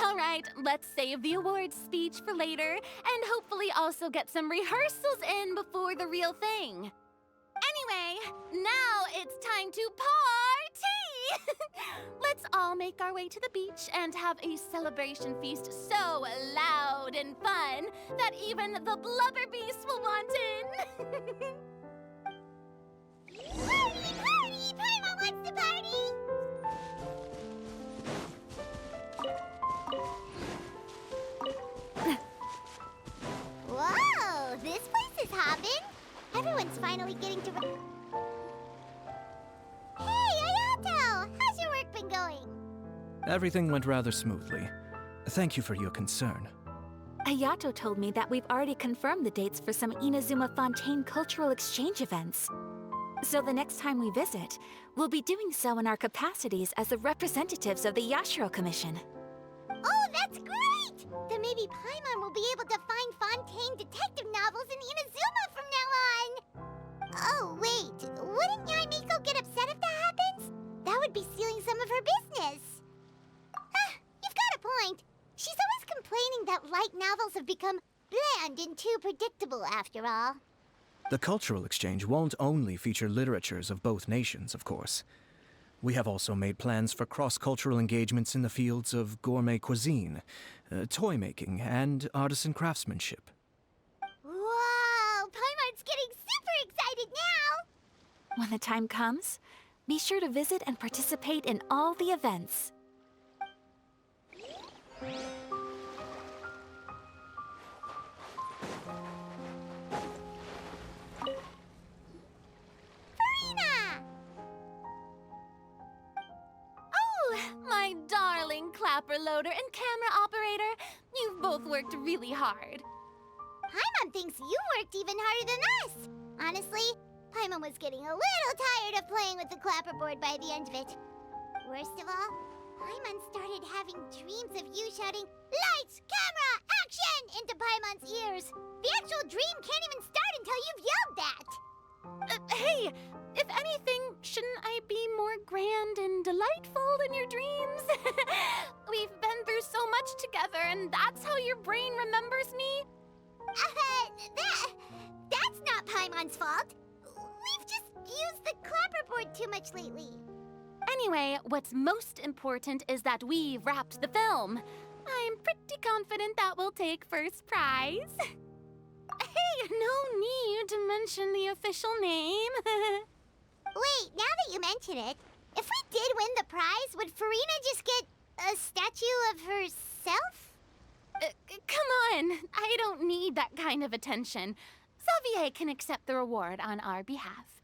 All right, let's save the awards speech for later, and hopefully also get some rehearsals in before the real thing. Anyway, now it's time to party! Let's all make our way to the beach and have a celebration feast so loud and fun that even the blubber beast will want in. Party, party! Paimon wants to party! Whoa, this place is hopping. Everyone's finally getting to... Hey, Ayato! How's your work been going? Everything went rather smoothly. Thank you for your concern. Ayato told me that we've already confirmed the dates for some Inazuma Fontaine cultural exchange events. So the next time we visit, we'll be doing so in our capacities as the representatives of the Yashiro Commission. Oh, that's great! Then maybe Paimon will be able to find Fontaine detective novels in Inazuma from now on! Oh, wait. Wouldn't Yaimiko get upset if that happens? That would be stealing some of her business. You've got a point. She's always complaining that light novels have become bland and too predictable after all. The cultural exchange won't only feature literatures of both nations, of course. We have also made plans for cross-cultural engagements in the fields of gourmet cuisine, toy making, and artisan craftsmanship. Whoa! Paimon's getting super excited now! When the time comes, be sure to visit and participate in all the events. My darling clapper loader and camera operator, you've both worked really hard. Paimon thinks you worked even harder than us. Honestly, Paimon was getting a little tired of playing with the clapperboard by the end of it. Worst of all, Paimon started having dreams of you shouting, "Lights, camera, action!" into Paimon's ears. The actual dream can't even start until you've yelled that. Hey, if anything, shouldn't I be more grand and delightful in your dreams? We've been through so much together, and that's how your brain remembers me? That's not Paimon's fault. We've just used the clapperboard too much lately. Anyway, what's most important is that we've wrapped the film. I'm pretty confident that we'll take first prize. Hey, no need to mention the official name. Wait, now that you mention it, if we did win the prize, would Farina just get a statue of herself? Come on, I don't need that kind of attention. Xavier can accept the reward on our behalf.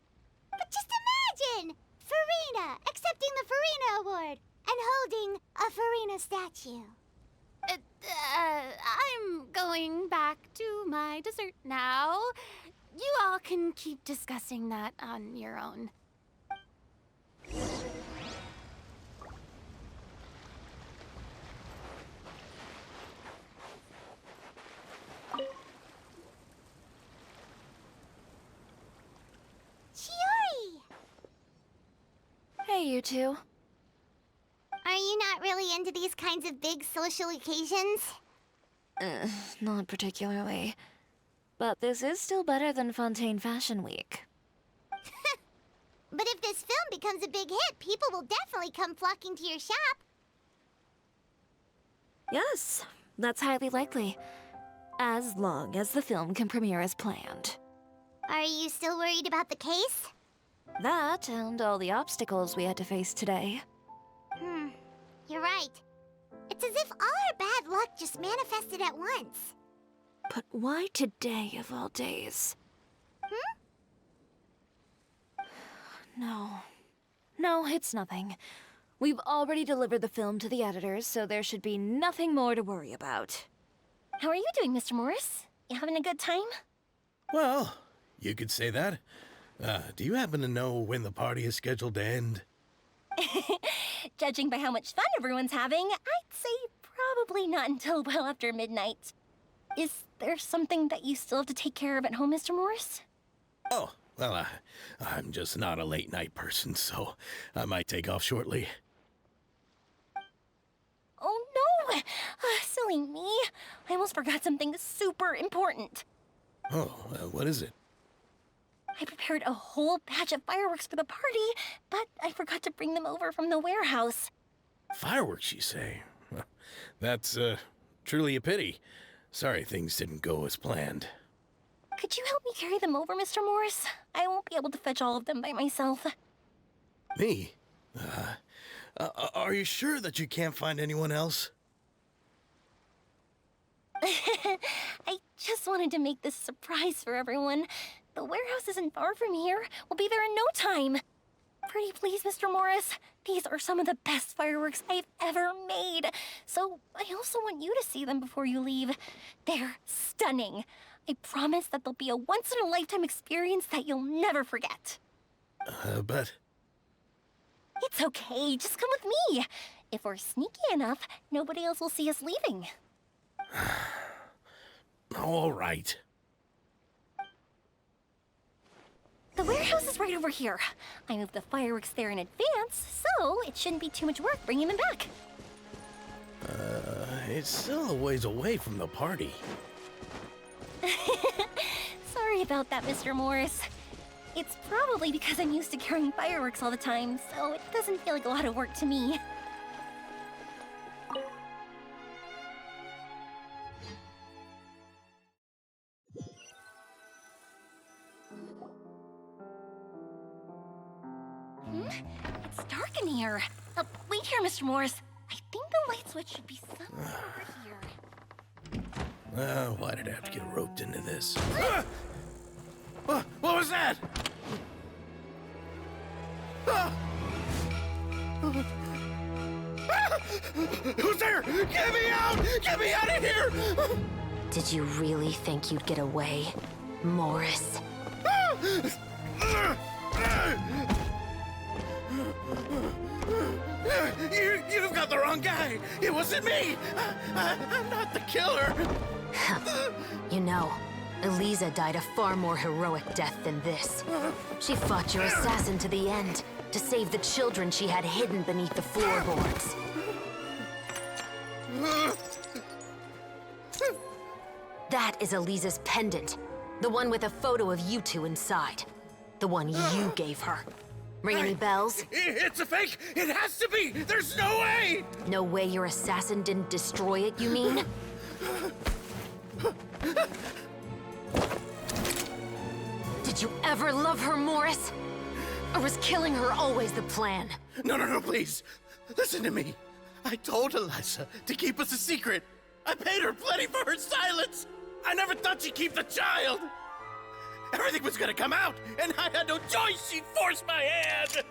But just imagine! Farina accepting the Farina Award and holding a Farina statue. I'm going back to my dessert now. You all can keep discussing that on your own. Chiori! Hey, you two. Are you not really into these kinds of big social occasions? Not particularly. But this is still better than Fontaine Fashion Week. But if this film becomes a big hit, people will definitely come flocking to your shop. Yes, that's highly likely. As long as the film can premiere as planned. Are you still worried about the case? That and all the obstacles we had to face today. You're right. It's as if all our bad luck just manifested at once. But why today of all days? No, it's nothing. We've already delivered the film to the editors, so there should be nothing more to worry about. How are you doing, Mr. Morris? You having a good time? Well, you could say that. Do you happen to know when the party is scheduled to end? Judging by how much fun everyone's having, I'd say probably not until well after midnight. Is there something that you still have to take care of at home, Mr. Morris? Oh, well, I'm just not a late night person, so I might take off shortly. Oh no! Silly me. I almost forgot something super important. Oh, what is it? I prepared a whole batch of fireworks for the party, but I forgot to bring them over from the warehouse. Fireworks, you say? That's, truly a pity. Sorry things didn't go as planned. Could you help me carry them over, Mr. Morris? I won't be able to fetch all of them by myself. Me? Are you sure that you can't find anyone else? I just wanted to make this a surprise for everyone. The warehouse isn't far from here. We'll be there in no time. Pretty please, Mr. Morris. These are some of the best fireworks I've ever made. So I also want you to see them before you leave. They're stunning. I promise that they'll be a once-in-a-lifetime experience that you'll never forget. But... It's okay. Just come with me. If we're sneaky enough, nobody else will see us leaving. All right. The warehouse is right over here. I moved the fireworks there in advance, so it shouldn't be too much work bringing them back. It's still a ways away from the party. Sorry about that, Mr. Morris. It's probably because I'm used to carrying fireworks all the time, so it doesn't feel like a lot of work to me. It's dark in here. Wait here, Mr. Morris. I think the light switch should be somewhere over here. Why did I have to get roped into this? What was that? Who's there? Get me out! Get me out of here! Did you really think you'd get away, Morris? You've got the wrong guy. It wasn't me. I'm not the killer. You know, Eliza died a far more heroic death than this. She fought your assassin to the end, to save the children she had hidden beneath the floorboards. That is Eliza's pendant. The one with a photo of you two inside. The one you gave her. Ring any bells? It's a fake! It has to be! There's no way! No way your assassin didn't destroy it, you mean? Did you ever love her, Morris? Or was killing her always the plan? No, please. Listen to me. I told Eliza to keep us a secret. I paid her plenty for her silence. I never thought she'd keep the child. Everything was gonna come out, and I had no choice. She'd force my hand.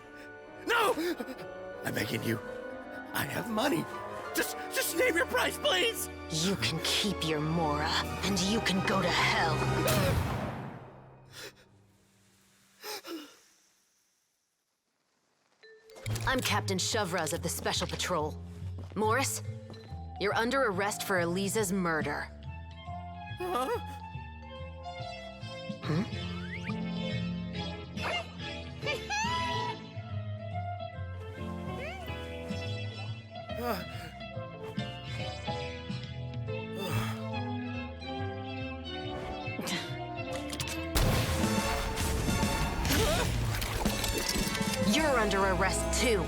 No! I'm begging you. I have money. Just name your price, please. You can keep your Mora, and you can go to hell. I'm Captain Shovraz of the Special Patrol. Morris, you're under arrest for Eliza's murder. Huh? Hmm? You're under arrest too,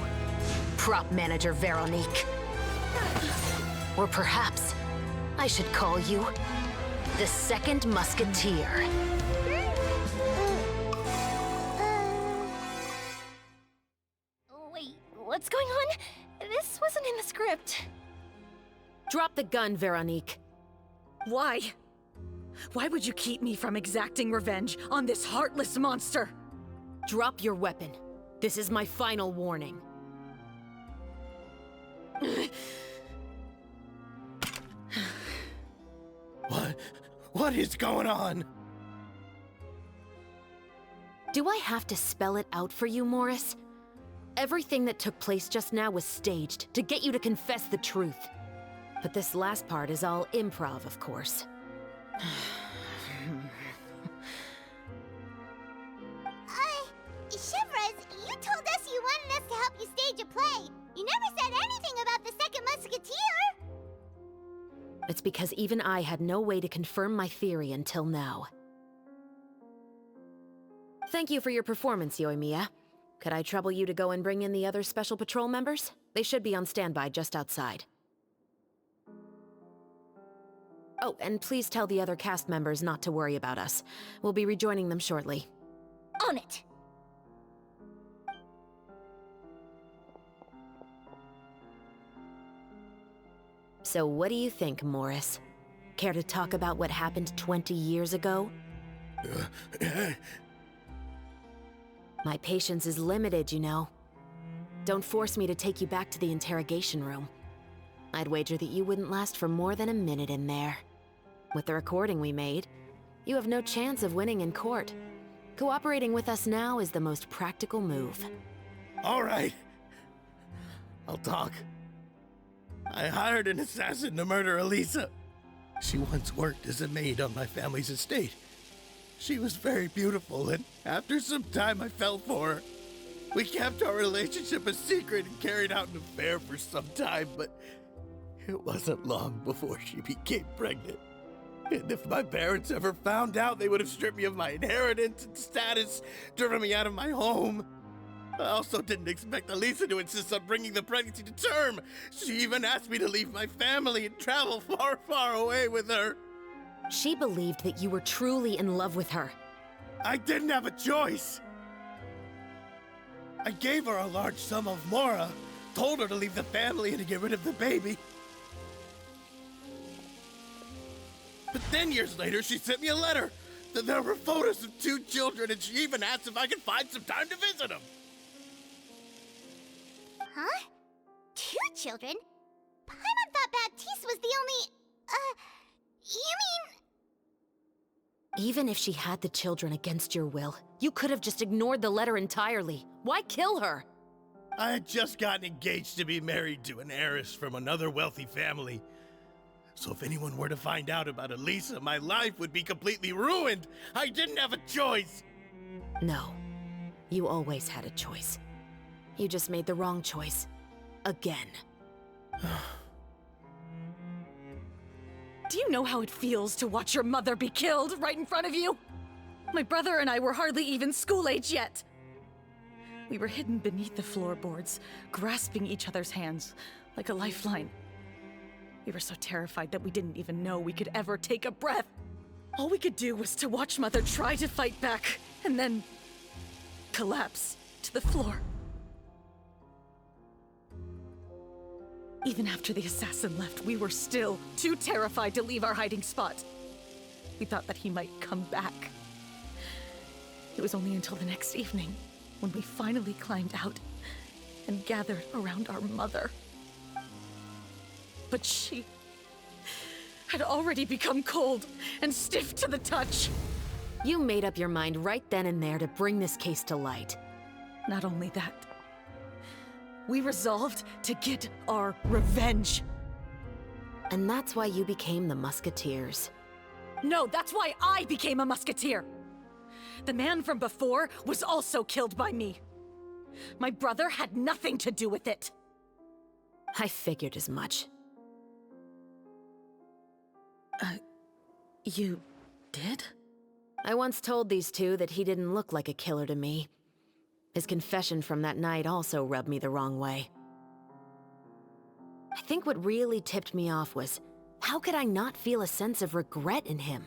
prop manager Veronique. Or perhaps I should call you the Second Musketeer. Wait, what's going on? This wasn't in the script. Drop the gun, Veronique. Why? Why would you keep me from exacting revenge on this heartless monster? Drop your weapon. This is my final warning. What is going on? Do I have to spell it out for you, Morris? Everything that took place just now was staged to get you to confess the truth. But this last part is all improv, of course. Shovraz, you told us you wanted us to help you stage a play. You never said anything about the Second Musketeer. It's because even I had no way to confirm my theory until now. Thank you for your performance, Yoimiya. Could I trouble you to go and bring in the other Special Patrol members? They should be on standby just outside. Oh, and please tell the other cast members not to worry about us. We'll be rejoining them shortly. On it! So what do you think, Morris? Care to talk about what happened 20 years ago? My patience is limited, you know. Don't force me to take you back to the interrogation room. I'd wager that you wouldn't last for more than a minute in there. With the recording we made, you have no chance of winning in court. Cooperating with us now is the most practical move. All right. I'll talk. I hired an assassin to murder Eliza. She once worked as a maid on my family's estate. She was very beautiful, and after some time I fell for her. We kept our relationship a secret and carried out an affair for some time, but it wasn't long before she became pregnant. And if my parents ever found out, they would have stripped me of my inheritance and status, driven me out of my home. I also didn't expect Eliza to insist on bringing the pregnancy to term. She even asked me to leave my family and travel far, far away with her. She believed that you were truly in love with her. I didn't have a choice. I gave her a large sum of Mora, told her to leave the family and to get rid of the baby. But then years later, she sent me a letter. There were photos of 2 children, and she even asked if I could find some time to visit them. Huh? 2 children? Paimon thought Baptiste was the only... you mean... Even if she had the children against your will, you could have just ignored the letter entirely. Why kill her? I had just gotten engaged to be married to an heiress from another wealthy family. So if anyone were to find out about Elisa, my life would be completely ruined. I didn't have a choice. No. You always had a choice. You just made the wrong choice. Again. Do you know how it feels to watch your mother be killed right in front of you? My brother and I were hardly even school age yet. We were hidden beneath the floorboards, grasping each other's hands like a lifeline. We were so terrified that we didn't even know we could ever take a breath. All we could do was to watch Mother try to fight back, and then collapse to the floor. Even after the assassin left, we were still too terrified to leave our hiding spot. We thought that he might come back. It was only until the next evening when we finally climbed out and gathered around our mother. But she had already become cold and stiff to the touch. You made up your mind right then and there to bring this case to light. Not only that, we resolved to get our revenge. And that's why you became the Musketeers. No, that's why I became a Musketeer. The man from before was also killed by me. My brother had nothing to do with it. I figured as much. You did? I once told these two that he didn't look like a killer to me. His confession from that night also rubbed me the wrong way. I think what really tipped me off was, how could I not feel a sense of regret in him?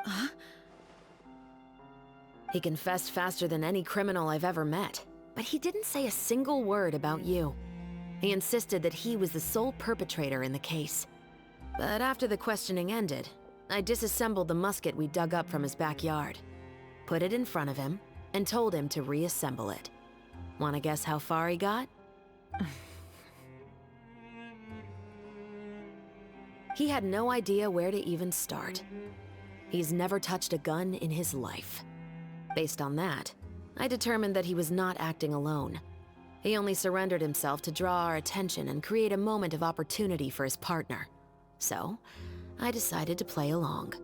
Huh? He confessed faster than any criminal I've ever met, but he didn't say a single word about you. He insisted that he was the sole perpetrator in the case. But after the questioning ended, I disassembled the musket we dug up from his backyard, put it in front of him, and told him to reassemble it. Wanna guess how far he got? He had no idea where to even start. He's never touched a gun in his life. Based on that, I determined that he was not acting alone. He only surrendered himself to draw our attention and create a moment of opportunity for his partner. So, I decided to play along.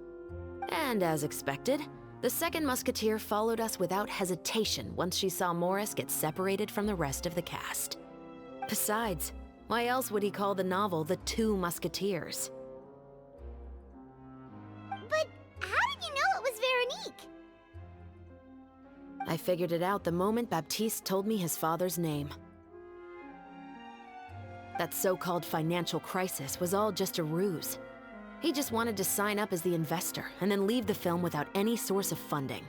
And as expected, the second musketeer followed us without hesitation once she saw Morris get separated from the rest of the cast. Besides, why else would he call the novel The Two Musketeers? But how did you know it was Veronique? I figured it out the moment Baptiste told me his father's name. That so-called financial crisis was all just a ruse. He just wanted to sign up as the investor and then leave the film without any source of funding.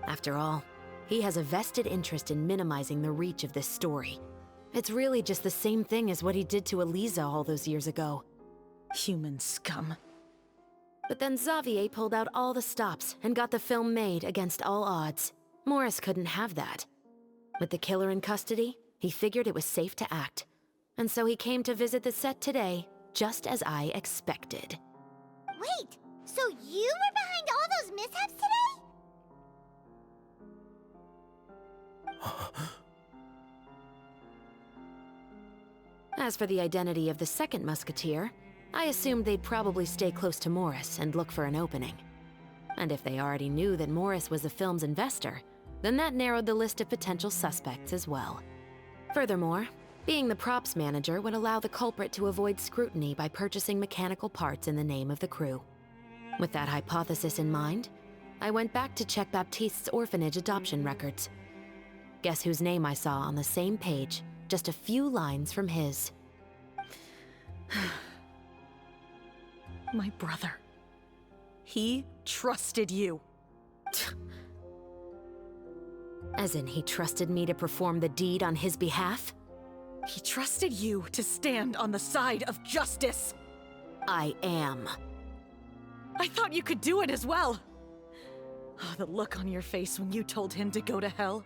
After all, he has a vested interest in minimizing the reach of this story. It's really just the same thing as what he did to Elisa all those years ago. Human scum. But then Xavier pulled out all the stops and got the film made against all odds. Morris couldn't have that. With the killer in custody, he figured it was safe to act. And so he came to visit the set today, just as I expected. Wait, so you were behind all those mishaps today? As for the identity of the second musketeer, I assumed they'd probably stay close to Morris and look for an opening. And if they already knew that Morris was the film's investor, then that narrowed the list of potential suspects as well. Furthermore, being the props manager would allow the culprit to avoid scrutiny by purchasing mechanical parts in the name of the crew. With that hypothesis in mind, I went back to check Baptiste's orphanage adoption records. Guess whose name I saw on the same page, just a few lines from his. My brother. He trusted you. As in, he trusted me to perform the deed on his behalf? He trusted you to stand on the side of justice. I am. I thought you could do it as well. Oh, the look on your face when you told him to go to hell.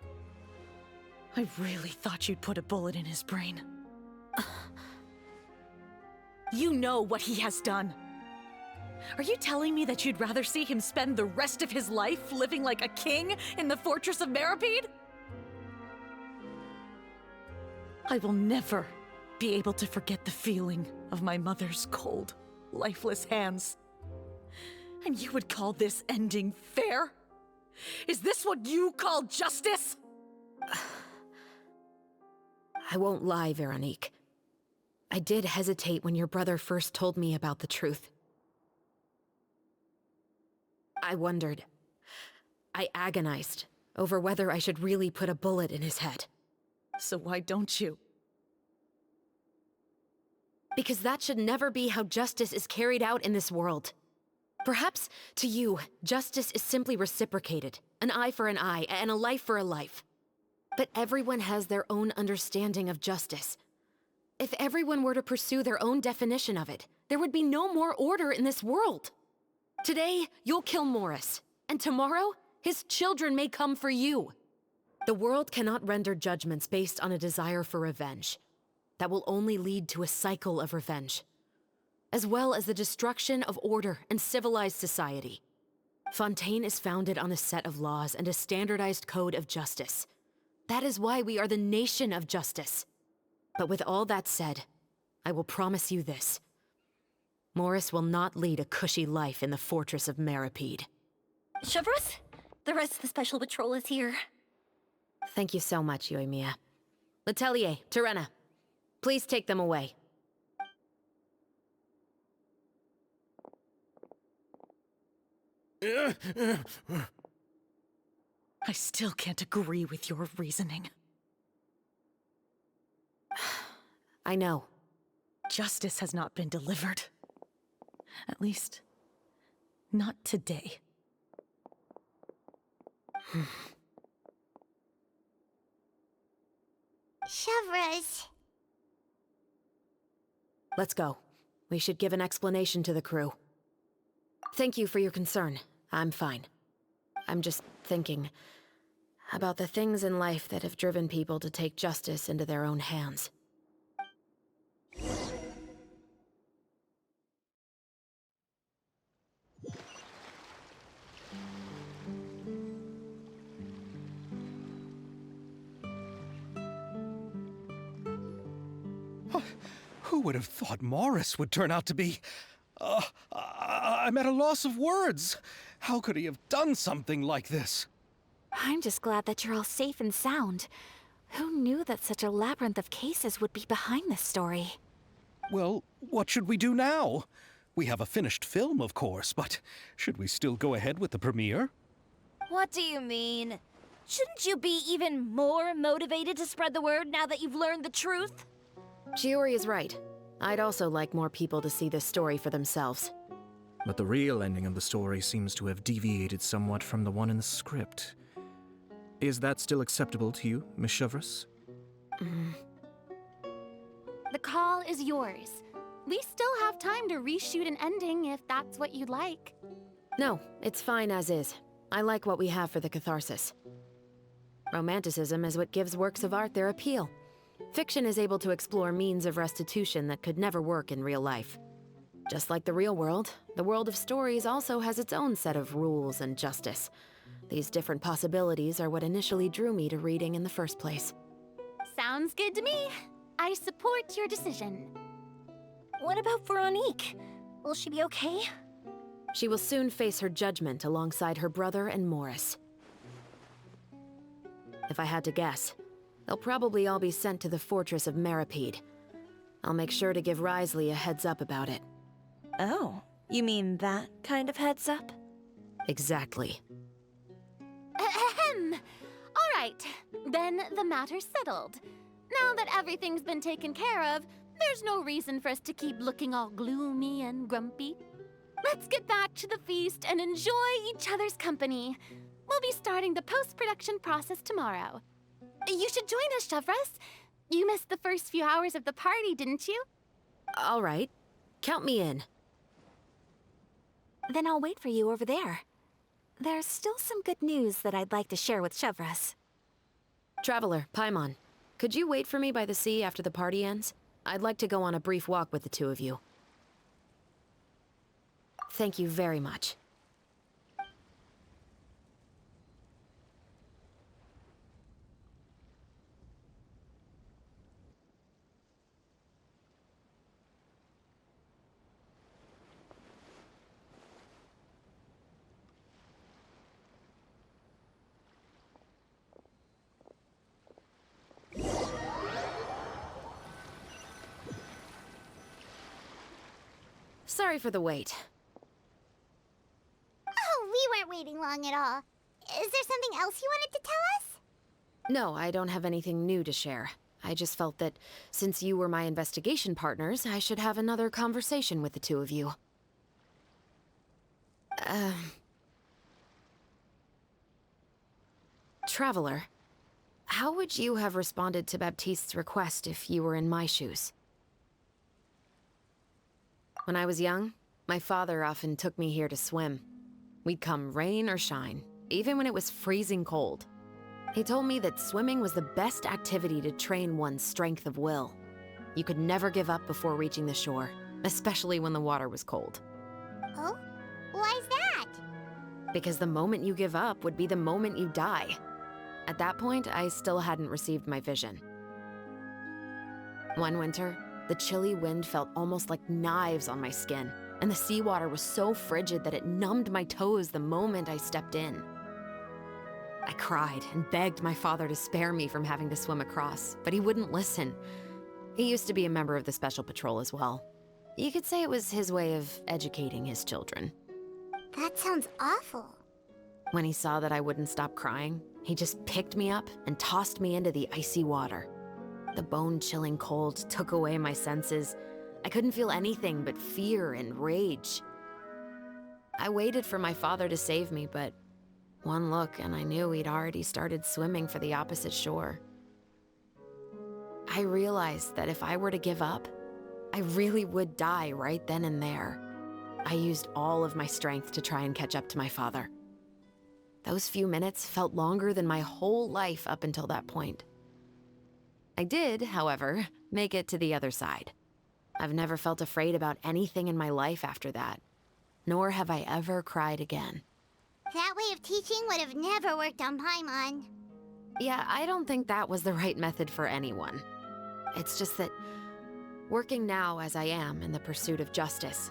I really thought you'd put a bullet in his brain. You know what he has done. Are you telling me that you'd rather see him spend the rest of his life living like a king in the fortress of Meripede? I will never be able to forget the feeling of my mother's cold, lifeless hands. And you would call this ending fair? Is this what you call justice? I won't lie, Veronique. I did hesitate when your brother first told me about the truth. I wondered. I agonized over whether I should really put a bullet in his head. So why don't you? Because that should never be how justice is carried out in this world. Perhaps, to you, justice is simply reciprocated. An eye for an eye, and a life for a life. But everyone has their own understanding of justice. If everyone were to pursue their own definition of it, there would be no more order in this world. Today, you'll kill Morris, and tomorrow, his children may come for you. The world cannot render judgments based on a desire for revenge. That will only lead to a cycle of revenge, as well as the destruction of order and civilized society. Fontaine is founded on a set of laws and a standardized code of justice. That is why we are the nation of justice. But with all that said, I will promise you this. Morris will not lead a cushy life in the fortress of Meripede. Chevreuse, the rest of the Special Patrol is here. Thank you so much, Yoimiya. Letelier, Terena, please take them away. I still can't agree with your reasoning. I know. Justice has not been delivered. At least, not today. Chevreuse. Let's go. We should give an explanation to the crew. Thank you for your concern. I'm fine. I'm just thinking about the things in life that have driven people to take justice into their own hands. Who would have thought Morris would turn out to be... I'm at a loss of words. How could he have done something like this? I'm just glad that you're all safe and sound. Who knew that such a labyrinth of cases would be behind this story? Well, what should we do now? We have a finished film, of course, but should we still go ahead with the premiere? What do you mean? Shouldn't you be even more motivated to spread the word now that you've learned the truth? Chiori is right. I'd also like more people to see this story for themselves. But the real ending of the story seems to have deviated somewhat from the one in the script. Is that still acceptable to you, Miss Chevreuse? The call is yours. We still have time to reshoot an ending if that's what you'd like. No, it's fine as is. I like what we have for the catharsis. Romanticism is what gives works of art their appeal. Fiction is able to explore means of restitution that could never work in real life. Just like the real world, the world of stories also has its own set of rules and justice. These different possibilities are what initially drew me to reading in the first place. Sounds good to me. I support your decision. What about Veronique? Will she be okay? She will soon face her judgment alongside her brother and Morris. If I had to guess, they'll probably all be sent to the fortress of Meripede. I'll make sure to give Risley a heads up about it. Oh, you mean that kind of heads up? Exactly. Ahem. All right, then the matter's settled. Now that everything's been taken care of, there's no reason for us to keep looking all gloomy and grumpy. Let's get back to the feast and enjoy each other's company. We'll be starting the post-production process tomorrow. You should join us, Chevreuse. You missed the first few hours of the party, didn't you? All right. Count me in. Then I'll wait for you over there. There's still some good news that I'd like to share with Chevreuse. Traveler, Paimon, could you wait for me by the sea after the party ends? I'd like to go on a brief walk with the two of you. Thank you very much. Sorry for the wait. Oh, we weren't waiting long at all. Is there something else you wanted to tell us? No, I don't have anything new to share. I just felt that since you were my investigation partners, I should have another conversation with the two of you. Traveler, how would you have responded to Baptiste's request if you were in my shoes? When I was young, my father often took me here to swim. We'd come rain or shine, even when it was freezing cold. He told me that swimming was the best activity to train one's strength of will. You could never give up before reaching the shore, especially when the water was cold. Oh? Why's that? Because the moment you give up would be the moment you die. At that point, I still hadn't received my vision. One winter, the chilly wind felt almost like knives on my skin, and the seawater was so frigid that it numbed my toes the moment I stepped in. I cried and begged my father to spare me from having to swim across, but he wouldn't listen. He used to be a member of the Special Patrol as well. You could say it was his way of educating his children. That sounds awful. When he saw that I wouldn't stop crying, he just picked me up and tossed me into the icy water. The bone-chilling cold took away my senses. I couldn't feel anything but fear and rage. I waited for my father to save me, but one look and I knew he'd already started swimming for the opposite shore. I realized that if I were to give up, I really would die right then and there. I used all of my strength to try and catch up to my father. Those few minutes felt longer than my whole life up until that point. I did, however, make it to the other side. I've never felt afraid about anything in my life after that, nor have I ever cried again. That way of teaching would have never worked on Paimon. Yeah, I don't think that was the right method for anyone. It's just that, working now as I am in the pursuit of justice,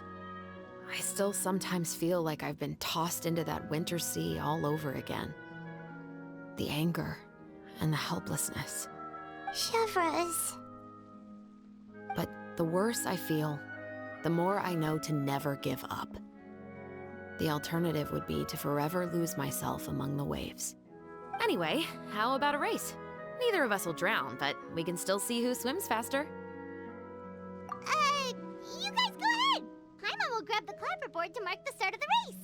I still sometimes feel like I've been tossed into that winter sea all over again. The anger and the helplessness. Chevreuse. But the worse I feel, the more I know to never give up. The alternative would be to forever lose myself among the waves. Anyway, how about a race? Neither of us will drown, but we can still see who swims faster. You guys go ahead! Paimon will grab the clapperboard to mark the start of the race.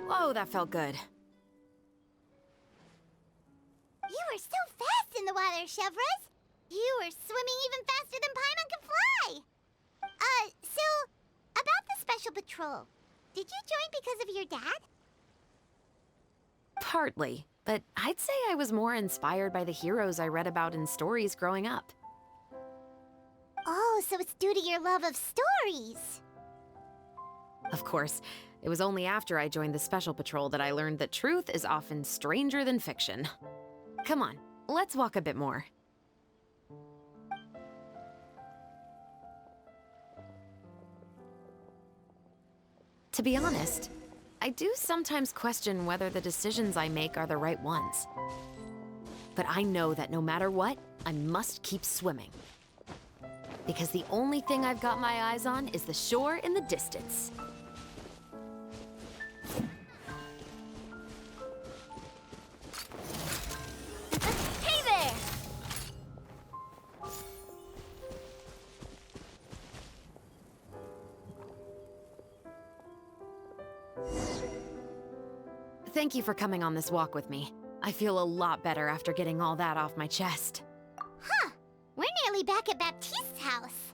Whoa, that felt good. You were so fast in the water, Chevreuse. You were swimming even faster than Paimon could fly. So, about the Special Patrol, did you join because of your dad? Partly, but I'd say I was more inspired by the heroes I read about in stories growing up. Oh, so it's due to your love of stories. Of course, it was only after I joined the Special Patrol that I learned that truth is often stranger than fiction. Come on, let's walk a bit more. To be honest, I do sometimes question whether the decisions I make are the right ones. But I know that no matter what, I must keep swimming. Because the only thing I've got my eyes on is the shore in the distance. Hey there! Thank you for coming on this walk with me. I feel a lot better after getting all that off my chest. Huh. We're nearly back at Baptiste's house.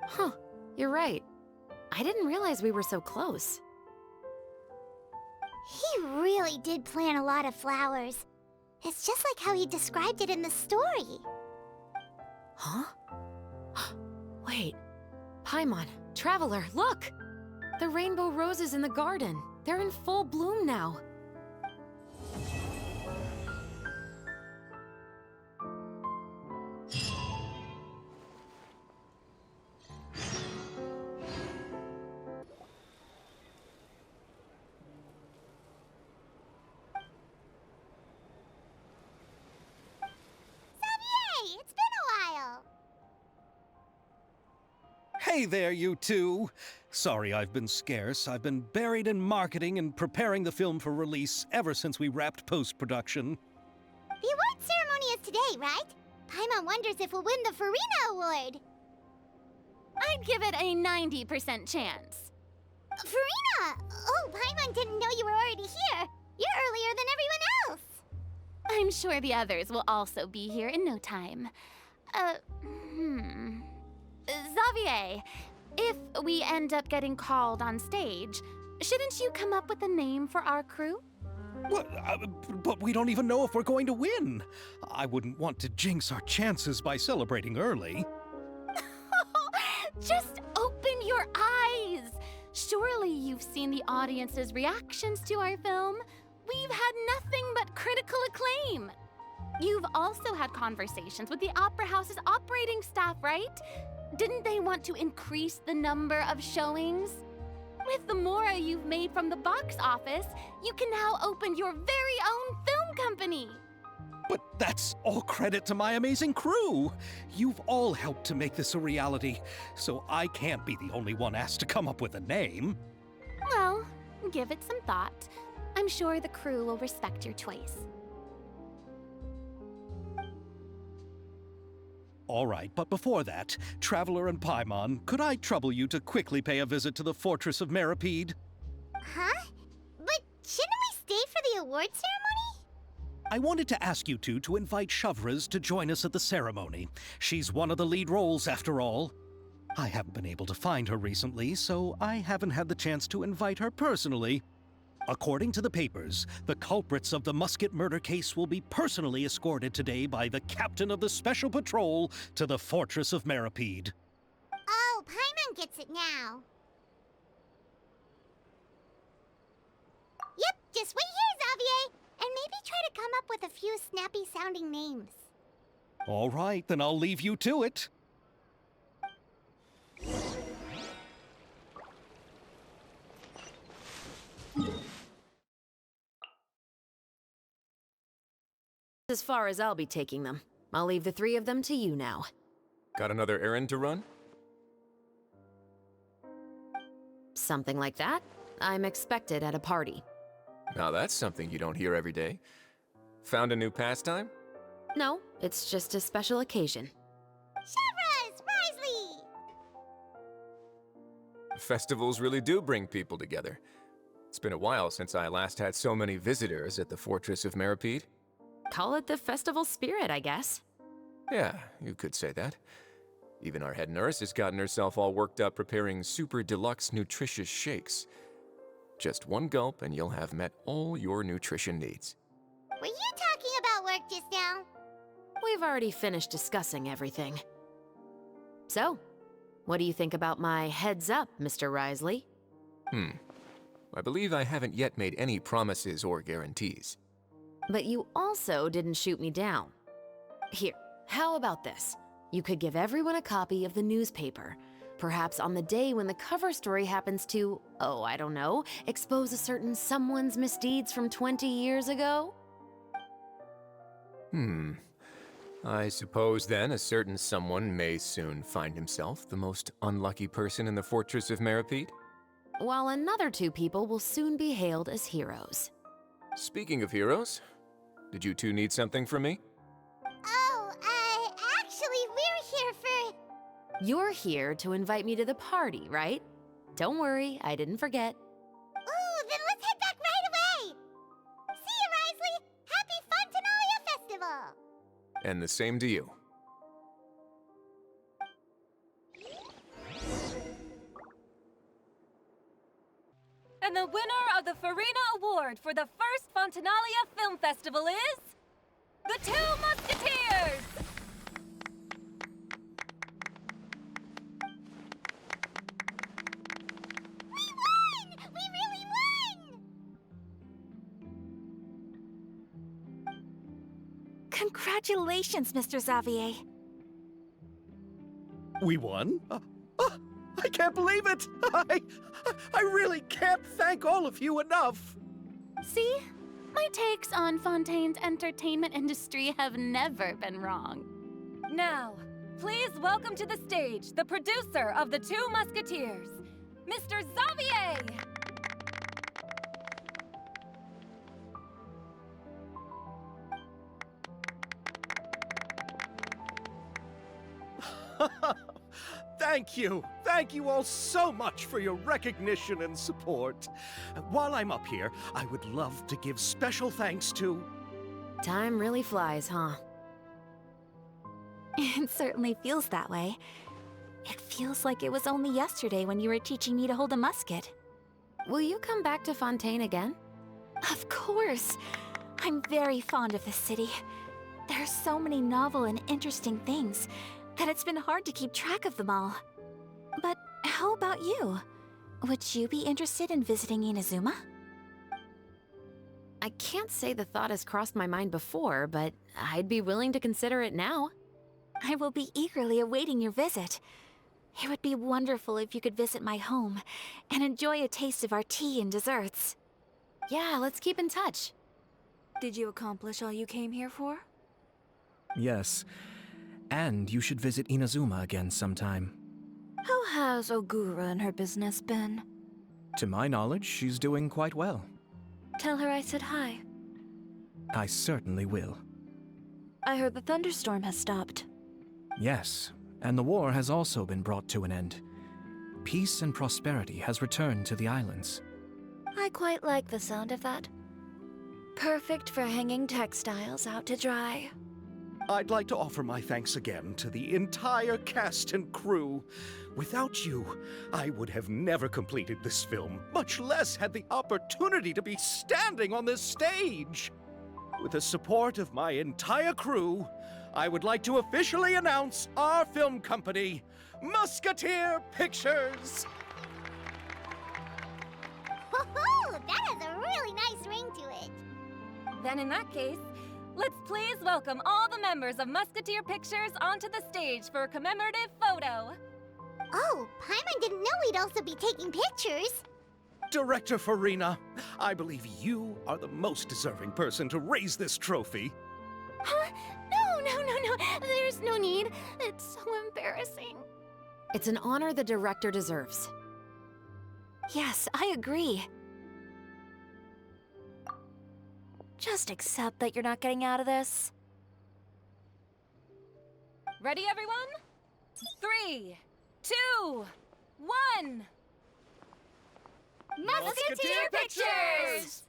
Huh, you're right. I didn't realize we were so close. He really did plant a lot of flowers. It's just like how he described it in the story. Huh? Wait. Paimon, Traveler, look! The rainbow roses in the garden. They're in full bloom now. It's been a while. Hey there, you two! Sorry I've been scarce. I've been buried in marketing and preparing the film for release ever since we wrapped post-production. The award ceremony is today, right? Paimon wonders if we'll win the Farina Award. I'd give it a 90% chance. Farina! Oh, Paimon didn't know you were already here. You're earlier than everyone else. I'm sure the others will also be here in no time. Xavier, if we end up getting called on stage, shouldn't you come up with a name for our crew? What? But we don't even know if we're going to win. I wouldn't want to jinx our chances by celebrating early. Just open your eyes! Surely you've seen the audience's reactions to our film. We've had nothing but critical acclaim. You've also had conversations with the Opera House's operating staff, right? Didn't they want to increase the number of showings? With the mora you've made from the box office, you can now open your very own film company. But that's all credit to my amazing crew. You've all helped to make this a reality, so I can't be the only one asked to come up with a name. Well, give it some thought. I'm sure the crew will respect your choice. All right, but before that, Traveler and Paimon, could I trouble you to quickly pay a visit to the Fortress of Meripede? Huh? But shouldn't we stay for the award ceremony? I wanted to ask you two to invite Shavraz to join us at the ceremony. She's one of the lead roles, after all. I haven't been able to find her recently, so I haven't had the chance to invite her personally. According to the papers, the culprits of the Musket murder case will be personally escorted today by the captain of the Special Patrol to the Fortress of Meripede. Oh, Paimon gets it now. Yep, just wait here, Xavier, and maybe try to come up with a few snappy-sounding names. All right, then I'll leave you to it. As far as I'll be taking them. I'll leave the three of them to you now. Got another errand to run? Something like that. I'm expected at a party. Now that's something you don't hear every day. Found a new pastime? No, it's just a special occasion. Shavraz! Risley! Festivals really do bring people together. It's been a while since I last had so many visitors at the Fortress of Meripede. Call it the festival spirit, I guess. Yeah, you could say that. Even our head nurse has gotten herself all worked up preparing super deluxe nutritious shakes. Just one gulp and you'll have met all your nutrition needs. Were you talking about work just now? We've already finished discussing everything. So, what do you think about my heads up, Mr. Risley? I believe I haven't yet made any promises or guarantees. But you also didn't shoot me down. Here, how about this? You could give everyone a copy of the newspaper. Perhaps on the day when the cover story happens to, oh, I don't know, expose a certain someone's misdeeds from 20 years ago? I suppose then a certain someone may soon find himself the most unlucky person in the Fortress of Meripede? While another two people will soon be hailed as heroes. Speaking of heroes, did you two need something from me? Oh, actually, we're here for... You're here to invite me to the party, right? Don't worry, I didn't forget. Ooh, then let's head back right away! See you, Risley! Happy Fontanalia Festival! And the same to you. And the winner of the Farina Award for the first Fontanalia Film Festival is... the Two Musketeers! Congratulations, Mr. Xavier. We won? I can't believe it! I really can't thank all of you enough! See? My takes on Fontaine's entertainment industry have never been wrong. Now, please welcome to the stage the producer of The Two Musketeers, Mr. Xavier! Thank you! Thank you all so much for your recognition and support. While I'm up here, I would love to give special thanks to... Time really flies, huh? It certainly feels that way. It feels like it was only yesterday when you were teaching me to hold a musket. Will you come back to Fontaine again? Of course! I'm very fond of this city. There are so many novel and interesting things that it's been hard to keep track of them all. But how about you? Would you be interested in visiting Inazuma? I can't say the thought has crossed my mind before, but I'd be willing to consider it now. I will be eagerly awaiting your visit. It would be wonderful if you could visit my home and enjoy a taste of our tea and desserts. Yeah, let's keep in touch. Did you accomplish all you came here for? Yes. And you should visit Inazuma again sometime. How has Ogura and her business been? To my knowledge, she's doing quite well. Tell her I said hi. I certainly will. I heard the thunderstorm has stopped. Yes, and the war has also been brought to an end. Peace and prosperity has returned to the islands. I quite like the sound of that. Perfect for hanging textiles out to dry. I'd like to offer my thanks again to the entire cast and crew. Without you, I would have never completed this film, much less had the opportunity to be standing on this stage. With the support of my entire crew, I would like to officially announce our film company, Musketeer Pictures. Woohoo! That has a really nice ring to it. Then in that case, let's please welcome all the members of Musketeer Pictures onto the stage for a commemorative photo. Oh, Paimon didn't know we'd also be taking pictures. Director Farina, I believe you are the most deserving person to raise this trophy. Huh? No. There's no need. It's so embarrassing. It's an honor the director deserves. Yes, I agree. Just accept that you're not getting out of this. Ready, everyone? 3, 2, 1. Musketeer Pictures!